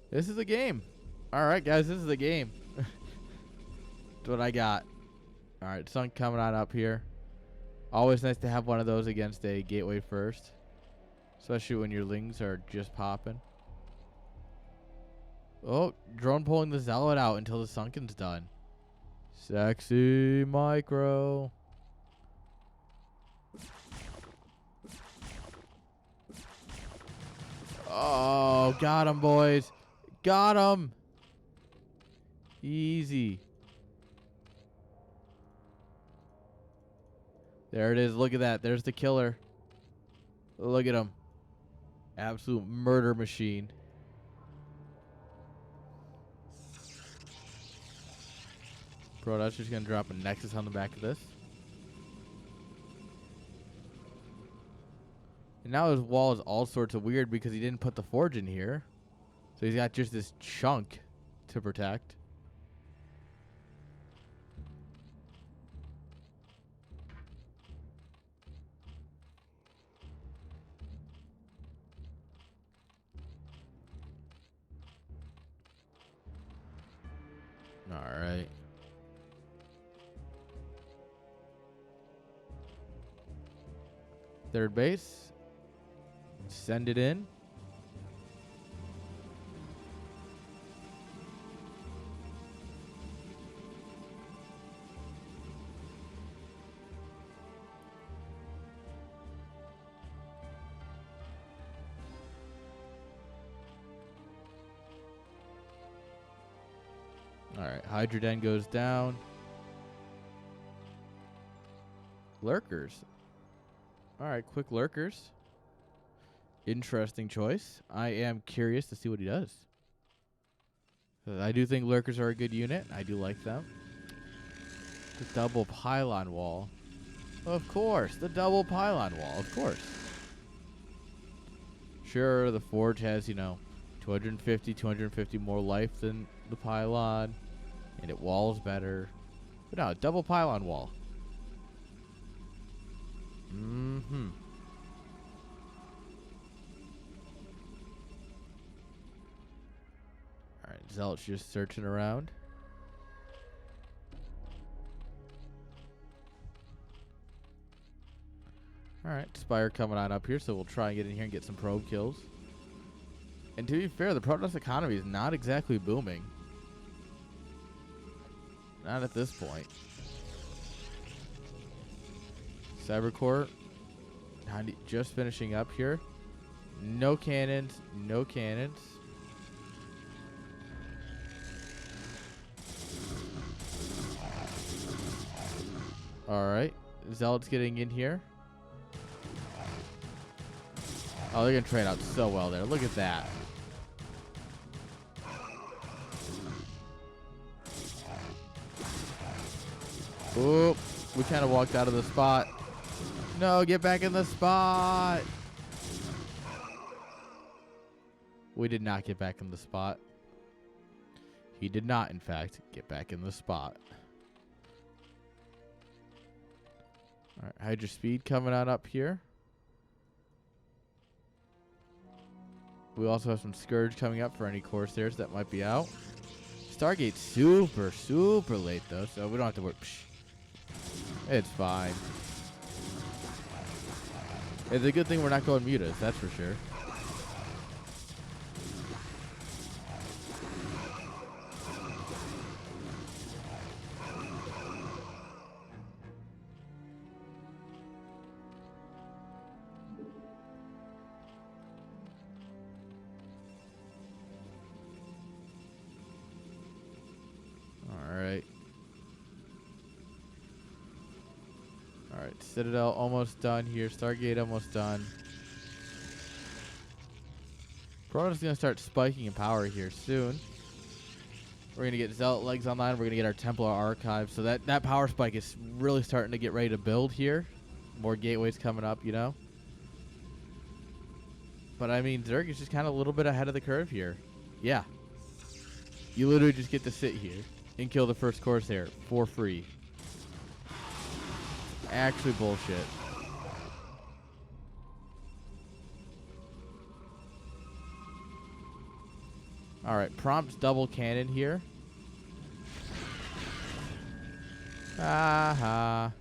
This is a game. Alright, guys, this is a game. That's what I got. Alright, sun coming on up here. Always nice to have one of those against a gateway first. Especially when your lings are just popping. Oh, drone pulling the zealot out until the sunken's done. Sexy micro. Oh, got him, boys. Got him. Easy. There it is. Look at that. There's the killer. Look at him. Absolute murder machine. Bro, that's just going to drop a Nexus on the back of this. And now his wall is all sorts of weird because he didn't put the forge in here. So he's got just this chunk to protect. All right. Third base. Send it in. All right, Hydra Den goes down. Lurkers. All right, quick lurkers. Interesting choice. I am curious to see what he does. I do think lurkers are a good unit. I do like them. The double pylon wall. Of course, the double pylon wall. Of course. Sure, the forge has, 250 more life than the pylon, and it walls better. But no, double pylon wall. Mm-hmm. Alright, Zealot's just searching around. Alright, Spire coming on up here, so we'll try and get in here and get some probe kills. And to be fair, the Protoss economy is not exactly booming. Not at this point. Cybercore, just finishing up here. No cannons, no cannons. Alright, Zealot's getting in here. Oh, they're going to trade out so well there. Look at that. Oop. We kind of walked out of the spot. No, get back in the spot. We did not get back in the spot. He did not, in fact, get back in the spot. All right, Hydra Speed coming on up here. We also have some Scourge coming up for any Corsairs that might be out. Stargate's super, super late, though, so we don't have to worry. Psh. It's fine. It's a good thing we're not going mutas, that's for sure. Alright, Citadel almost done here. Stargate almost done. Protoss is going to start spiking in power here soon. We're going to get Zealot legs online. We're going to get our Templar archive. So that power spike is really starting to get ready to build here. More gateways coming up, But I mean, Zerg is just kind of a little bit ahead of the curve here. Yeah. You literally just get to sit here and kill the first Corsair for free. Actually bullshit. Alright, prompts double cannon here. Aha.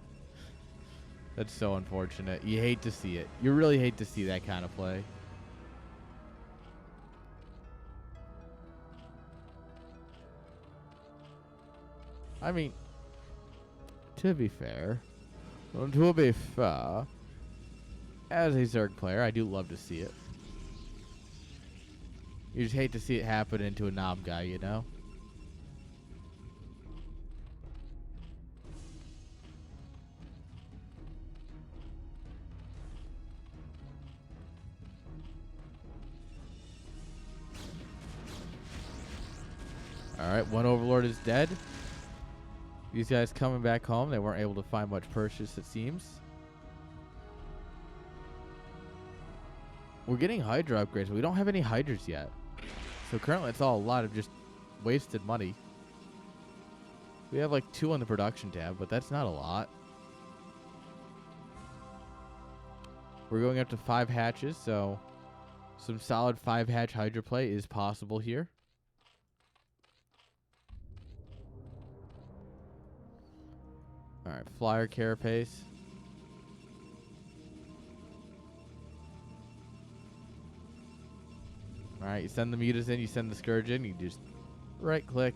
That's so unfortunate. You hate to see it. You really hate to see that kind of play. I mean, to be fair, as a Zerg player, I do love to see it. You just hate to see it happen into a Nom guy, Alright, one Overlord is dead. These guys coming back home. They weren't able to find much purchase, it seems. We're getting Hydra upgrades, but we don't have any Hydras yet. So currently it's all a lot of just wasted money. We have like 2 on the production tab, but that's not a lot. We're going up to 5 hatches, so some solid 5 hatch Hydra play is possible here. Alright, Flyer Carapace. Alright, you send the mutas in, you send the Scourge in, you just right click.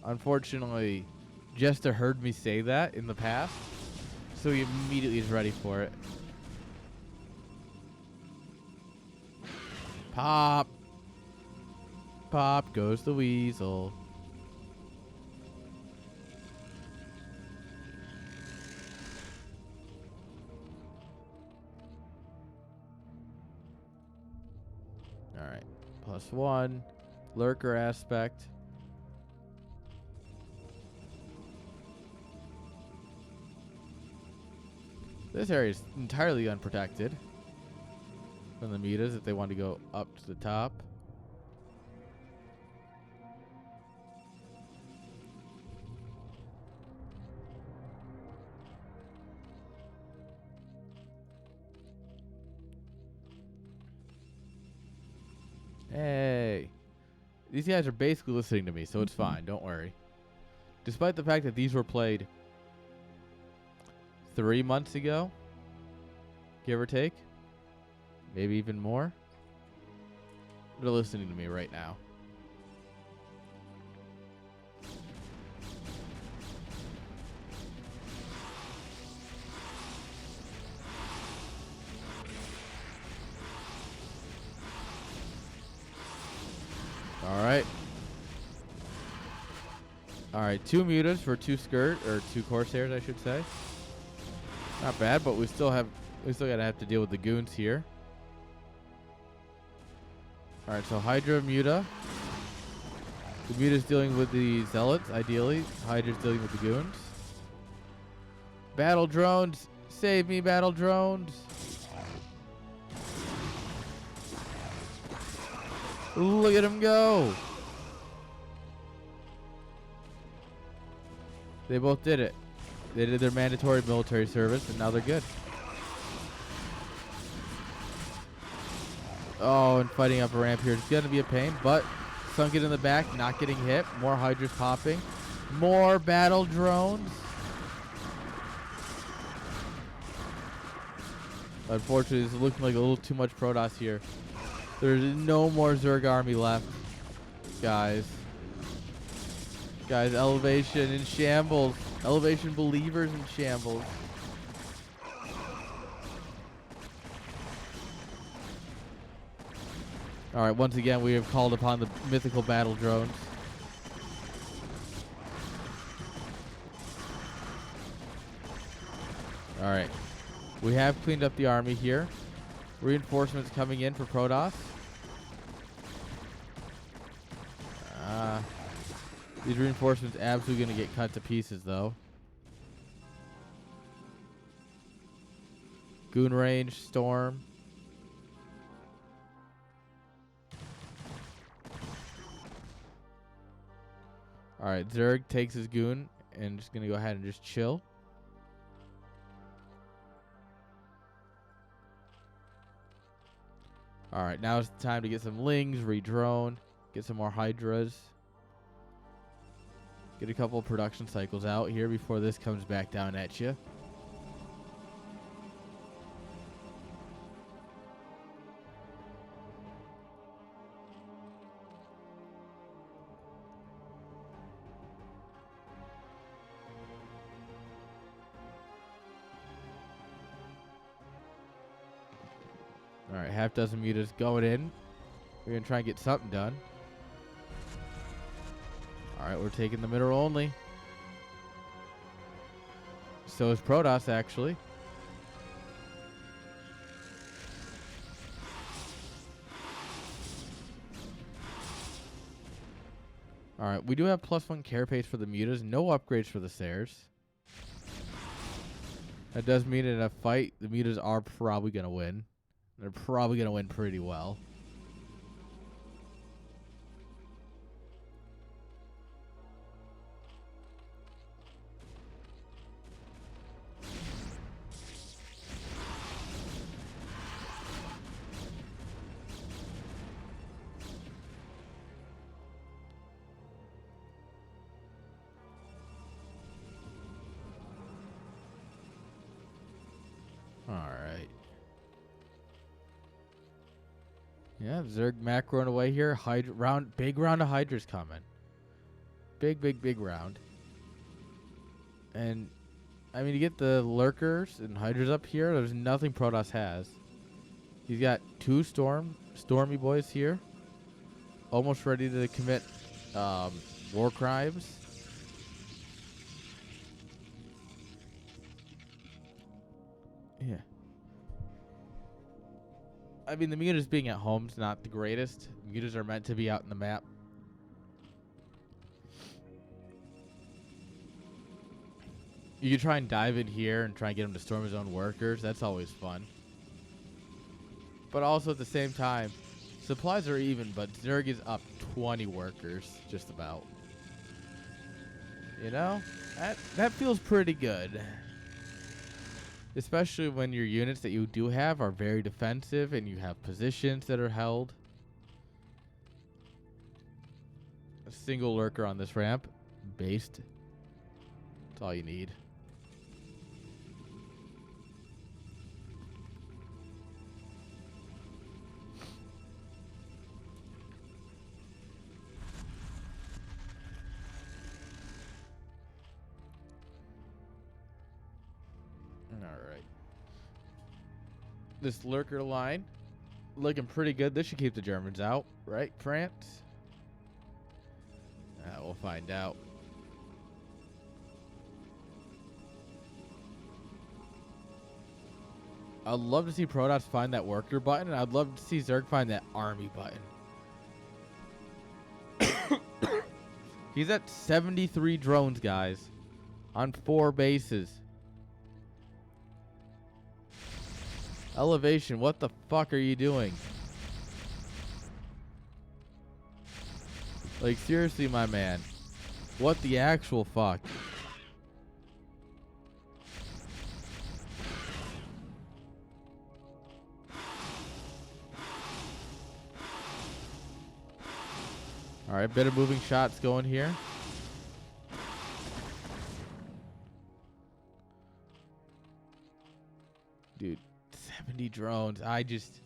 Unfortunately, Jester heard me say that in the past, so he immediately is ready for it. Pop! Pop goes the weasel. Alright. +1. Lurker aspect. This area is entirely unprotected from the mutas if they want to go up to the top. Hey. These guys are basically listening to me, so it's fine. Don't worry. Despite the fact that these were played 3 months ago, give or take, maybe even more, they're listening to me right now. Alright, 2 mutas for 2 skirt, or 2 corsairs, I should say. Not bad, but we still gotta have to deal with the goons here. Alright, so Hydra muta. The muta's dealing with the zealots, ideally. Hydra's dealing with the goons. Battle drones! Save me, battle drones! Look at him go! They both did it. They did their mandatory military service, and now they're good. Oh, and fighting up a ramp here is going to be a pain, but sunk it in the back, not getting hit. More Hydras popping. More battle drones. Unfortunately, it's looking like a little too much Protoss here. There's no more Zerg army left, guys. Guys, elevation in shambles. Elevation believers in shambles. Alright, once again, we have called upon the mythical battle drones. Alright. We have cleaned up the army here. Reinforcements coming in for Protoss. These reinforcements absolutely going to get cut to pieces, though. Goon range, storm. Alright, Zerg takes his goon and just going to go ahead and just chill. Alright, now it's time to get some Lings, re-drone, get some more Hydras. Get a couple of production cycles out here before this comes back down at you. Alright, half dozen mutas going in. We're going to try and get something done. Alright, we're taking the middle only. So is Protoss, actually. Alright, we do have +1 carapace for the mutas. No upgrades for the Sairs. That does mean in a fight, the mutas are probably going to win. They're probably going to win pretty well. Alright. Yeah, Zerg macroing away here. Big round of Hydras coming. Big round. And, I mean, to get the Lurkers and Hydras up here, there's nothing Protoss has. He's got 2 Stormy boys here. Almost ready to commit war crimes. Yeah. I mean, the mutas being at home is not the greatest. Mutas are meant to be out in the map. You can try and dive in here and try and get him to storm his own workers. That's always fun. But also at the same time, supplies are even, but Zerg is up 20 workers, just about. You know? That feels pretty good. Especially when your units that you do have are very defensive and you have positions that are held. A single lurker on this ramp. Based. That's all you need. Alright. This lurker line looking pretty good. This should keep the Germans out, right, France? We'll find out. I'd love to see Protoss find that worker button, and I'd love to see Zerg find that army button. He's at 73 drones, guys, on 4 bases. Elevation, what the fuck are you doing? Like, seriously, my man. What the actual fuck? Alright, bit of moving shots going here. Dude, 70 drones. I just...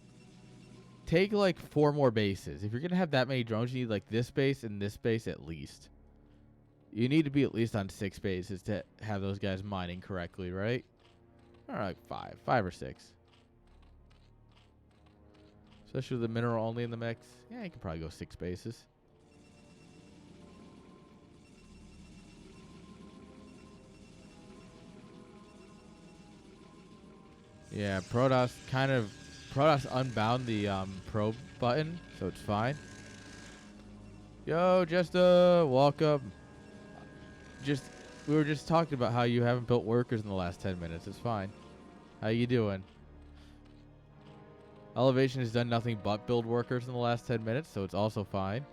Take like 4 more bases. If you're going to have that many drones, you need like this base and this base at least. You need to be at least on 6 bases to have those guys mining correctly, right? Alright, 5. 5 or 6. Especially with the mineral only in the mix. Yeah, you can probably go 6 bases. Yeah, Protoss unbound the probe button, so it's fine. Yo, Jesta, welcome. We were just talking about how you haven't built workers in the last 10 minutes. It's fine. How you doing? Elevation has done nothing but build workers in the last 10 minutes, so it's also fine.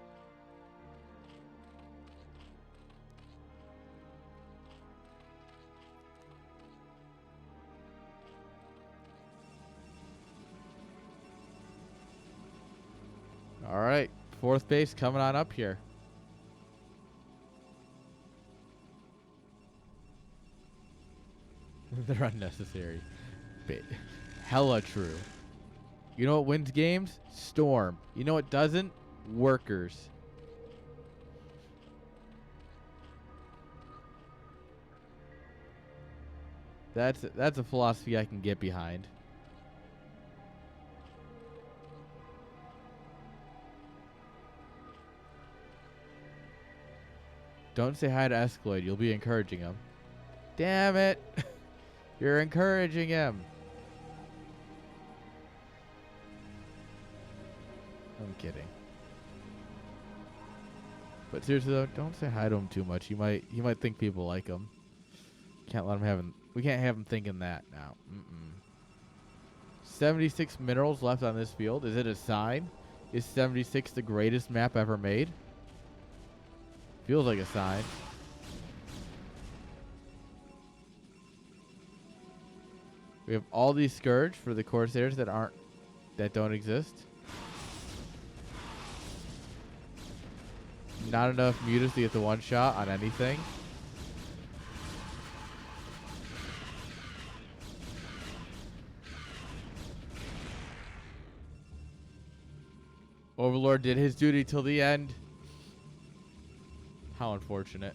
All right, 4th base coming on up here. They're unnecessary. Hella true. You know what wins games? Storm. You know what doesn't? Workers. That's a philosophy I can get behind. Don't say hi to Escaloid. You'll be encouraging him. Damn it. You're encouraging him. I'm kidding. But seriously though, don't say hi to him too much. He might think people like him. Can't let him we can't have him thinking that now. 76 minerals left on this field. Is it a sign? Is 76 the greatest map ever made? Feels like a sign. We have all these Scourge for the Corsairs that don't exist. Not enough mutas to get the 1 shot on anything. Overlord did his duty till the end. How unfortunate.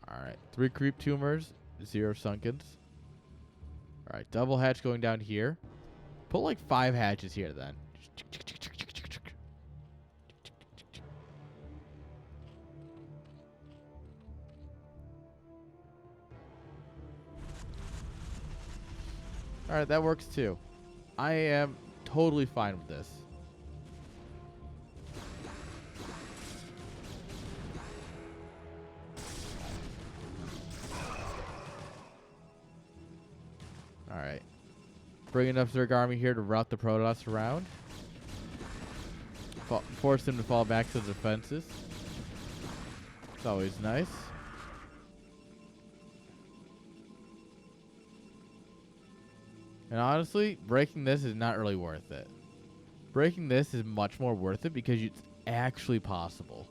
Alright, 3 creep tumors, 0 sunkens. Alright, double hatch going down here. Put like 5 hatches here then. Alright, that works too. I am totally fine with this. Alright. Bringing up Zerg Army here to route the Protoss around. Force them to fall back to the defenses. It's always nice. And honestly, breaking this is not really worth it. Breaking this is much more worth it because it's actually possible.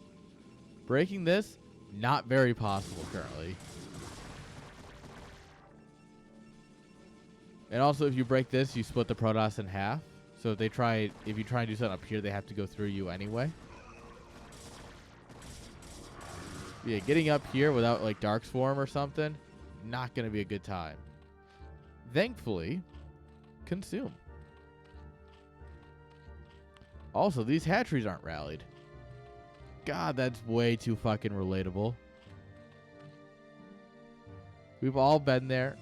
Breaking this, not very possible currently. And also, if you break this, you split the Protoss in half. So if you try and do something up here, they have to go through you anyway. Yeah, getting up here without like Dark Swarm or something, not gonna be a good time. Thankfully, consume. Also, these hatcheries aren't rallied. God, that's way too fucking relatable. We've all been there.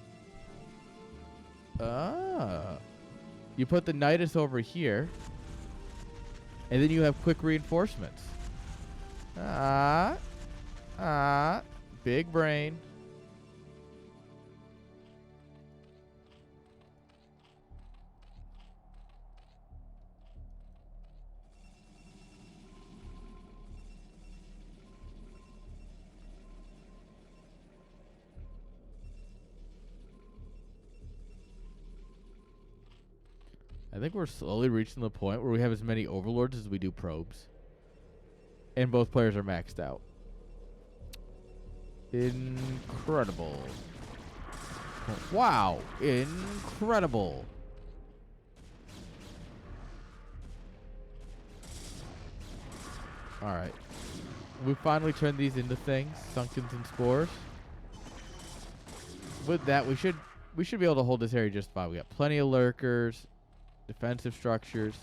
You put the Nidus over here, and then you have quick reinforcements. Big brain. I think we're slowly reaching the point where we have as many overlords as we do probes. And both players are maxed out. Incredible. Wow. Incredible. Alright. We finally turned these into things. Sunkens and Spores. With that, we should be able to hold this area just fine. We got plenty of lurkers. Defensive structures.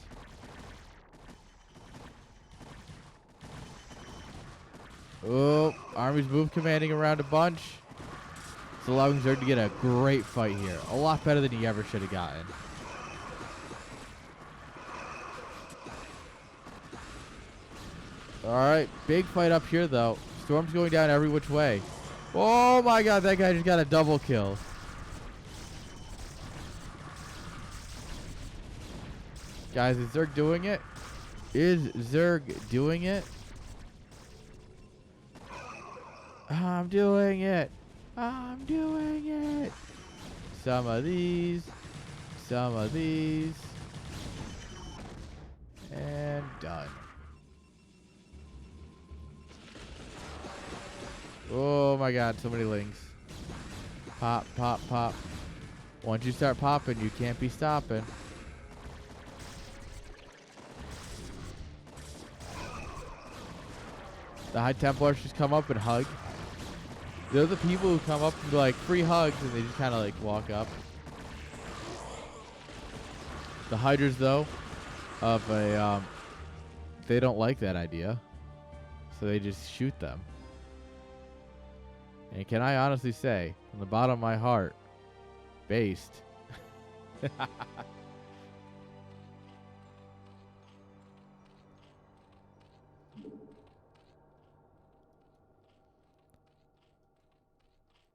Oh, armies move commanding around a bunch. It's allowing Zerg to get a great fight here. A lot better than he ever should have gotten. Alright, big fight up here though. Storm's going down every which way. Oh my god, that guy just got a double kill. Guys, is Zerg doing it? Is Zerg doing it? I'm doing it. I'm doing it. Some of these. Some of these. And done. Oh my god, so many lings. Pop, pop, pop. Once you start popping, you can't be stopping. The High Templars just come up and hug. They're the people who come up and be like, free hugs, and they just kind of like walk up. The Hydras, though, they don't like that idea. So they just shoot them. And can I honestly say, from the bottom of my heart, based.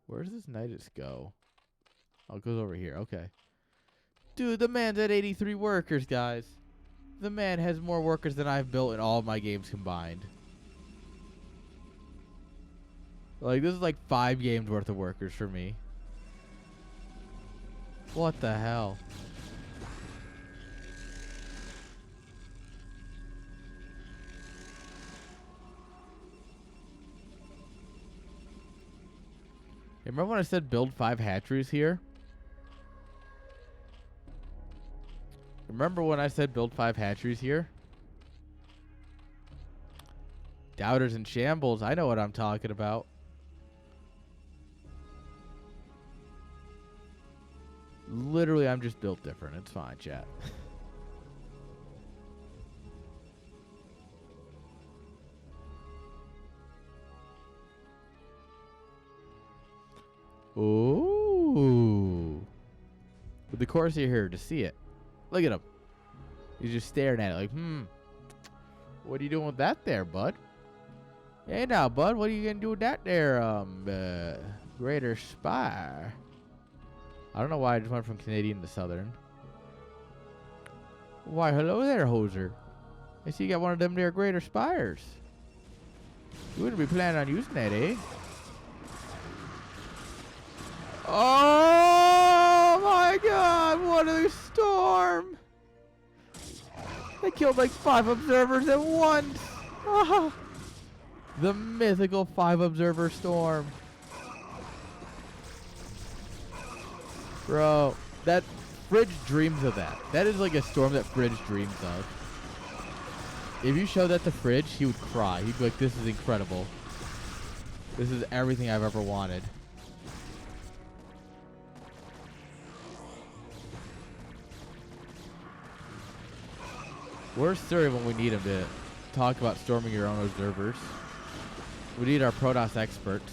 Where does this Nidus go? Oh, it goes over here. Okay. Dude, the man's at 83 workers, guys. The man has more workers than I've built in all of my games combined. Like, this is like 5 games worth of workers for me. What the hell? Remember when I said build 5 hatcheries here? Remember when I said build 5 hatcheries here? Doubters and shambles, I know what I'm talking about. Literally, I'm just built different. It's fine, chat. Ooh. the Corsair here to see it. Look at him. He's just staring at it like, what are you doing with that there, bud? Hey now, bud, what are you gonna do with that there, Greater Spire? I don't know why I just went from Canadian to Southern. Why, hello there, hoser. I see you got one of them there Greater Spires. You wouldn't be planning on using that, eh? Oh my god, what a storm! They killed like 5 observers at once! Oh, the mythical 5 observer storm. Bro, that Fridge dreams of that. That is like a storm that Fridge dreams of. If you showed that to Fridge, he would cry. He'd be like, this is incredible. This is everything I've ever wanted. Where's Surrey when we need him to talk about storming your own observers? We need our Protoss experts.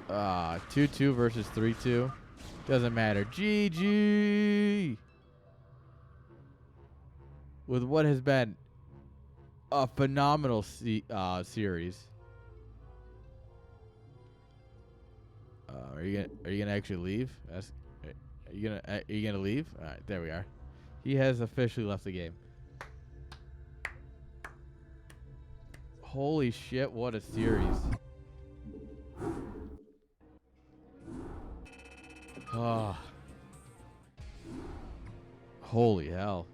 2-2 versus 3-2. Doesn't matter. GG! With what has been a phenomenal series. Are you gonna actually leave? Are you gonna leave? All right, there we are. He has officially left the game. Holy shit! What a series. Oh. Holy hell.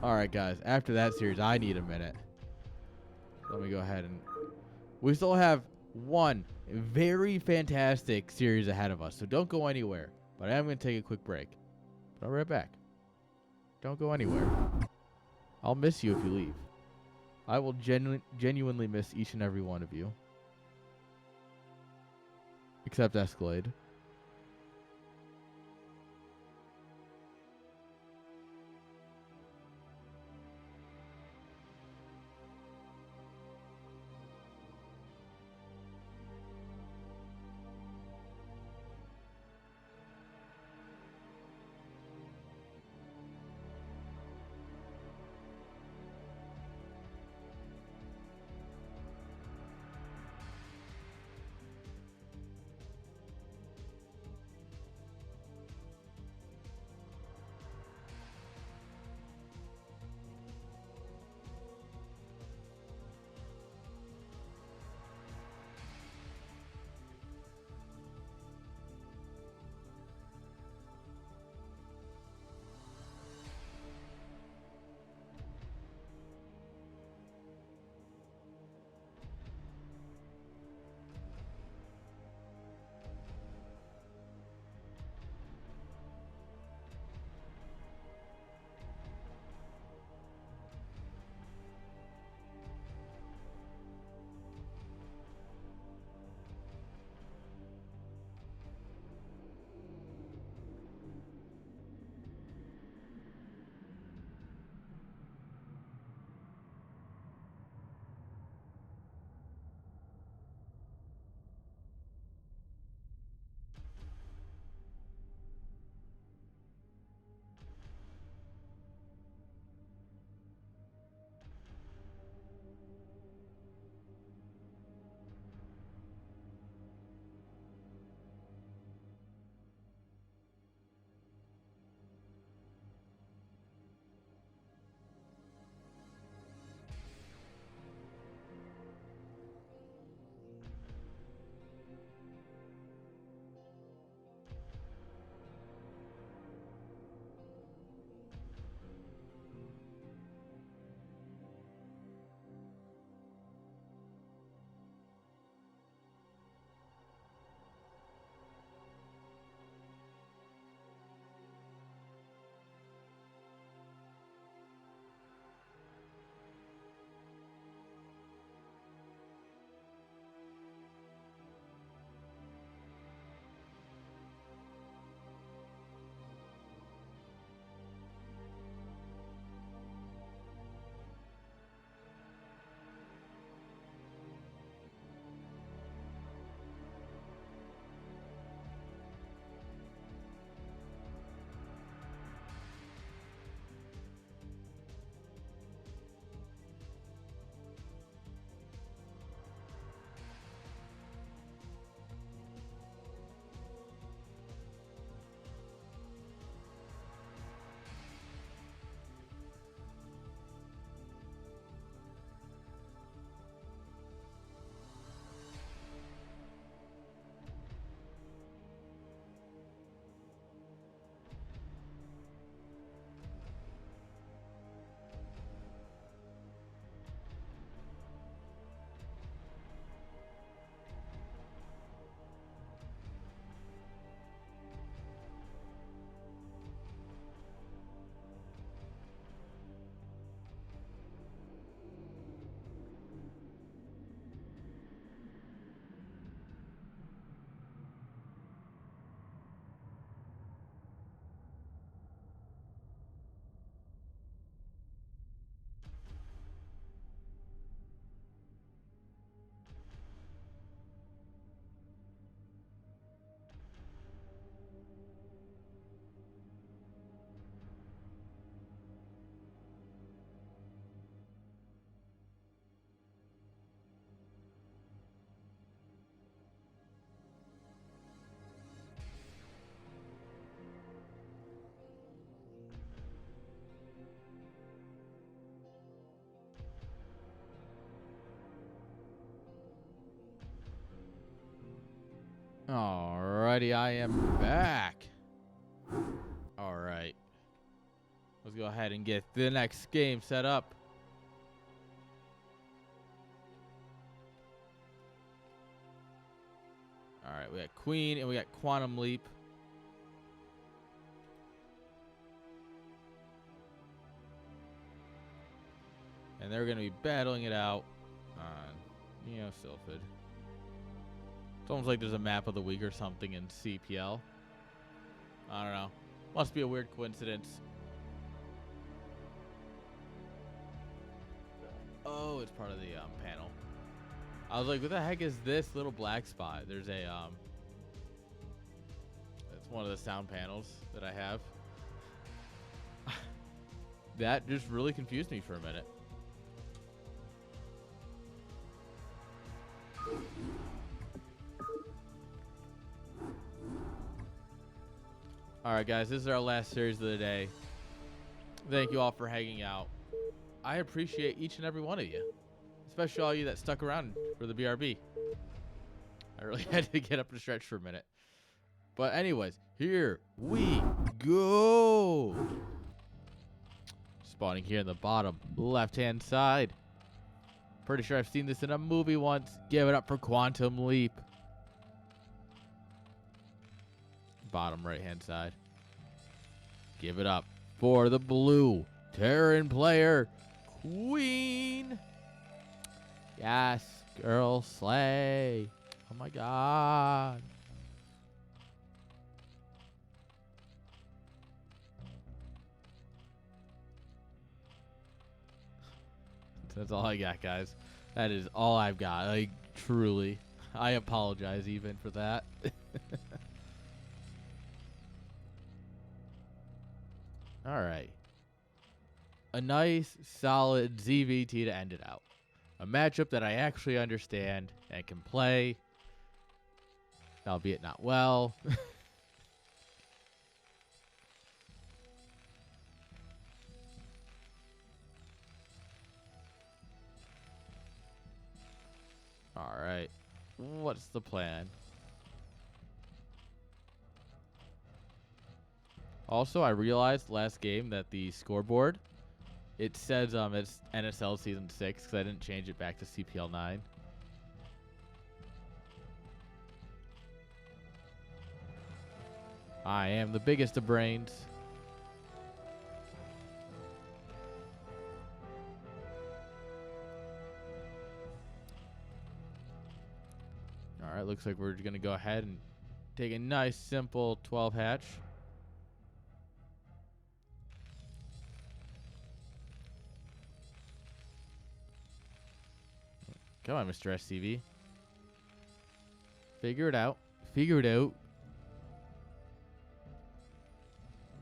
Alright guys, after that series, I need a minute. Let me go ahead and... We still have one very fantastic series ahead of us, so don't go anywhere. But I am going to take a quick break. But I'll be right back. Don't go anywhere. I'll miss you if you leave. I will genuinely miss each and every one of you. Except Escalade. Alrighty, I am back. Alright. Let's go ahead and get the next game set up. Alright, we got Queen and we got Quantum Leap. And they're going to be battling it out on, Sylphid. It's almost like there's a map of the week or something in CPL. I don't know. Must be a weird coincidence. Oh, it's part of the panel. I was like, what the heck is this little black spot? There's a it's one of the sound panels that I have. That just really confused me for a minute. Alright guys, this is our last series of the day. Thank you all for hanging out. I appreciate each and every one of you. Especially all you that stuck around for the BRB. I really had to get up and stretch for a minute. But anyways, here we go. Spawning here in the bottom left-hand side. Pretty sure I've seen this in a movie once. Give it up for Quantum Leap. Bottom right-hand side. Give it up for the blue Terran player, Queen. Yes, girl, slay. Oh my god. That's all I got, guys. That is all I've got. Like, truly. I apologize even for that. Alright. A nice, solid ZVT to end it out. A matchup that I actually understand and can play. Albeit not well. Alright. What's the plan? Also, I realized last game that the scoreboard, it says it's NSL Season 6 because I didn't change it back to CPL9. I am the biggest of brains. Alright, looks like we're going to go ahead and take a nice, simple 12 hatch. Come on, Mr. SCV. Figure it out. Figure it out.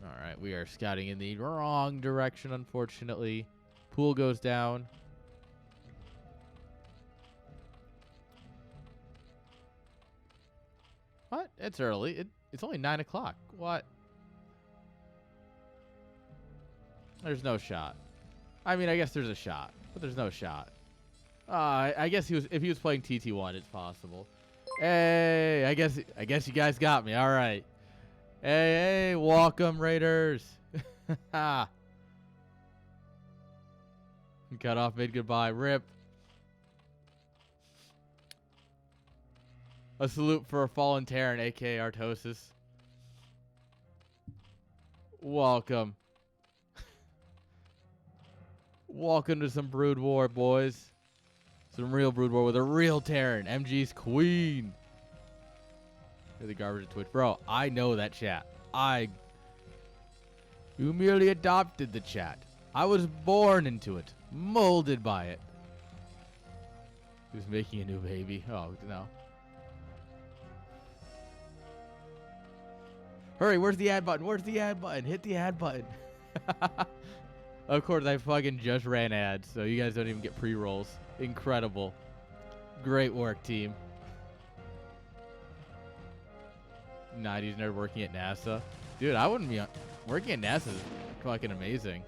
Alright, we are scouting in the wrong direction, unfortunately. Pool goes down. What? It's early. It's only 9 o'clock. What? There's no shot. I mean, I guess there's a shot, but there's no shot. I guess if he was playing TT1, it's possible. Hey, I guess you guys got me. All right. Hey, welcome Raiders. Cut off mid goodbye. Rip. A salute for a fallen Terran, aka Artosis. Welcome. Welcome to some Brood War, boys. Some real Brood War with a real Terran. MG's Queen. You're the garbage of Twitch. Bro, I know that chat. You merely adopted the chat. I was born into it. Molded by it. Who's making a new baby? Oh, no. Hurry, where's the ad button? Where's the ad button? Hit the ad button. Of course, I fucking just ran ads, so you guys don't even get pre-rolls. Incredible. Great work, team. 90s nerd working at NASA. Dude, I wouldn't be working at NASA is fucking amazing.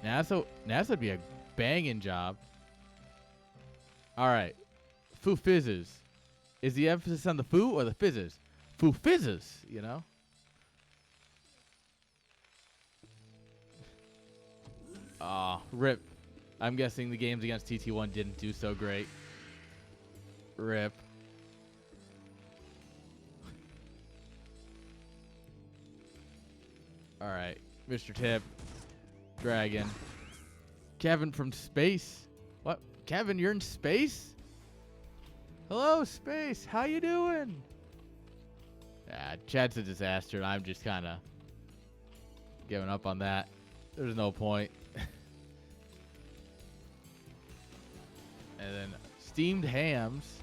NASA would be a banging job. All right. Foo Fizzes Is the emphasis on the foo or the fizzes? Foo fizzes, you know? Rip. I'm guessing the games against TT1 didn't do so great. Rip. Alright. Mr. Tip. Dragon. Kevin from space. What? Kevin, you're in space? Hello, space. How you doing? Chat's a disaster. I'm just kind of giving up on that. There's no point. And then steamed hams.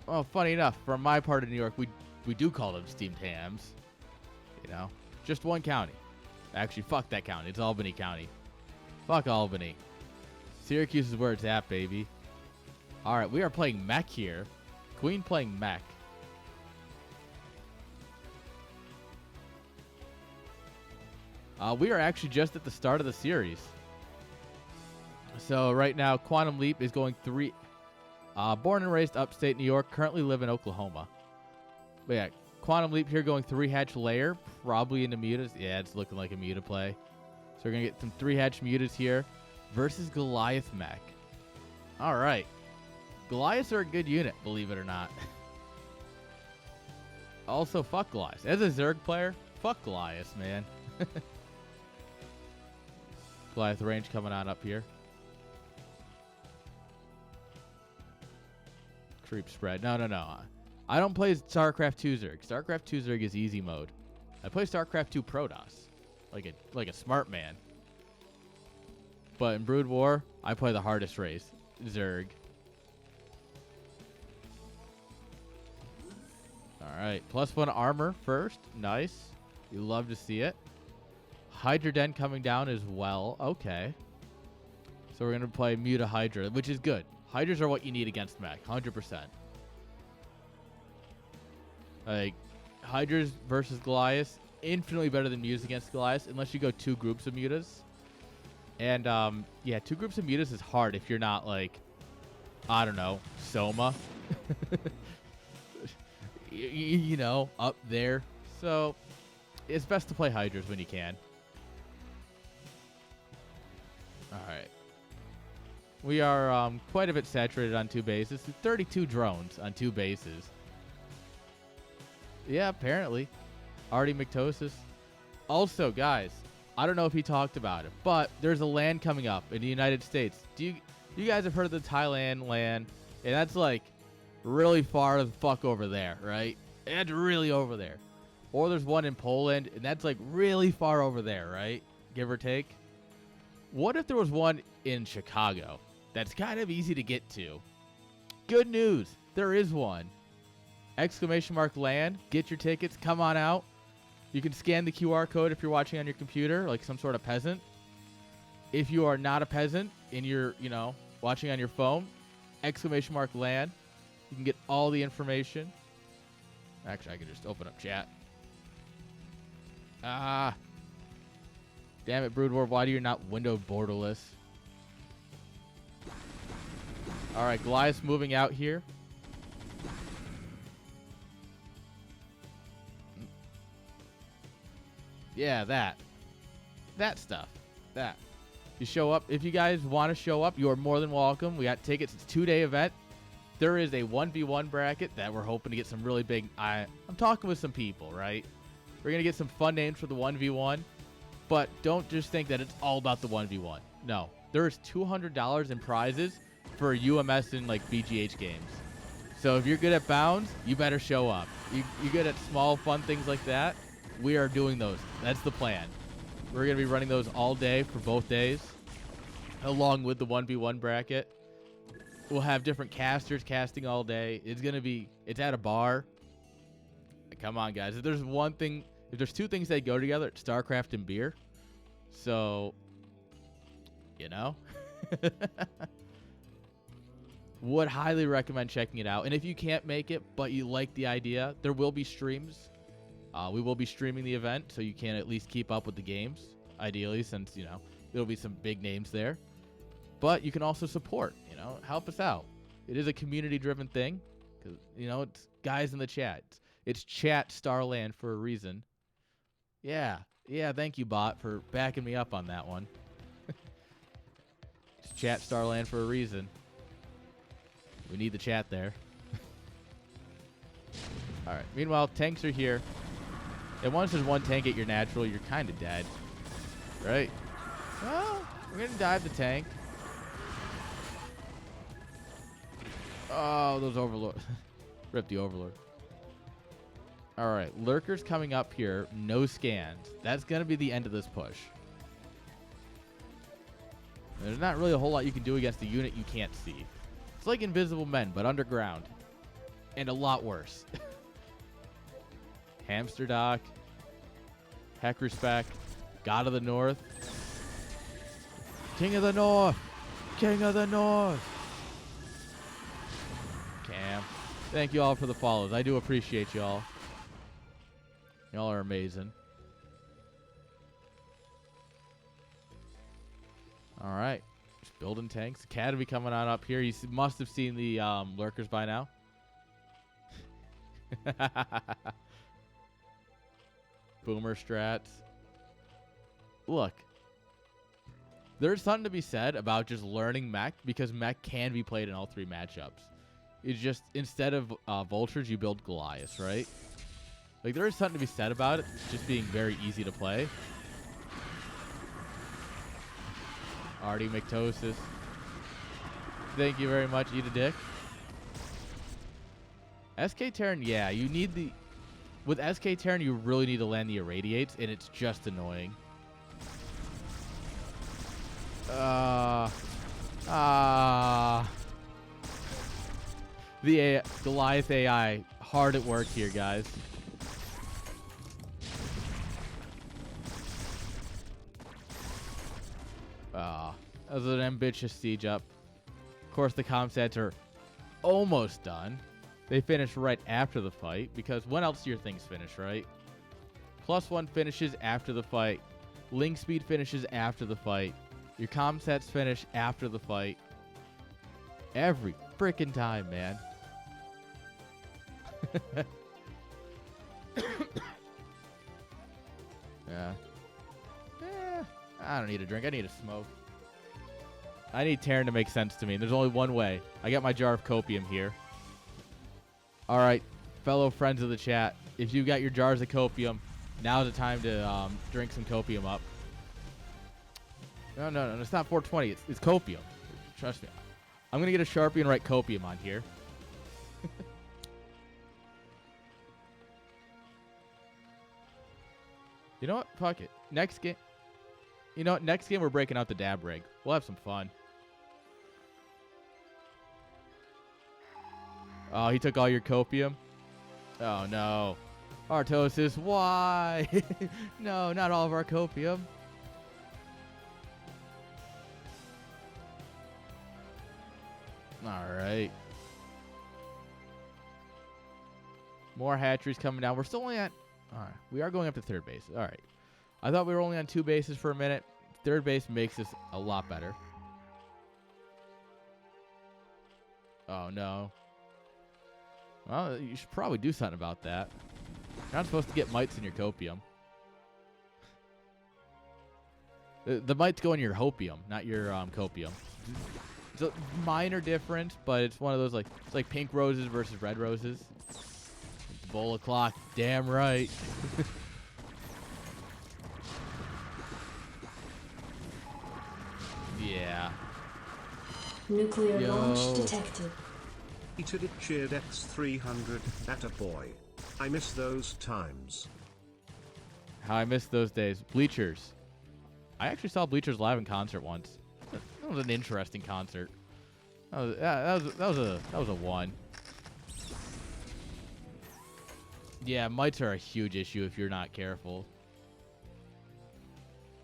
Well, funny enough, from my part of New York, we do call them steamed hams. You know, just one county. Actually, fuck that county. It's Albany County. Fuck Albany. Syracuse is where it's at, baby. All right, we are playing mech here. Queen playing mech. We are actually just at the start of the series. So right now, Quantum Leap is going 3. Born and raised upstate New York, currently live in Oklahoma. But yeah, Quantum Leap here going 3-hatch layer, probably into mutas. Yeah, it's looking like a muta play. So we're going to get some 3-hatch mutas here versus Goliath mech. All right. Goliaths are a good unit, believe it or not. Also, fuck Goliaths. As a Zerg player, fuck Goliaths, man. Goliath range coming on up here. Creep spread. No. I don't play Starcraft 2 Zerg. Starcraft 2 Zerg is easy mode. I play Starcraft 2 Protoss. Like a smart man. But in Brood War, I play the hardest race. Zerg. Alright. +1 armor first. Nice. You love to see it. Hydra Den coming down as well. Okay. So we're going to play Muta Hydra, which is good. Hydras are what you need against mech. 100%. Like, Hydras versus Goliaths, infinitely better than mutas against Goliaths, unless you go 2 groups of mutas. And, yeah, 2 groups of mutas is hard if you're not, like, I don't know, Soma. you know, up there. So, it's best to play Hydras when you can. Alright. We are quite a bit saturated on 2 bases. 32 drones on 2 bases. Yeah, apparently. Artie McTosis. Also, guys, I don't know if he talked about it, but there's a LAN coming up in the United States. You guys have heard of the Thailand LAN? And that's like really far the fuck over there, right? That's really over there. Or there's one in Poland, and that's like really far over there, right? Give or take. What if there was one in Chicago that's kind of easy to get to? Good news. There is one. ! LAN. Get your tickets. Come on out. You can scan the QR code if you're watching on your computer, like some sort of peasant. If you are not a peasant and you're, you know, watching on your phone, ! LAN. You can get all the information. Actually, I can just open up chat. Damn it, Brood War. Why do you not window borderless? All right, Goliath's moving out here. Yeah, that stuff. That. You show up. If you guys want to show up, you are more than welcome. We got tickets. It's a 2-day event. There is a 1v1 bracket that we're hoping to get some really big... I'm talking with some people, right? We're going to get some fun names for the 1v1. But don't just think that it's all about the 1v1. No. There is $200 in prizes for UMS and like BGH games. So if you're good at bounds, you better show up. You're good at small fun things like that. We are doing those. That's the plan. We're going to be running those all day for both days, along with the 1v1 bracket. We'll have different casters casting all day. It's at a bar. Come on, guys. If there's 2 things that go together, it's StarCraft and beer. So, you know. Would highly recommend checking it out. And if you can't make it, but you like the idea, there will be streams. We will be streaming the event, so you can at least keep up with the games, ideally, since, you know, there'll be some big names there. But you can also support, you know, help us out. It is a community-driven thing. Because, you know, it's guys in the chat. It's chat Starland for a reason. Yeah. Yeah, thank you, bot, for backing me up on that one. It's chat Starland for a reason. We need the chat there. All right. Meanwhile, tanks are here. And once there's one tank at your natural, you're kind of dead. Right? Well, we're going to dive the tank. Oh, those overlords. Rip the overlord. All right. Lurkers coming up here. No scans. That's going to be the end of this push. There's not really a whole lot you can do against a unit you can't see. It's like Invisible Men, but underground. And a lot worse. Hamster Doc. Heck Respect. God of the North. King of the North. King of the North. Cam. Thank you all for the follows. I do appreciate y'all. Y'all are amazing. All right. Just building tanks. Academy coming on up here. You must have seen the lurkers by now. Boomer strats. Look. There's something to be said about just learning mech because mech can be played in all three matchups. It's just, instead of vultures, you build Goliaths, right? Like, there is something to be said about it just being very easy to play. Artie McTosis. Thank you very much, Eat a Dick. SK-Terran, yeah, you need the... With SK-Terran, you really need to land the Irradiates, and it's just annoying. The Goliath AI, hard at work here, guys. That was an ambitious siege up. Of course, the comm sets are almost done. They finish right after the fight, because when else do your things finish, right? +1 finishes after the fight. Link speed finishes after the fight. Your comm sets finish after the fight. Every freaking time, man. Yeah. I don't need a drink. I need a smoke. I need Terran to make sense to me. There's only one way. I got my jar of copium here. All right, fellow friends of the chat. If you've got your jars of copium, now's the time to drink some copium up. No. It's not 420. It's copium. Trust me. I'm going to get a Sharpie and write copium on here. You know what? Fuck it. Next game. You know what? Next game we're breaking out the dab rig. We'll have some fun. Oh, he took all your copium? Oh, no. Artosis, why? No, not all of our copium. All right. More hatcheries coming down. We're still only at... All right. We are going up to third base. All right. I thought we were only on 2 bases for a minute. Third base makes this a lot better. Oh, no. Well, you should probably do something about that. You're not supposed to get mites in your copium. The mites go in your hopium, not your copium. It's a minor difference, but it's one of those, like, it's like pink roses versus red roses. Bowl o'clock, damn right. Yeah. Nuclear launch detected. Eated it cheered X300, attaboy. I miss those times. How I miss those days. Bleachers. I actually saw Bleachers live in concert once. That was an interesting concert. That was a 1. Yeah, mites are a huge issue if you're not careful.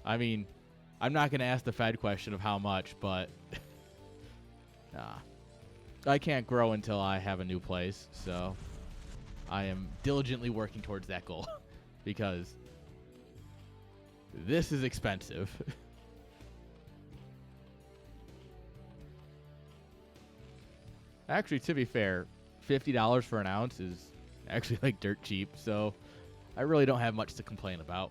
I mean, I'm not going to ask the Fed question of how much, but I can't grow until I have a new place, so I am diligently working towards that goal because this is expensive. Actually, to be fair, $50 for an ounce is actually like dirt cheap, so I really don't have much to complain about.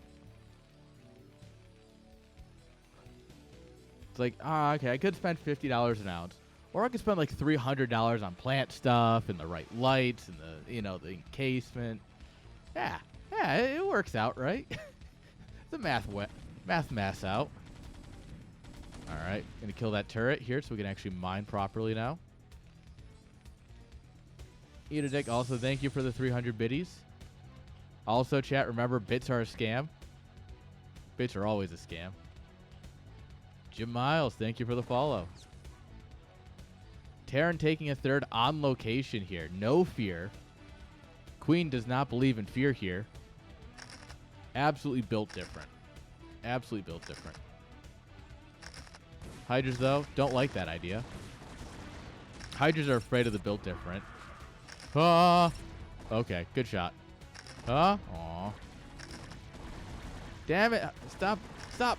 It's like, okay, I could spend $50 an ounce, or I could spend like $300 on plant stuff and the right lights and the encasement. Yeah, it works out, right? The math out. All right, gonna kill that turret here so we can actually mine properly now. Eat a dick. Also, thank you for the 300 biddies. Also, chat, remember, bits are a scam. Bits are always a scam. Jim Miles, thank you for the follow. Tehran taking a third on location here. No fear. Queen does not believe in fear here. Absolutely built different. Absolutely built different. Hydras, though, don't like that idea. Hydras are afraid of the built different. Okay, good shot. Aw. Damn it. Stop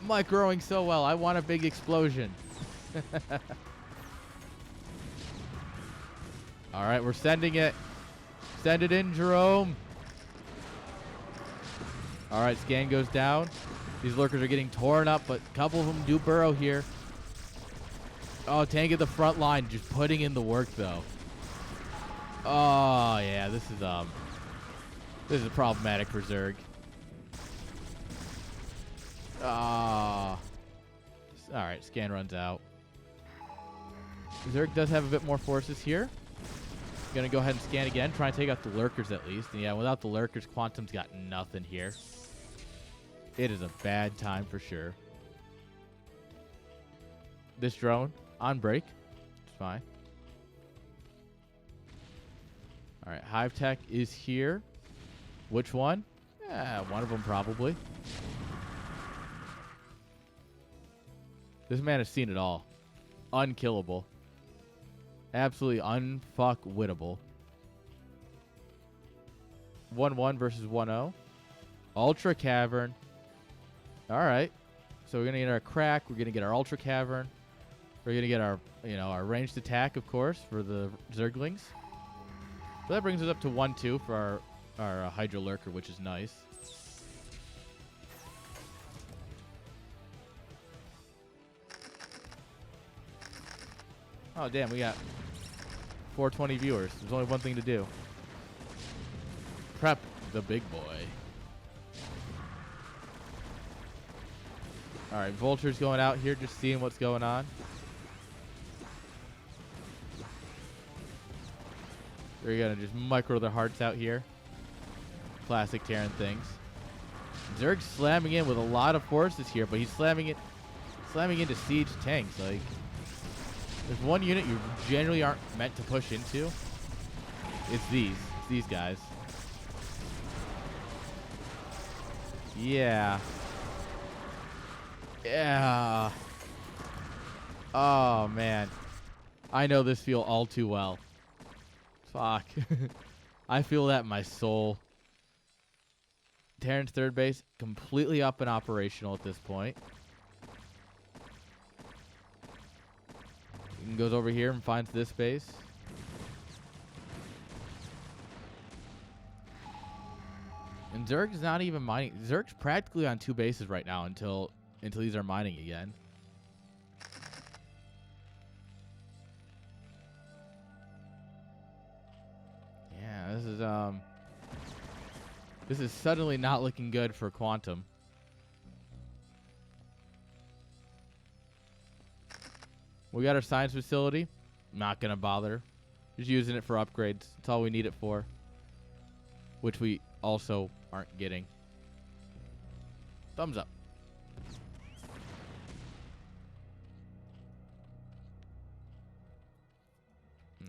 microing so well. I want a big explosion. All right, we're sending it. Send it in, Jerome. All right, scan goes down. These lurkers are getting torn up, but a couple of them do burrow here. Oh, tank at the front line, just putting in the work, though. Oh, yeah, this is problematic for Zerg. All right, scan runs out. Zerg does have a bit more forces here. Gonna go ahead and scan again, try and take out the lurkers at least. And yeah, without the lurkers, Quantum's got nothing here. It is a bad time for sure. This drone on break. It's fine. All right, Hive Tech is here. Which one? One of them probably. This man has seen it all. Unkillable. Absolutely unfuck-wittable. 1-1 versus 1-0. Ultra Cavern. All right. So we're going to get our crack. We're going to get our Ultra Cavern. We're going to get our, our ranged attack, of course, for the Zerglings. So that brings us up to 1-2 for our Hydra Lurker, which is nice. Oh, damn, we got 420 viewers. There's only one thing to do. Prep the big boy. All right, Vulture's going out here, just seeing what's going on. We're going to just micro their hearts out here. Classic Terran things. Zerg's slamming in with a lot of forces here, but he's slamming into siege tanks. Like, there's one unit you generally aren't meant to push into. It's these guys. Yeah. Yeah. Oh, man. I know this feel all too well. Fuck. I feel that in my soul. Terran's third base completely up and operational at this point. And goes over here and finds this base. And Zerg's not even mining. Zerg's practically on two bases right now until these are mining again. Yeah, this is suddenly not looking good for Quantum. We got our science facility. Not gonna bother. Just using it for upgrades. That's all we need it for. Which we also aren't getting. Thumbs up.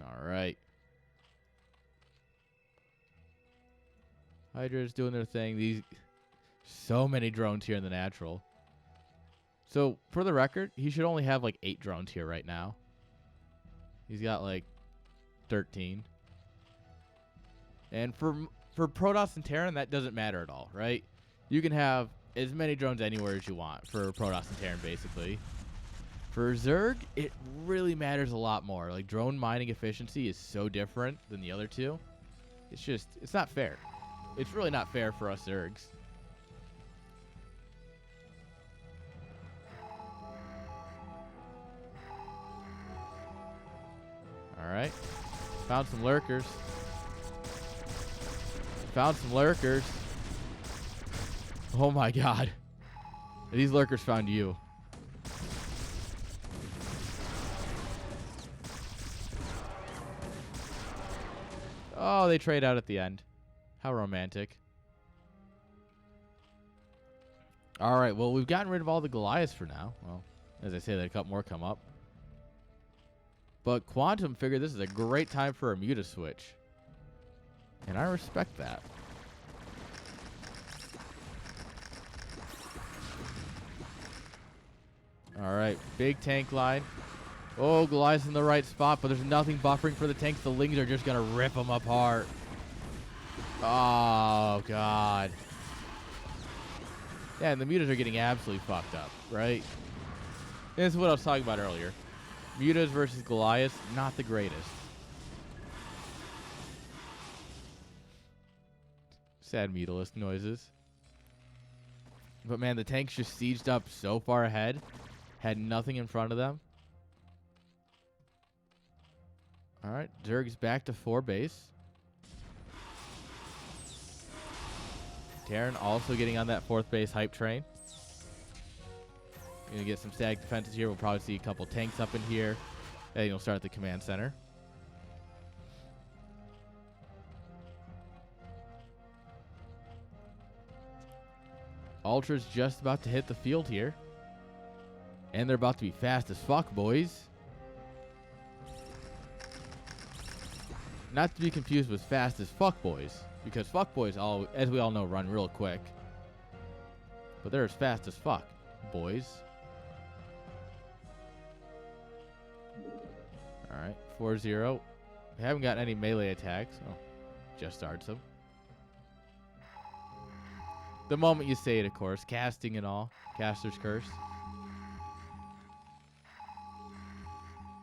All right. Hydra's doing their thing. So many drones here in the natural. So, for the record, he should only have like 8 drones here right now. He's got like 13. And for Protoss and Terran, that doesn't matter at all, right? You can have as many drones anywhere as you want for Protoss and Terran, basically. For Zerg, it really matters a lot more. Like, drone mining efficiency is so different than the other two. It's just, it's not fair. It's really not fair for us Zergs. Alright. Found some lurkers. Found some lurkers. Oh my god. These lurkers found you. Oh, they trade out at the end. How romantic. Alright, well, we've gotten rid of all the Goliaths for now. Well, as I say, a couple more come up. But Quantum figured this is a great time for a Muta switch. And I respect that. Alright, big tank line. Oh, Goliath's in the right spot, but there's nothing buffering for the tanks. The Lings are just going to rip them apart. Oh, God. Yeah, and the Mutas are getting absolutely fucked up, right? This is what I was talking about earlier. Mutas versus Goliaths, not the greatest. Sad Mutalist noises. But man, the tanks just sieged up so far ahead. Had nothing in front of them. Alright, Zerg's back to 4 base. Terran also getting on that 4th base hype train. Gonna get some stag defenses here. We'll probably see a couple tanks up in here. And you'll start at the command center. Ultra's just about to hit the field here. And they're about to be fast as fuck, boys. Not to be confused with fast as fuck boys, because fuck boys, all, as we all know, run real quick. But they're as fast as fuck, boys. Alright, 4-0. We haven't got any melee attacks. Oh, just starts them. The moment you say it, of course. Casting and all. Caster's curse.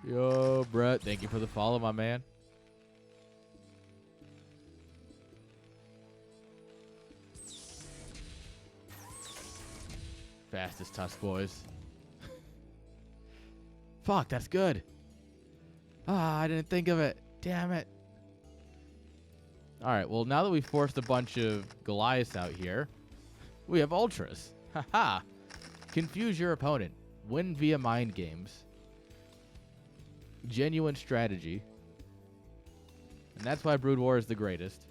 Yo, Brett, thank you for the follow, my man. Fastest Tusk boys. Fuck, that's good. Ah, I didn't think of it. Damn it. Alright, well, now that we've forced a bunch of Goliaths out here, we have Ultras. Haha. Confuse your opponent. Win via mind games. Genuine strategy. And that's why Brood War is the greatest.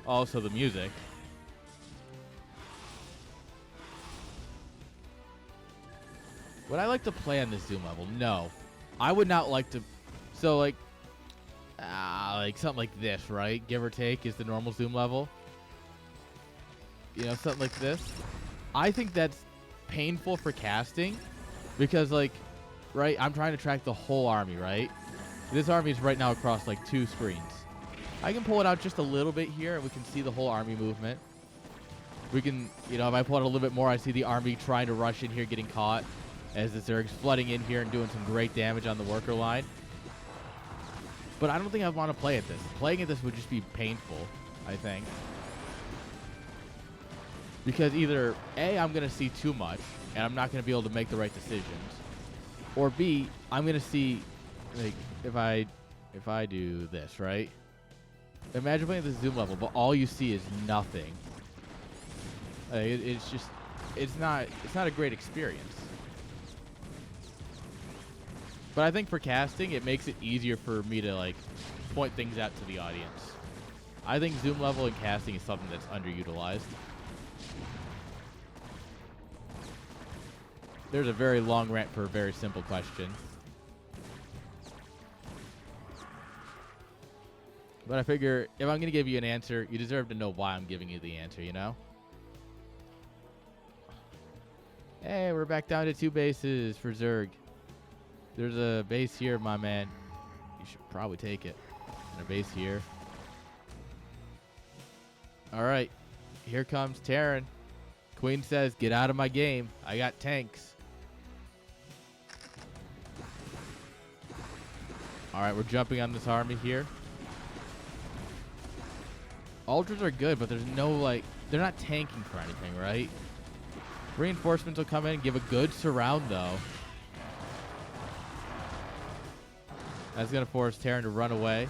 Also the music. Would I like to play on this Zoom level? No. I would not like to. So like something like this, right? Give or take is the normal Zoom level. You know, something like this. I think that's painful for casting because like, right, I'm trying to track the whole army, right? This army is right now across like 2 screens. I can pull it out just a little bit here and we can see the whole army movement. We can, you know, if I pull it a little bit more, I see the army trying to rush in here, getting caught as the Zerg's flooding in here and doing some great damage on the worker line. But I don't think I want to play at this. Playing at this would just be painful, I think. Because either A, I'm going to see too much, and I'm not going to be able to make the right decisions. Or B, I'm going to see, like, if I do this, right? Imagine playing at this Zoom level, but all you see is nothing. It's just, it's not a great experience. But I think for casting, it makes it easier for me to, like, point things out to the audience. I think Zoom level and casting is something that's underutilized. There's a very long rant for a very simple question. But I figure if I'm going to give you an answer, you deserve to know why I'm giving you the answer, you know? Hey, we're back down to 2 bases for Zerg. There's a base here, my man. You should probably take it. And a base here. All right. here comes Terran. Queen says, get out of my game. I got tanks. All right, we're jumping on this army here. Ultras are good, but there's no, like, they're not tanking for anything, right? Reinforcements will come in and give a good surround, though. That's going to force Terran to run away.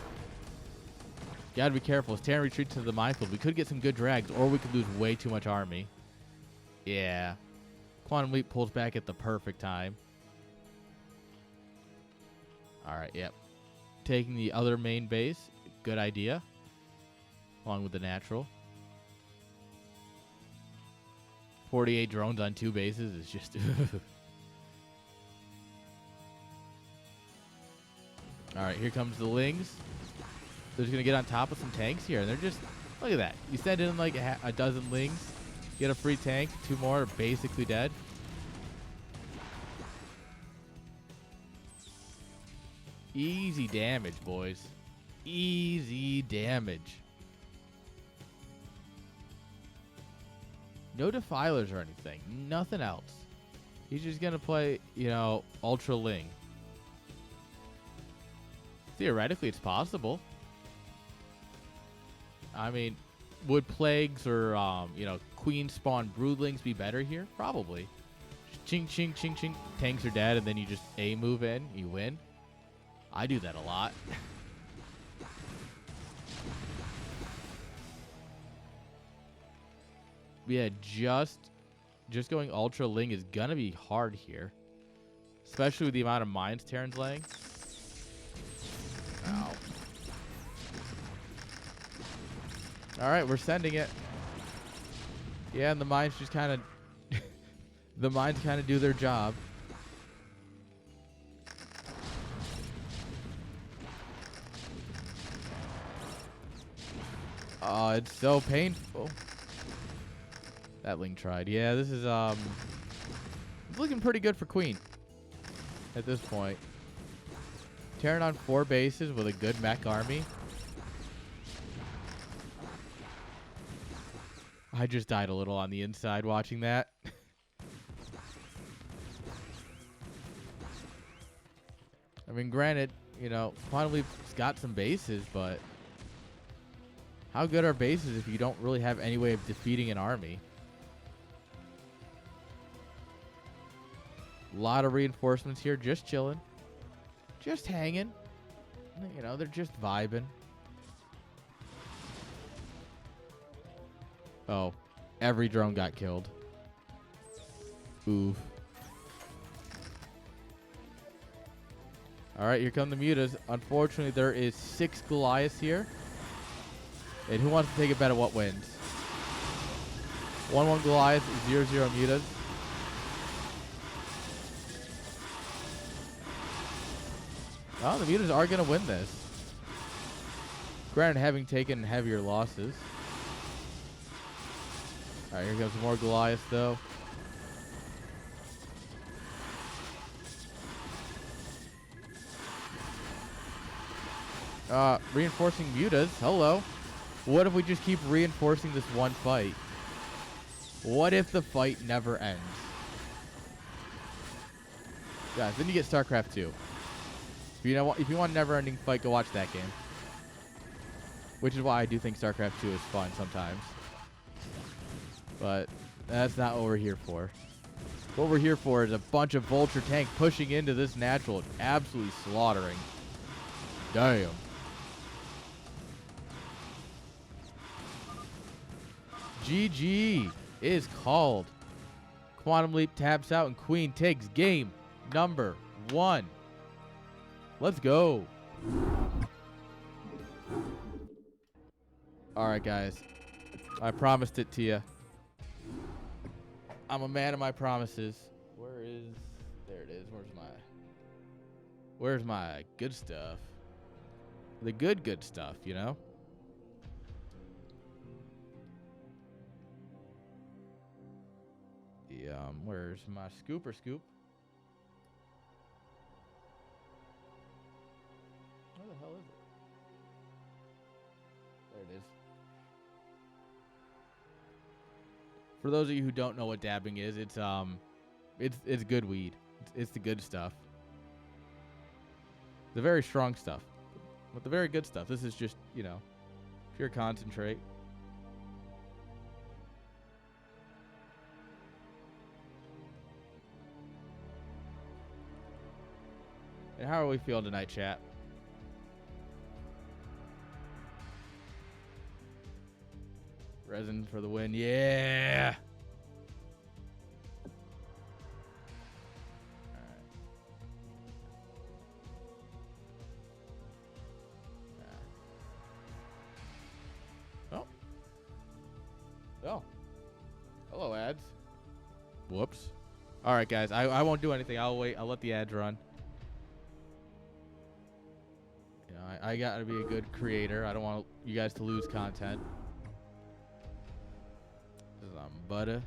Gotta be careful. As Terran retreats to the minefield, we could get some good drags, or we could lose way too much army. Yeah. Quantum Leap pulls back at the perfect time. All right, yep. Taking the other main base, good idea. Along with the natural. 48 drones on 2 bases is just... All right, here comes the Lings. They're just going to get on top of some tanks here. And they're just... Look at that. You send in like a dozen Lings. Get a free tank. 2 more are basically dead. Easy damage, boys. Easy damage. No defilers or anything. Nothing else. He's just going to play, you know, Ultra Ling. Theoretically, it's possible. I mean, would Plagues or, you know, Queen Spawn Broodlings be better here? Probably. Just ching, ching, ching, ching. Tanks are dead, and then you just A move in. You win. I do that a lot. Yeah, just going Ultra Ling is going to be hard here. Especially with the amount of mines Terran's laying. Ow. Alright, we're sending it. Yeah, and the mines just kind of... the mines kind of do their job. Oh, it's so painful. That Ling tried. Yeah, this is looking pretty good for Queen at this point. Terran on 4 bases with a good mech army. I just died a little on the inside watching that. I mean, granted, you know, Quantum Leap's got some bases, but how good are bases if you don't really have any way of defeating an army? A lot of reinforcements here, just chilling. Just hanging. You know, they're just vibing. Oh, every drone got killed. Oof. All right, here come the mutas. Unfortunately, there is 6 Goliaths here. And who wants to take a bet at what wins? 1-1 Goliath, 0-0 mutas. Oh, the mutas are going to win this. Granted, having taken heavier losses. All right, here comes some more Goliaths, though. Reinforcing mutas. Hello. What if we just keep reinforcing this one fight? What if the fight never ends? Guys, then you get Starcraft 2. If you want a never-ending fight, go watch that game. Which is why I do think Starcraft 2 is fun sometimes. But that's not what we're here for. What we're here for is a bunch of Vulture tank pushing into this natural, absolutely slaughtering. Damn. GG is called. Quantum Leap taps out and Queen takes game number 1. Let's go. All right, guys. I promised it to you. I'm a man of my promises. There it is. Where's my good stuff? The good stuff, you know? Where's my scooper scoop? Where the hell is it? There it is. For those of you who don't know what dabbing is, it's good weed. It's the good stuff. The very strong stuff. But the very good stuff. This is just, you know, pure concentrate. And how are we feeling tonight, chat? Resin for the win. Yeah. Oh. Oh. Hello, ads. Whoops. All right, guys. I won't do anything. I'll wait. I'll let the ads run. You know, I got to be a good creator. I don't want you guys to lose content. This is on butter.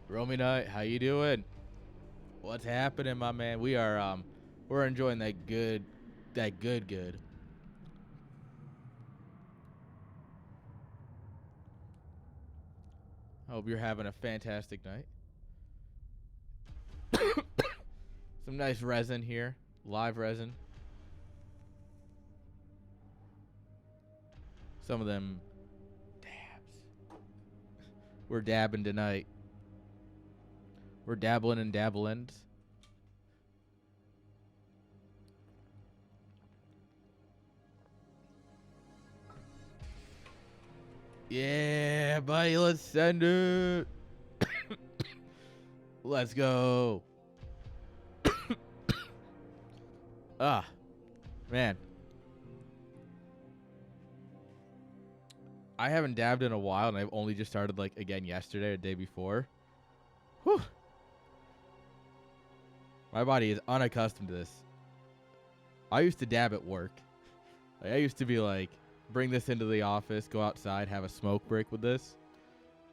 Romy Knight, how you doing? What's happening, my man? We are we're enjoying that good. Hope you're having a fantastic night. Some nice resin here, live resin. Some of them dabs. We're dabbing tonight. We're dabbling and dabbling. Yeah, buddy, let's send it. Let's go. Man. I haven't dabbed in a while, and I've only just started, like, again yesterday or the day before. Whew. My body is unaccustomed to this. I used to dab at work. Like, I used to be like, bring this into the office, go outside, have a smoke break with this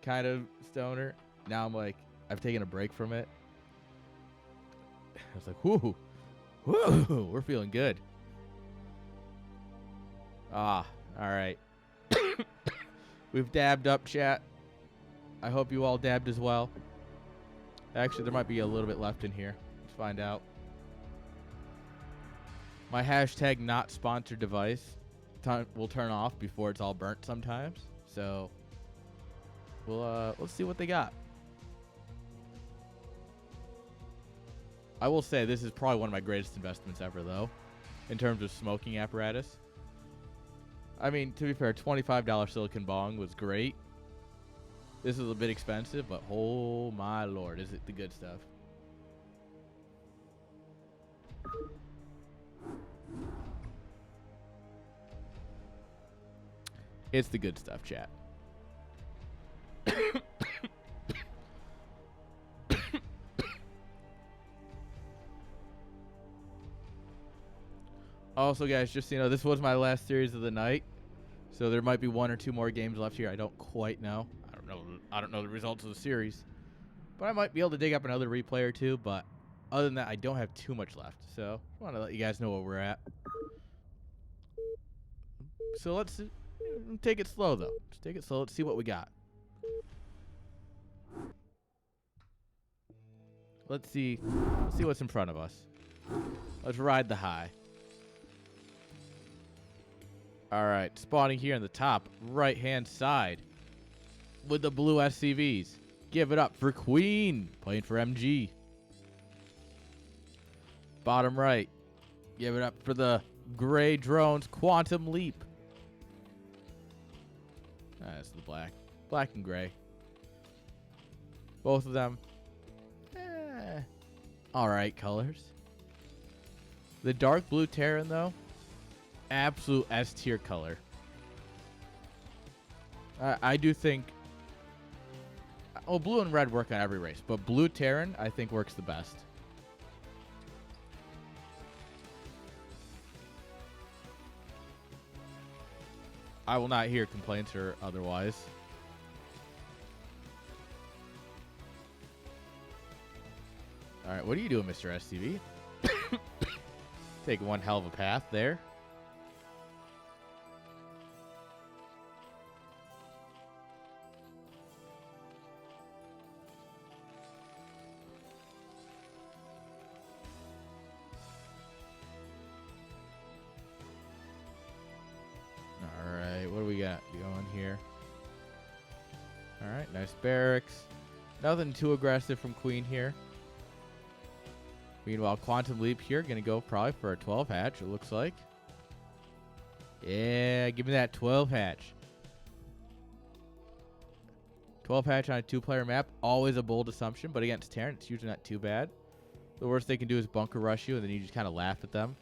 kind of stoner. Now I'm like, I've taken a break from it. I was like, whoo, we're feeling good. All right. We've dabbed up, chat. I hope you all dabbed as well. Actually, there might be a little bit left in here. Let's find out. My hashtag not sponsored device will turn off before it's all burnt sometimes. So we'll let's see what they got. I will say this is probably one of my greatest investments ever, though, in terms of smoking apparatus. I mean, to be fair, $25 silicon bong was great. This is a bit expensive, but oh my lord, is it the good stuff. It's the good stuff, chat. Also, guys, just so you know, this was my last series of the night, so there might be one or two more games left here. I don't quite know. I don't know the results of the series, but I might be able to dig up another replay or two. But other than that, I don't have too much left. So I want to let you guys know where we're at. So let's take it slow, though. Just take it slow. Let's see what we got. Let's see what's in front of us. Let's ride the high. All right, spawning here in the top right-hand side with the blue SCVs. Give it up for Queen, playing for MG. Bottom right, give it up for the gray drones, Quantum Leap. That's the black and gray. Both of them, all right colors. The dark blue Terran, though, absolute S tier color. I do think, oh, blue and red work on every race, but blue Terran I think works the best. I will not hear complaints or otherwise. All right, what are you doing, Mr. SCV? Take one hell of a path there. All right, what do we got going here? All right, nice barracks. Nothing too aggressive from Queen here. Meanwhile, Quantum Leap here, going to go probably for a 12 hatch, it looks like. Yeah, give me that 12 hatch. 12 hatch on a 2-player map, always a bold assumption, but against Terran, it's usually not too bad. The worst they can do is bunker rush you, and then you just kind of laugh at them.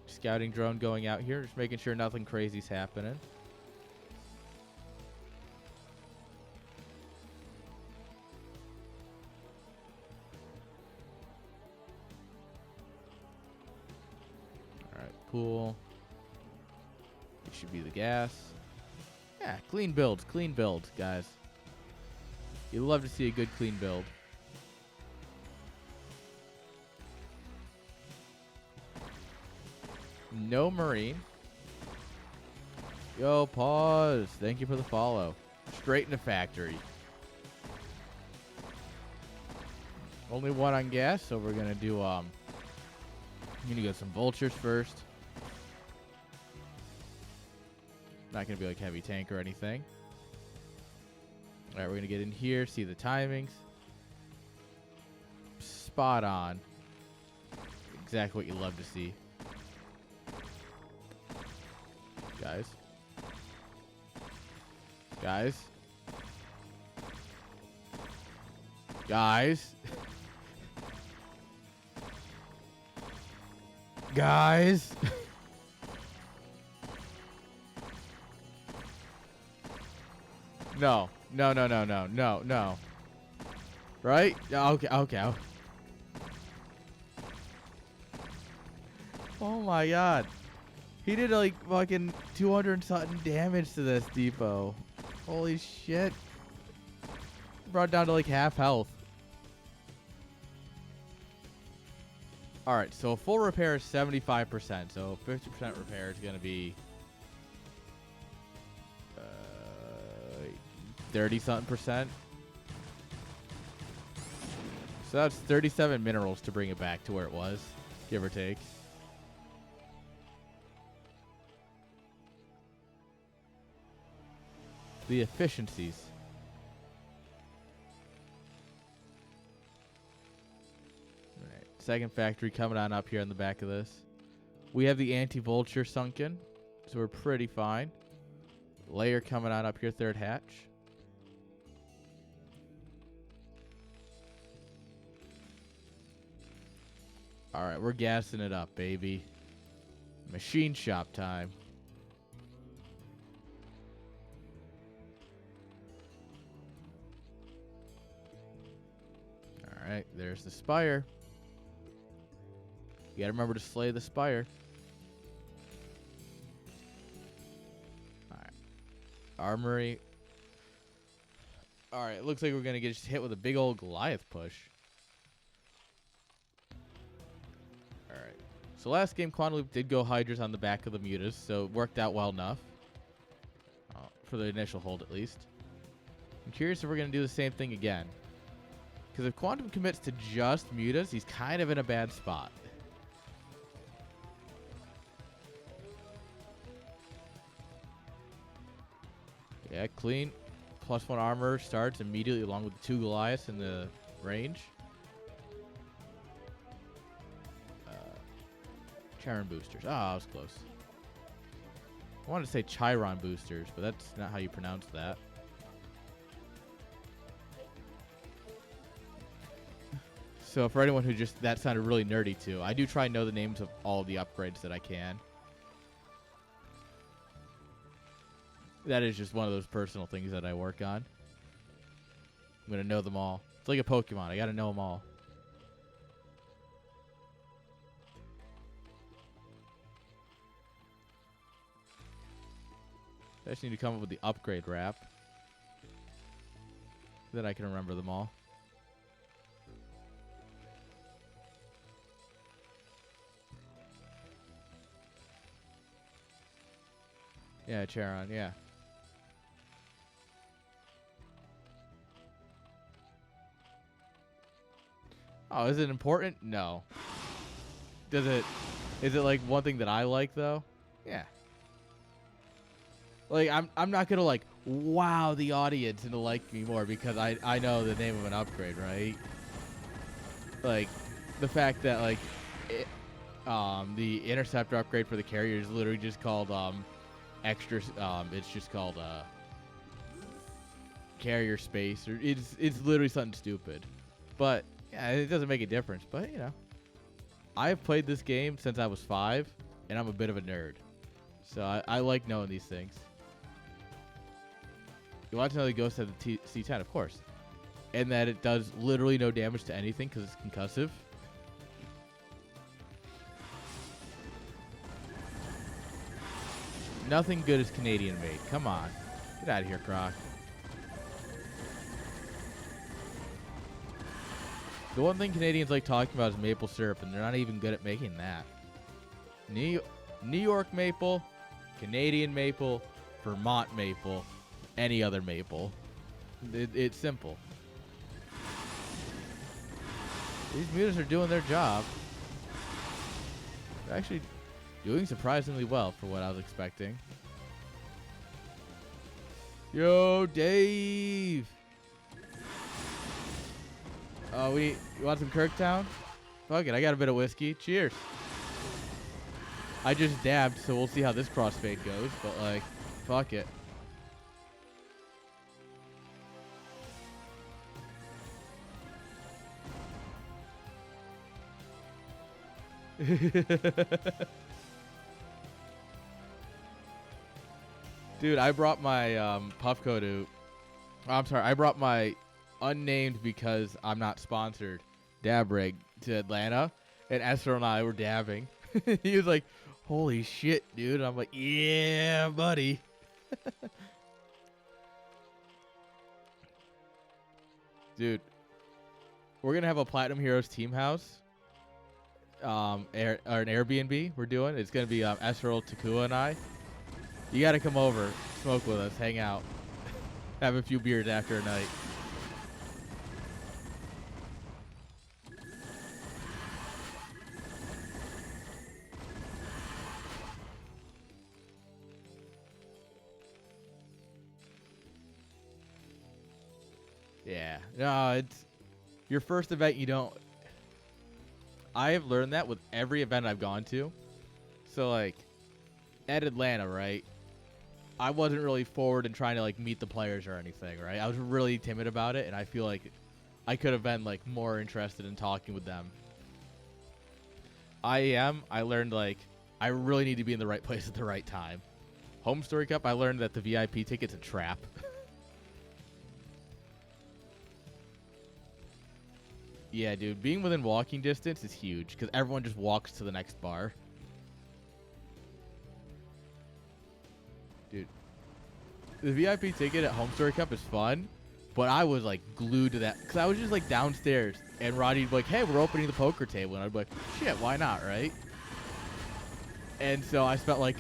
Scouting drone going out here, just making sure nothing crazy's happening. Alright, pool. This should be the gas. Yeah, clean builds, guys. You love to see a good clean build. No Marine. Yo, pause. Thank you for the follow. Straight into factory. Only one on gas, so we're gonna do I'm gonna get some vultures first. Not gonna be like heavy tank or anything. Alright, we're gonna get in here, see the timings. Spot on. Exactly what you love to see. Guys. Guys. Guys. Guys. No. No. Right? Okay. Oh my god. He did like fucking 200 something damage to this depot. Holy shit. Brought down to like half health. Alright, so a full repair is 75%. So 50% repair is going to be 30 something percent. So that's 37 minerals to bring it back to where it was, give or take. The efficiencies. Alright, second factory coming on up here on the back of this. We have the anti-vulture sunken, so we're pretty fine. Layer coming on up here, third hatch. Alright, we're gassing it up, baby. Machine shop time. Alright, there's the spire. You gotta remember to slay the spire. Alright. Armory. Alright, it looks like we're gonna get just hit with a big old Goliath push. Alright. So last game, Quantum Leap did go Hydras on the back of the Mutas, so it worked out well enough. For the initial hold, at least. I'm curious if we're gonna do the same thing again. Because if Quantum commits to just Mutas, he's kind of in a bad spot. Yeah, clean. +1 armor starts immediately along with the 2 Goliaths in the range. Chiron boosters. Ah, I was close. I wanted to say Chiron boosters, but that's not how you pronounce that. So for anyone who just, that sounded really nerdy too, I do try and know the names of all the upgrades that I can. That is just one of those personal things that I work on. I'm going to know them all. It's like a Pokemon. I got to know them all. I just need to come up with the upgrade wrap. Then I can remember them all. Yeah, Charon, yeah. Oh, is it important? No. Is it like one thing that I like though? Yeah. Like I'm not gonna like wow the audience into like me more because I know the name of an upgrade, right? Like the fact that like the interceptor upgrade for the carrier is literally just called extra it's just called carrier space, or it's literally something stupid. But yeah, it doesn't make a difference. But you know, I've played this game since I was 5, and I'm a bit of a nerd, so I like knowing these things. You want to know the ghost of the C10, of course, and that it does literally no damage to anything because it's concussive. Nothing good is Canadian made. Come on. Get out of here, Croc. The one thing Canadians like talking about is maple syrup, and they're not even good at making that. New York maple, Canadian maple, Vermont maple, any other maple. It's simple. These mutants are doing their job. They're actually doing surprisingly well for what I was expecting. Yo, Dave! Oh, you want some Kirktown? Fuck it, I got a bit of whiskey. Cheers. I just dabbed, so we'll see how this crossfade goes, but like, fuck it. Dude, I brought my Puffco to... I'm sorry, I brought my unnamed because I'm not sponsored dab rig to Atlanta, and Esther and I were dabbing. He was like, holy shit, dude. And I'm like, yeah, buddy. Dude, we're going to have a Platinum Heroes team house. Or an Airbnb we're doing. It's going to be Esrel, Takua, and I. You got to come over, smoke with us, hang out, have a few beers after a night. Yeah. No, it's your first event. You don't. I have learned that with every event I've gone to. So, like, at Atlanta, right? I wasn't really forward in trying to, like, meet the players or anything, right? I was really timid about it, and I feel like I could have been, like, more interested in talking with them. I learned, like, I really need to be in the right place at the right time. Home Story Cup, I learned that the VIP ticket's a trap. Yeah, dude, being within walking distance is huge because everyone just walks to the next bar. Dude, the VIP ticket at Home Story Cup is fun, but I was like glued to that because I was just like downstairs and Roddy'd be like, hey, we're opening the poker table. And I'd be like, shit, why not, right? And so I spent like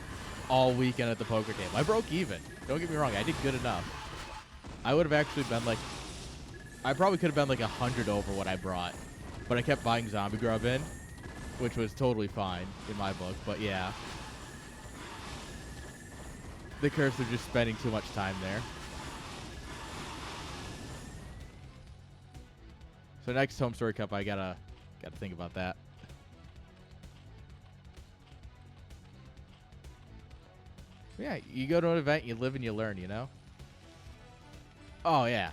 all weekend at the poker table. I broke even. Don't get me wrong, I did good enough. I would have actually been like, I probably could have been like 100 over what I brought, but I kept buying zombie grub in, which was totally fine in my book. But yeah, the curse of just spending too much time there. So next Home Story Cup, I gotta think about that. Yeah, you go to an event, you live and you learn, you know. Oh yeah,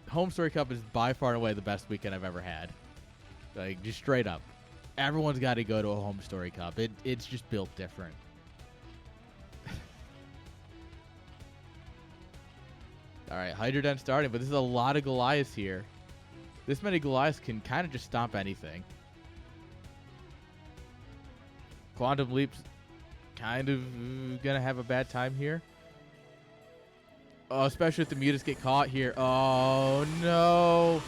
Home Story Cup is by far and away the best weekend I've ever had. Like, just straight up. Everyone's got to go to a Home Story Cup. It's just built different. All right, Hydrodent starting, but this is a lot of Goliaths here. This many Goliaths can kind of just stomp anything. Quantum Leaps. kind of gonna have a bad time here. Oh, especially if the mutas get caught here. Oh, no.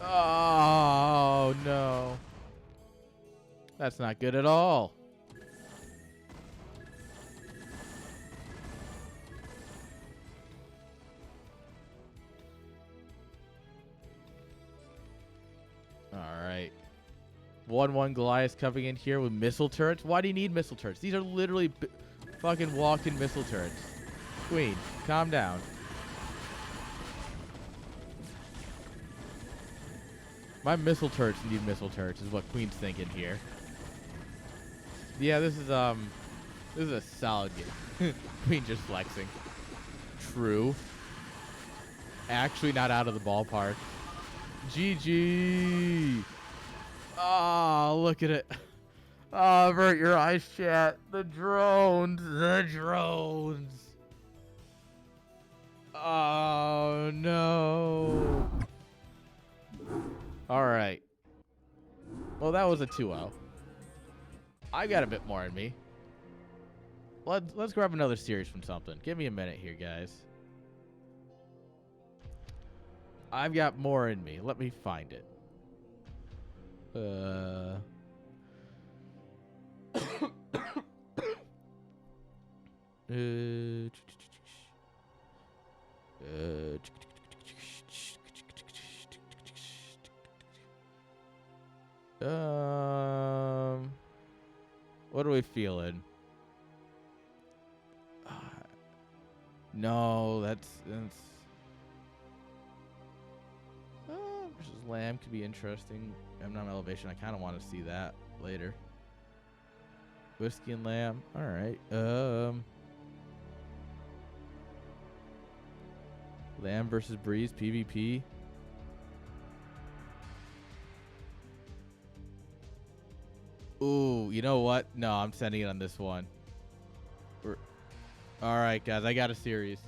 Oh, no. That's not good at all. All right. 1-1 Goliath coming in here with missile turrets. Why do you need missile turrets? These are literally fucking walk-in missile turrets. Queen, calm down. My missile turrets need missile turrets is what Queen's thinking here. Yeah, this is a solid game. Queen just flexing. True. Actually not out of the ballpark. GG. Oh, look at it. Oh, avert your eyes, chat. The drones. The drones. Oh, no. All right. Well, that was a 2-0. I got a bit more in me. Let's grab another series from something. Give me a minute here, guys. I've got more in me. Let me find it. What are we feeling? No, that's versus Lamb could be interesting. M9 elevation. I kind of want to see that later. Whiskey and Lamb. All right. Lamb versus Breeze PvP. Ooh, you know what? No, I'm sending it on this one. All right, guys. I got a series.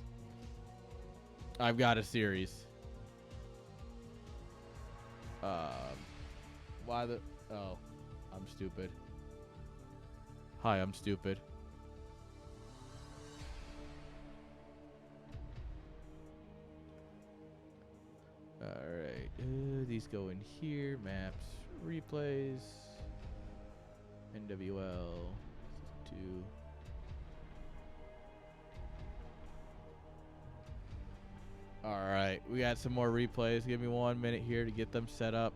I've got a series. Why the... Oh, I'm stupid. Hi, I'm stupid. Alright. These go in here. Maps. Replays. NWL. 2. Alright. We got some more replays. Give me 1 minute here to get them set up.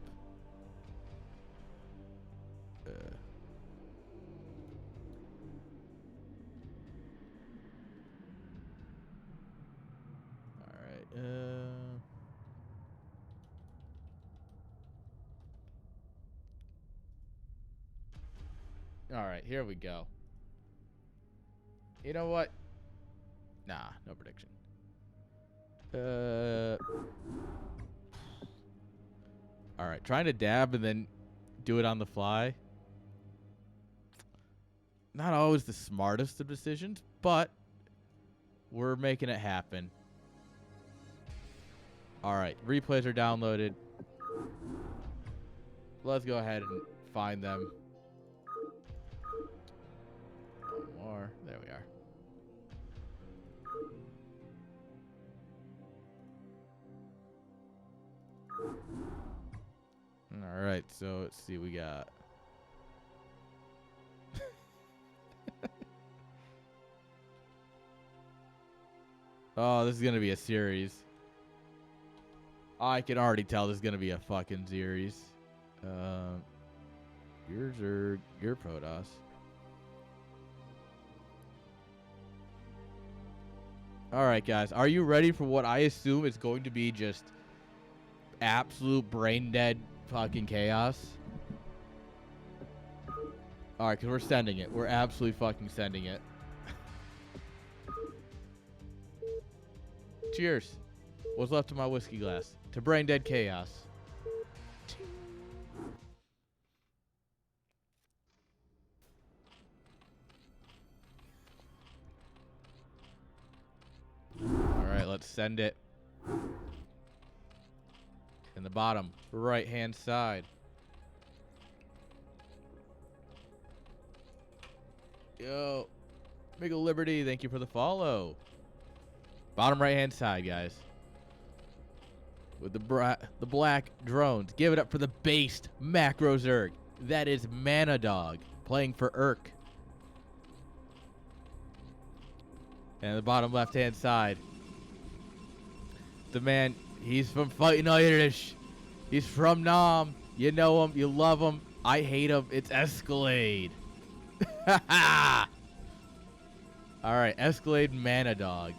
Alright, here we go. You know what? Nah, no prediction. Alright, trying to dab and then do it on the fly. Not always the smartest of decisions, but we're making it happen. Alright, replays are downloaded. Let's go ahead and find them. One more. There we are. Alright, so let's see, we got... Oh, this is going to be a series. I can already tell this is going to be a fucking series. Yours or your Protoss? Alright, guys. Are you ready for what I assume is going to be just absolute brain dead fucking chaos? Alright, because we're sending it. We're absolutely fucking sending it. Cheers. What's left of my whiskey glass? To brain dead chaos. Alright, let's send it. In the bottom right hand side. Yo. Mega Liberty, thank you for the follow. Bottom right-hand side, guys. With the black drones. Give it up for the based Macro Zerg. That is Manadog playing for Irk. And the bottom left-hand side. The man, he's from Fightin Aiurish. He's from Nam. You know him. You love him. I hate him. It's Escalade. Alright, Escalade Manadog.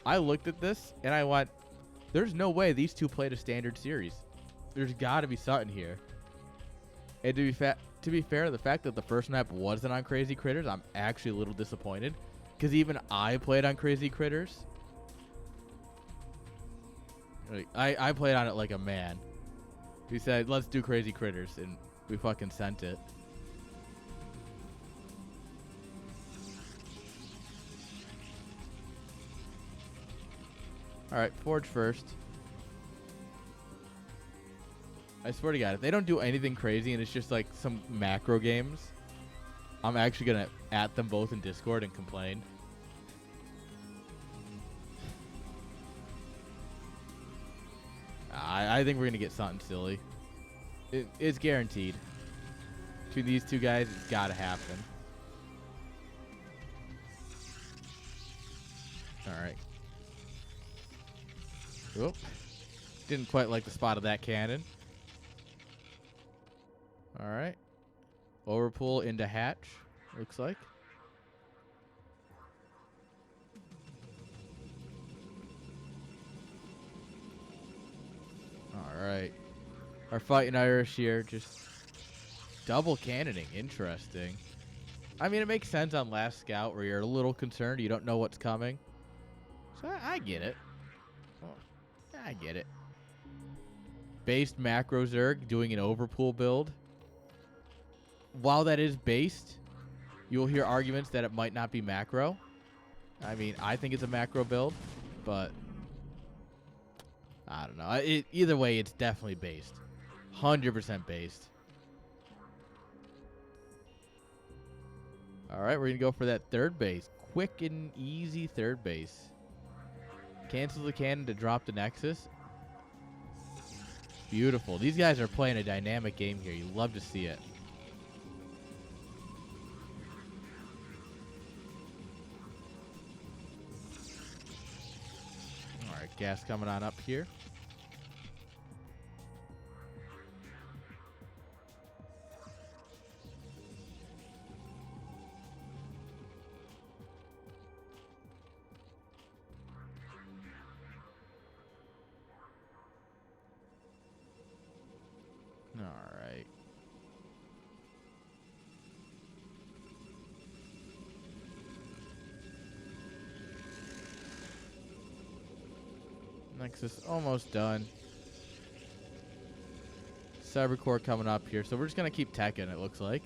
I looked at this and I went, there's no way these two played a standard series. There's got to be something here. And to be fair, the fact that the first map wasn't on Crazy Critters, I'm actually a little disappointed. Because even I played on Crazy Critters. Like, I played on it like a man. We said, let's do Crazy Critters, and we fucking sent it. Alright, Forge first. I swear to God, if they don't do anything crazy and it's just like some macro games, I'm actually going to at them both in Discord and complain. I think we're going to get something silly. It's guaranteed. Between these two guys, it's got to happen. Alright. Oop. Didn't quite like the spot of that cannon. Alright. Overpull into hatch, looks like. Alright. Our Fightin Aiurish here, just double cannoning. Interesting. I mean, it makes sense on Last Scout where you're a little concerned. You don't know what's coming. So I get it. I get it. Based Macro Zerg doing an overpull build. While that is based, you will hear arguments that it might not be macro. I mean, I think it's a macro build, but I don't know. Either way, it's definitely based. 100% based. All right, we're going to go for that third base. Quick and easy third base. Cancel the cannon to drop the Nexus. Beautiful. These guys are playing a dynamic game here. You love to see it. All right, gas coming on up here. All right. Nexus almost done. Cybercore coming up here. So we're just going to keep teching, it looks like.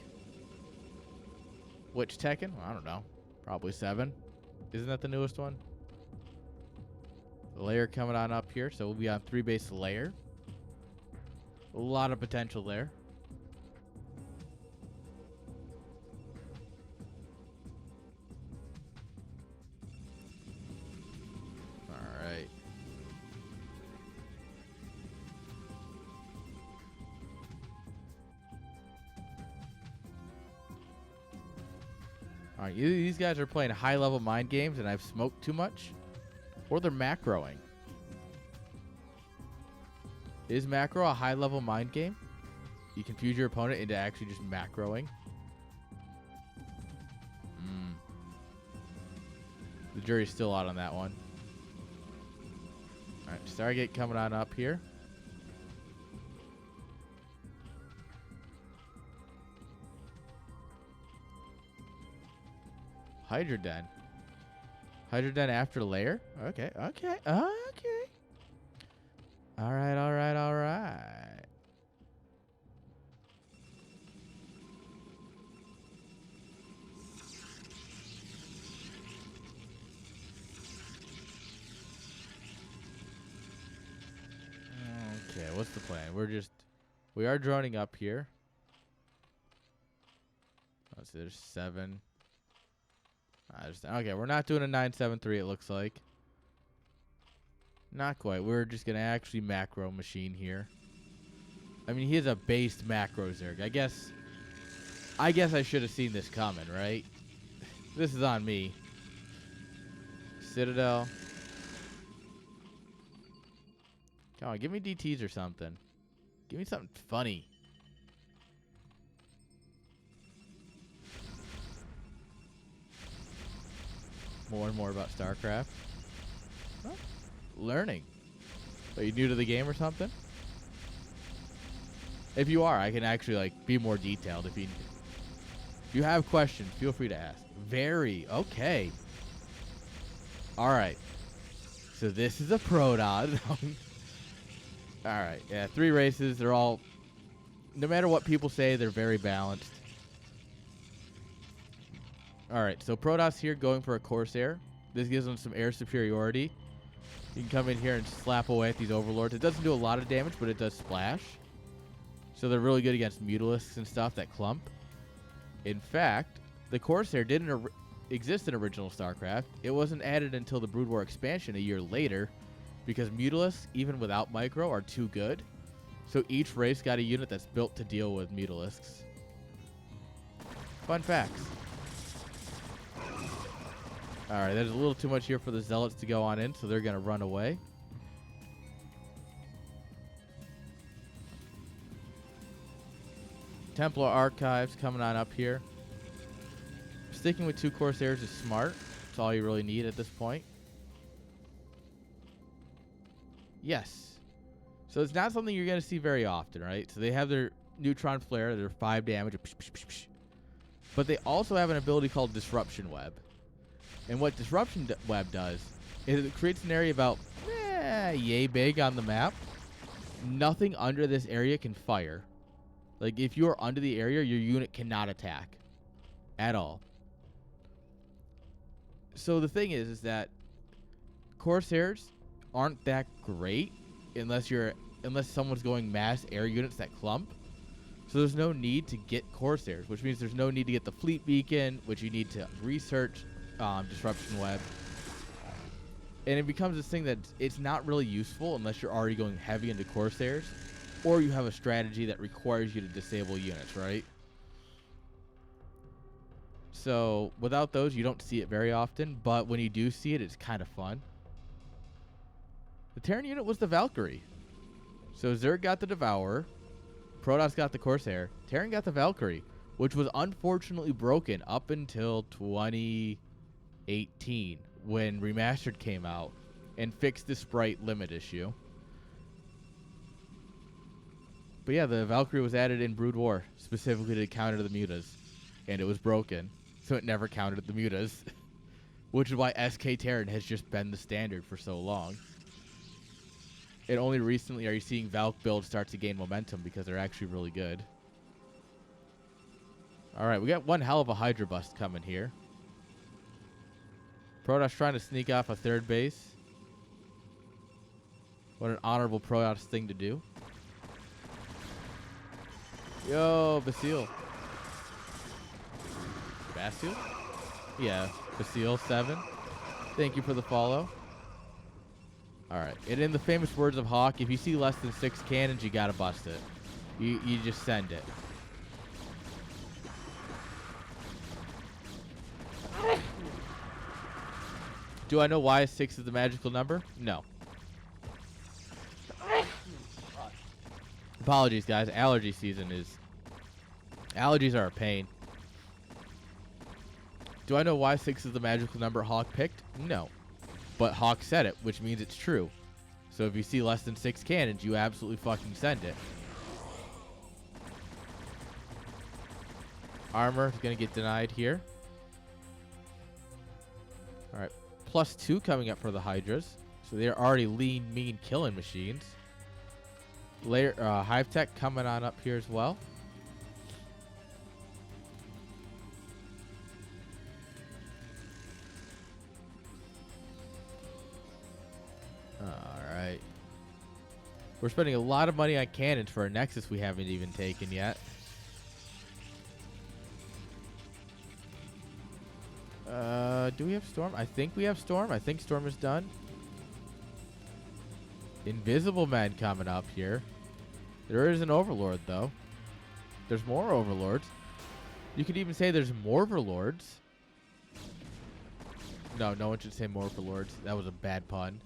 Which Tekken? Well, I don't know. Probably 7. Isn't that the newest one? Layer coming on up here. So we'll be on 3-base layer. A lot of potential there. All right. All right, these guys are playing high-level mind games, and I've smoked too much, or they're macroing. Is macro a high-level mind game? You confuse your opponent into actually just macroing. The jury's still out on that one. All right, Stargate coming on up here. Hydra Den. Hydra Den after layer? Okay, okay, okay. All right, all right, all right. Okay, what's the plan? We are droning up here. There's 7. Okay, we're not doing a 973, it looks like. Not quite. We're just going to actually macro machine here. I mean, he has a based macro Zerg. I guess I should have seen this coming, right? This is on me. Citadel. Come on, give me DTs or something. Give me something funny. More and more about Starcraft. Well, learning. Are you new to the game or something? If you are, I can actually like be more detailed. If you have questions, feel free to ask. Very okay. All right. So this is a Proton. All right. Yeah, 3 races. They're all, no matter what people say, they're very balanced. All right. So Protoss here going for a Corsair. This gives them some air superiority. You can come in here and slap away at these Overlords. It doesn't do a lot of damage, but it does splash. So they're really good against Mutalisks and stuff that clump. In fact, the Corsair didn't exist in original StarCraft. It wasn't added until the Brood War expansion a year later because Mutalisks, even without micro, are too good. So each race got a unit that's built to deal with Mutalisks. Fun facts. Alright, there's a little too much here for the Zealots to go on in, so they're going to run away. Templar Archives coming on up here. Sticking with 2 Corsairs is smart. That's all you really need at this point. Yes. So it's not something you're going to see very often, right? So they have their Neutron Flare. They're 5 damage. But they also have an ability called Disruption Web. And what Disruption Web does is it creates an area about yay big on the map. Nothing under this area can fire. Like, if you're under the area, your unit cannot attack at all. So the thing is that Corsairs aren't that great unless someone's going mass air units that clump. So there's no need to get Corsairs, which means there's no need to get the Fleet Beacon, which you need to research Disruption Web. And it becomes this thing that it's not really useful unless you're already going heavy into Corsairs, or you have a strategy that requires you to disable units, right? So without those, you don't see it very often, but when you do see it, it's kind of fun. The Terran unit was the Valkyrie. So Zerg got the Devourer, Protoss got the Corsair, Terran got the Valkyrie, which was unfortunately broken up until 2018 when Remastered came out and fixed the sprite limit issue. But yeah, the Valkyrie was added in Brood War specifically to counter the mutas, and it was broken, so it never countered the mutas, which is why ColdTehran has just been the standard for so long. And only recently are you seeing Valk builds start to gain momentum because they're actually really good. Alright, we got one hell of a Hydra bust coming here. Protoss trying to sneak off a 3rd base. What an honorable Protoss thing to do. Yo, Basile. Basile? Yeah, Basile 7. Thank you for the follow. Alright, and in the famous words of Hawk, if you see less than 6 cannons, you gotta bust it. You just send it. Do I know why 6 is the magical number? No. Apologies, guys. Allergy season is... Allergies are a pain. Do I know why 6 is the magical number Hawk picked? No. But Hawk said it, which means it's true. So if you see less than 6 cannons, you absolutely fucking send it. Armor is going to get denied here. Alright. +2 coming up for the Hydras. So they're already lean, mean killing machines. Layer, Hive Tech coming on up here as well. Alright. We're spending a lot of money on cannons for a Nexus we haven't even taken yet. Do we have Storm? I think we have Storm. I think Storm is done. Invisible Man coming up here. There is an Overlord, though. There's more Overlords. You could even say there's more Overlords. No, no one should say more Overlords. That was a bad pun.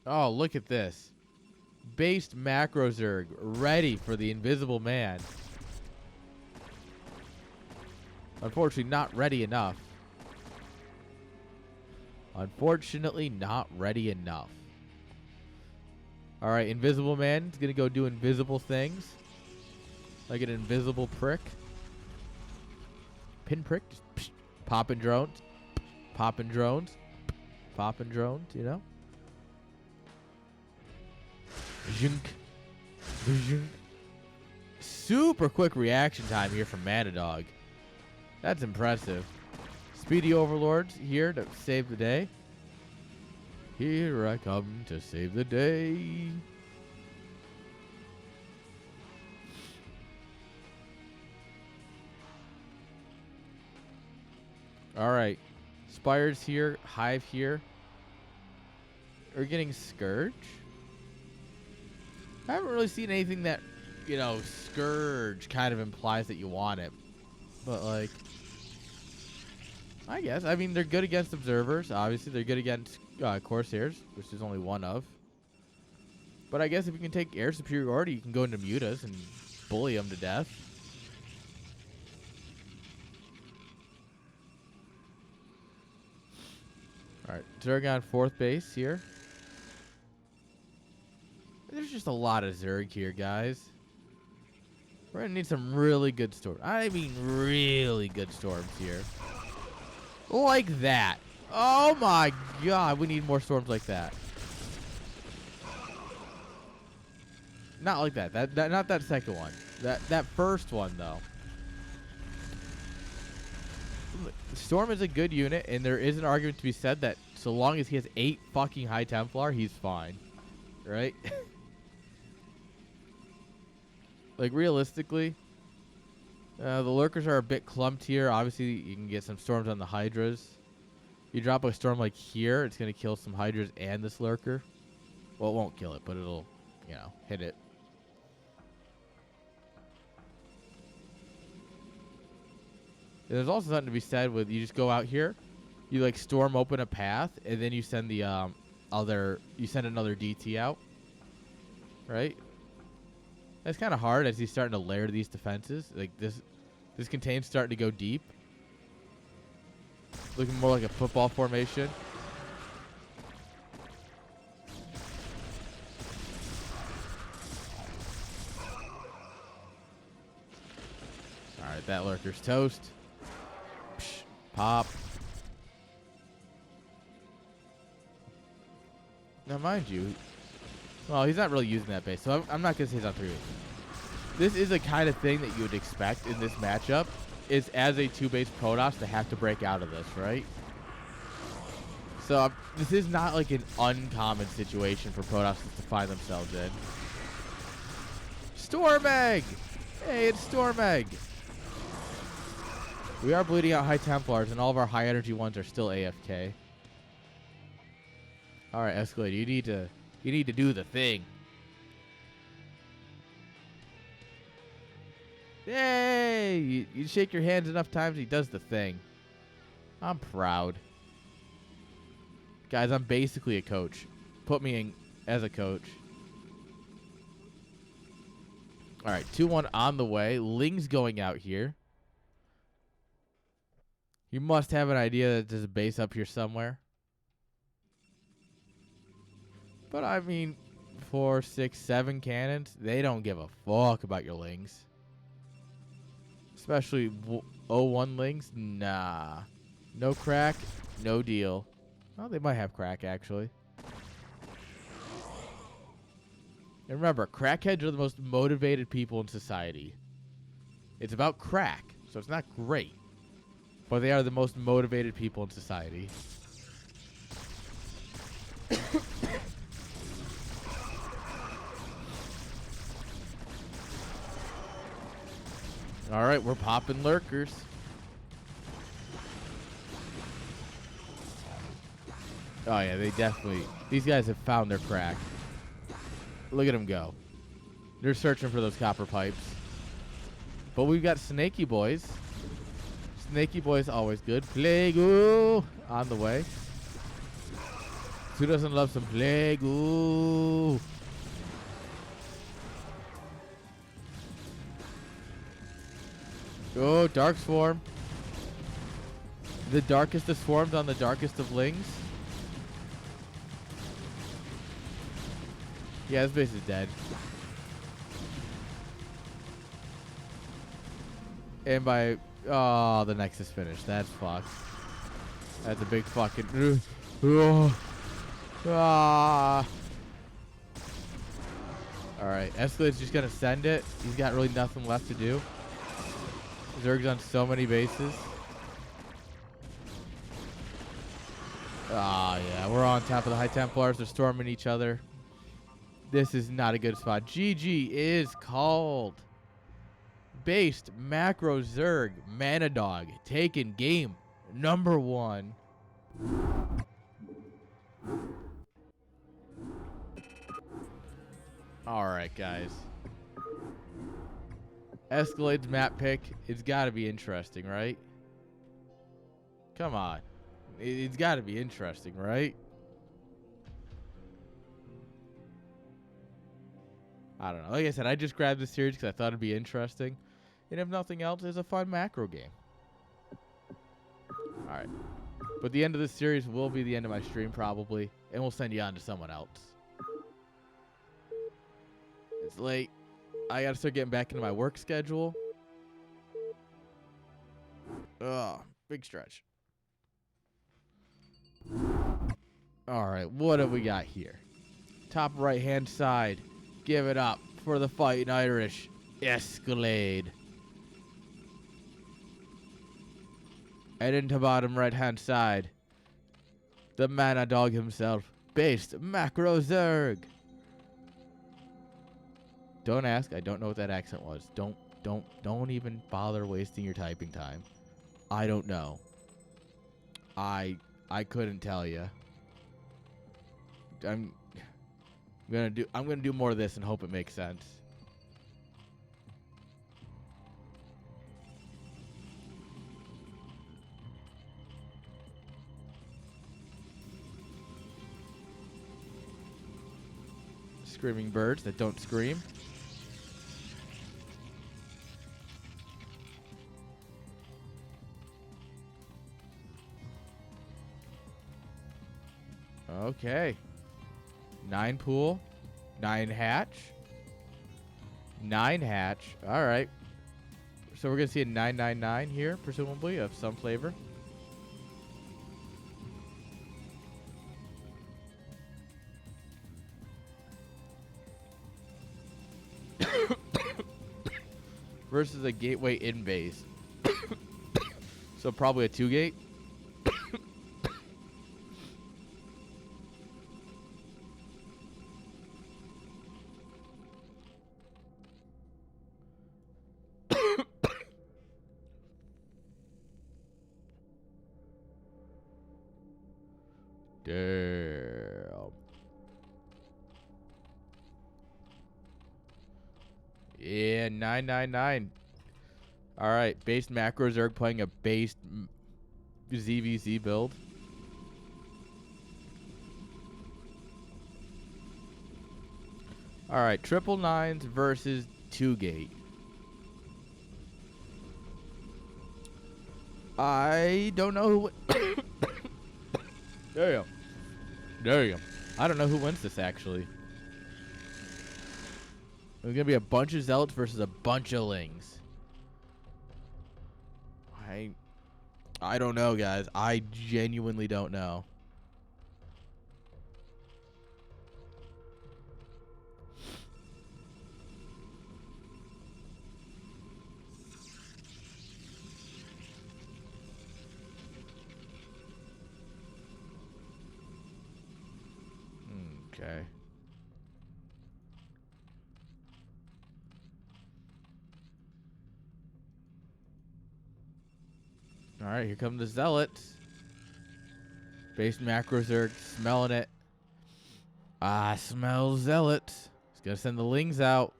Oh, look at this. Based Macro Zerg ready for the Invisible Man. Unfortunately, not ready enough. Unfortunately, not ready enough. Alright, Invisible Man is going to go do invisible things. Like an invisible prick. Pinprick. Just psh, popping drones. Popping drones. Popping drones, you know? Zhunk. Zhunk. Super quick reaction time here from Manadog. That's impressive. Speedy Overlords here to save the day. Here I come to save the day. Alright. Spires here. Hive here. We're getting Scourge. I haven't really seen anything that, you know, Scourge kind of implies that you want it. But, like, I guess. I mean, they're good against Observers. Obviously, they're good against Corsairs, which is only one of. But I guess if you can take air superiority, you can go into Mutas and bully them to death. Alright, Zerg on 4th base here. There's just a lot of Zerg here, guys. We're going to need some really good storms. I mean really good storms here. Like that. Oh my god, we need more storms like that. Not like that. Not that second one. That first one, though. Storm is a good unit, and there is an argument to be said that so long as he has 8 fucking High Templar, he's fine. Right? Like, realistically, the Lurkers are a bit clumped here. Obviously, you can get some storms on the Hydras. You drop a storm like here, it's going to kill some Hydras and this Lurker. Well, it won't kill it, but it'll, you know, hit it. And there's also something to be said with you just go out here, you, like, storm open a path, and then you send the another DT out. Right? That's kind of hard as he's starting to layer these defenses. Like this container's starting to go deep. Looking more like a football formation. Alright, that Lurker's toast. Psh, pop. Now, mind you, well, he's not really using that base, so I'm not going to say he's on 3 base. This is the kind of thing that you would expect in this matchup, is as a 2-base Protoss to have to break out of this, right? So this is not like an uncommon situation for Protosses to find themselves in. Storm Egg! Hey, it's Storm Egg! We are bleeding out High Templars, and all of our high energy ones are still AFK. Alright, Escalade, you need to do the thing. Yay! You shake your hands enough times, he does the thing. I'm proud. Guys, I'm basically a coach. Put me in as a coach. Alright, 2-1 on the way. Ling's going out here. You must have an idea that there's a base up here somewhere. But I mean, 4, 6, 7 cannons, they don't give a fuck about your Lings. Especially 01 Lings, nah. No crack, no deal. Oh, they might have crack, actually. And remember, crackheads are the most motivated people in society. It's about crack, so it's not great. But they are the most motivated people in society. All right, we're popping lurkers. Oh, yeah, they definitely... These guys have found their crack. Look at them go. They're searching for those copper pipes. But we've got Snaky Boys. Snaky Boys always good. Plague-oo on the way. Who doesn't love some Plague-oo? Oh, Dark Swarm. The darkest of swarms on the darkest of lings. Yeah, this base is dead. And by... Oh, the Nexus finished. That's fucked. That's a big fucking... Ah. Alright, Escalade's just gonna send it. He's got really nothing left to do. Zerg's on so many bases. Ah, yeah, we're on top of the High Templars. They're storming each other. This is not a good spot. GG is called. Based Macro Zerg Manadog taking game number 1. All right, guys. Escalade's map pick. It's got to be interesting, right? Come on. It's got to be interesting, right? I don't know. Like I said, I just grabbed this series because I thought it'd be interesting. And if nothing else, it's a fun macro game. All right. But the end of this series will be the end of my stream, probably. And we'll send you on to someone else. It's late. I got to start getting back into my work schedule. Ugh. Big stretch. All right. What have we got here? Top right-hand side. Give it up for the Fightin Aiurish Escalade. And into bottom right-hand side, the Manadog himself, based Macro Zerg. Don't ask. I don't know what that accent was. Don't even bother wasting your typing time. I don't know. I couldn't tell you. I'm gonna do more of this and hope it makes sense. Screaming birds that don't scream. Okay. 9 pool. 9 hatch. 9 hatch. All right. So we're going to see a 999 here, presumably, of some flavor. Versus a gateway in base. So probably a 2-gate. Damn. Yeah, 999. All right, based Macro Zerg playing a based ZVZ build. All right, 999s versus 2-gate. I don't know who. Damn. Damn. I don't know who wins this, actually. There's going to be a bunch of Zealots versus a bunch of Lings. I don't know, guys. I genuinely don't know. Okay. All right, here come the zealots. Base macros are smelling it. I smell zealots. He's gonna send the lings out.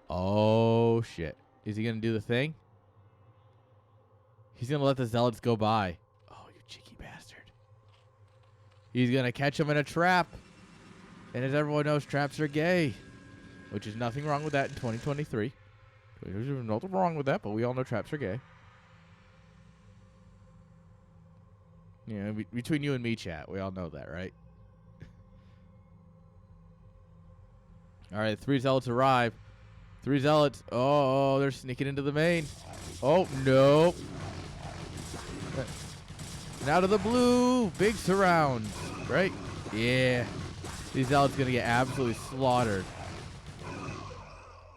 Oh shit! Is he gonna do the thing? He's gonna let the zealots go by. Oh, you cheeky bastard! He's gonna catch him in a trap. And as everyone knows, traps are gay, which is nothing wrong with that in 2023. There's nothing wrong with that, but we all know traps are gay. Yeah, between you and me, chat, we all know that, right? All right, 3 zealots arrive. 3 zealots. Oh, they're sneaking into the main. Oh, no. And out of the blue. Big surround. Right? Yeah. These zealots going to get absolutely slaughtered.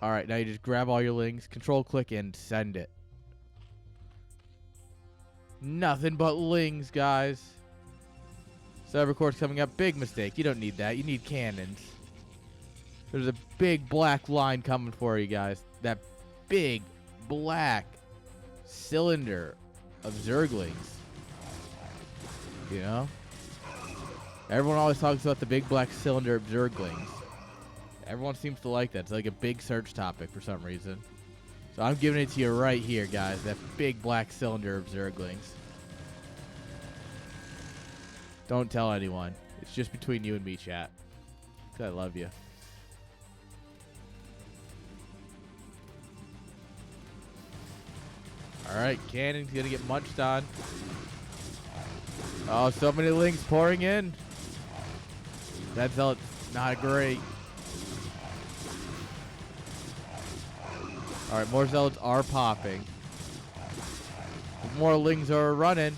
All right, now you just grab all your lings, control click, and send it. Nothing but lings, guys. Cybercore's coming up. Big mistake. You don't need that. You need cannons. There's a big black line coming for you guys. That big black cylinder of Zerglings. You know? Everyone always talks about the big black cylinder of Zerglings. Everyone seems to like that. It's like a big search topic for some reason. So I'm giving it to you right here, guys. That big black cylinder of Zerglings. Don't tell anyone. It's just between you and me, chat. 'Cause I love you. Alright, cannon's gonna get munched on. Oh, so many lings pouring in. That zealot's not great. Alright, more zealots are popping. More lings are running.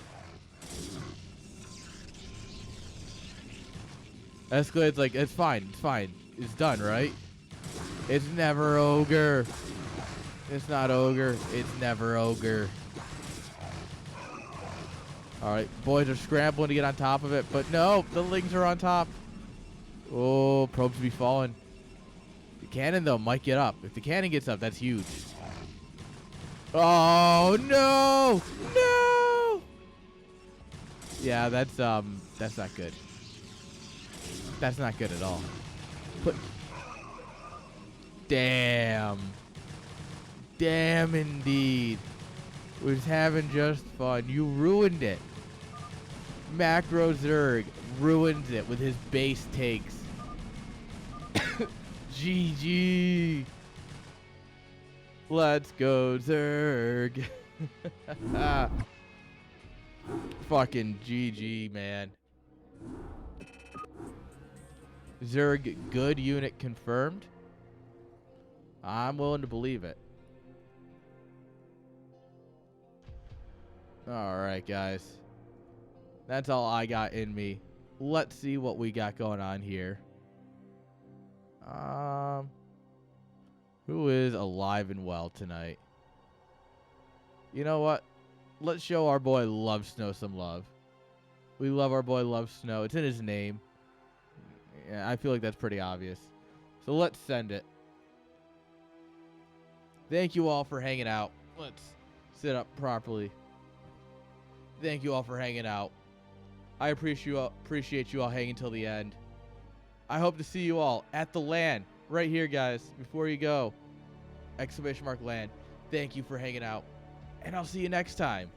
Escalade's like, it's fine, it's fine. It's done, right? It's never ogre. It's not ogre. It's never ogre. Alright, boys are scrambling to get on top of it, but no, the lings are on top. Oh, probes be falling. The cannon, though, might get up. If the cannon gets up, that's huge. Oh, no! No! Yeah, that's not good. That's not good at all. But damn. Damn, indeed. Was having just fun. You ruined it. Macro Zerg ruins it with his base takes. GG. Let's go, Zerg. Fucking GG, man. Zerg, good unit confirmed. I'm willing to believe it. Alright, guys. That's all I got in me. Let's see what we got going on here. Who is alive and well tonight? You know what? Let's show our boy Love Snow some love. We love our boy Love Snow. It's in his name. Yeah, I feel like that's pretty obvious. So let's send it. Thank you all for hanging out. Let's sit up properly. Thank you all for hanging out. I appreciate you all hanging till the end. I hope to see you all at the LAN right here, guys. Before you go, !LAN. Thank you for hanging out, and I'll see you next time.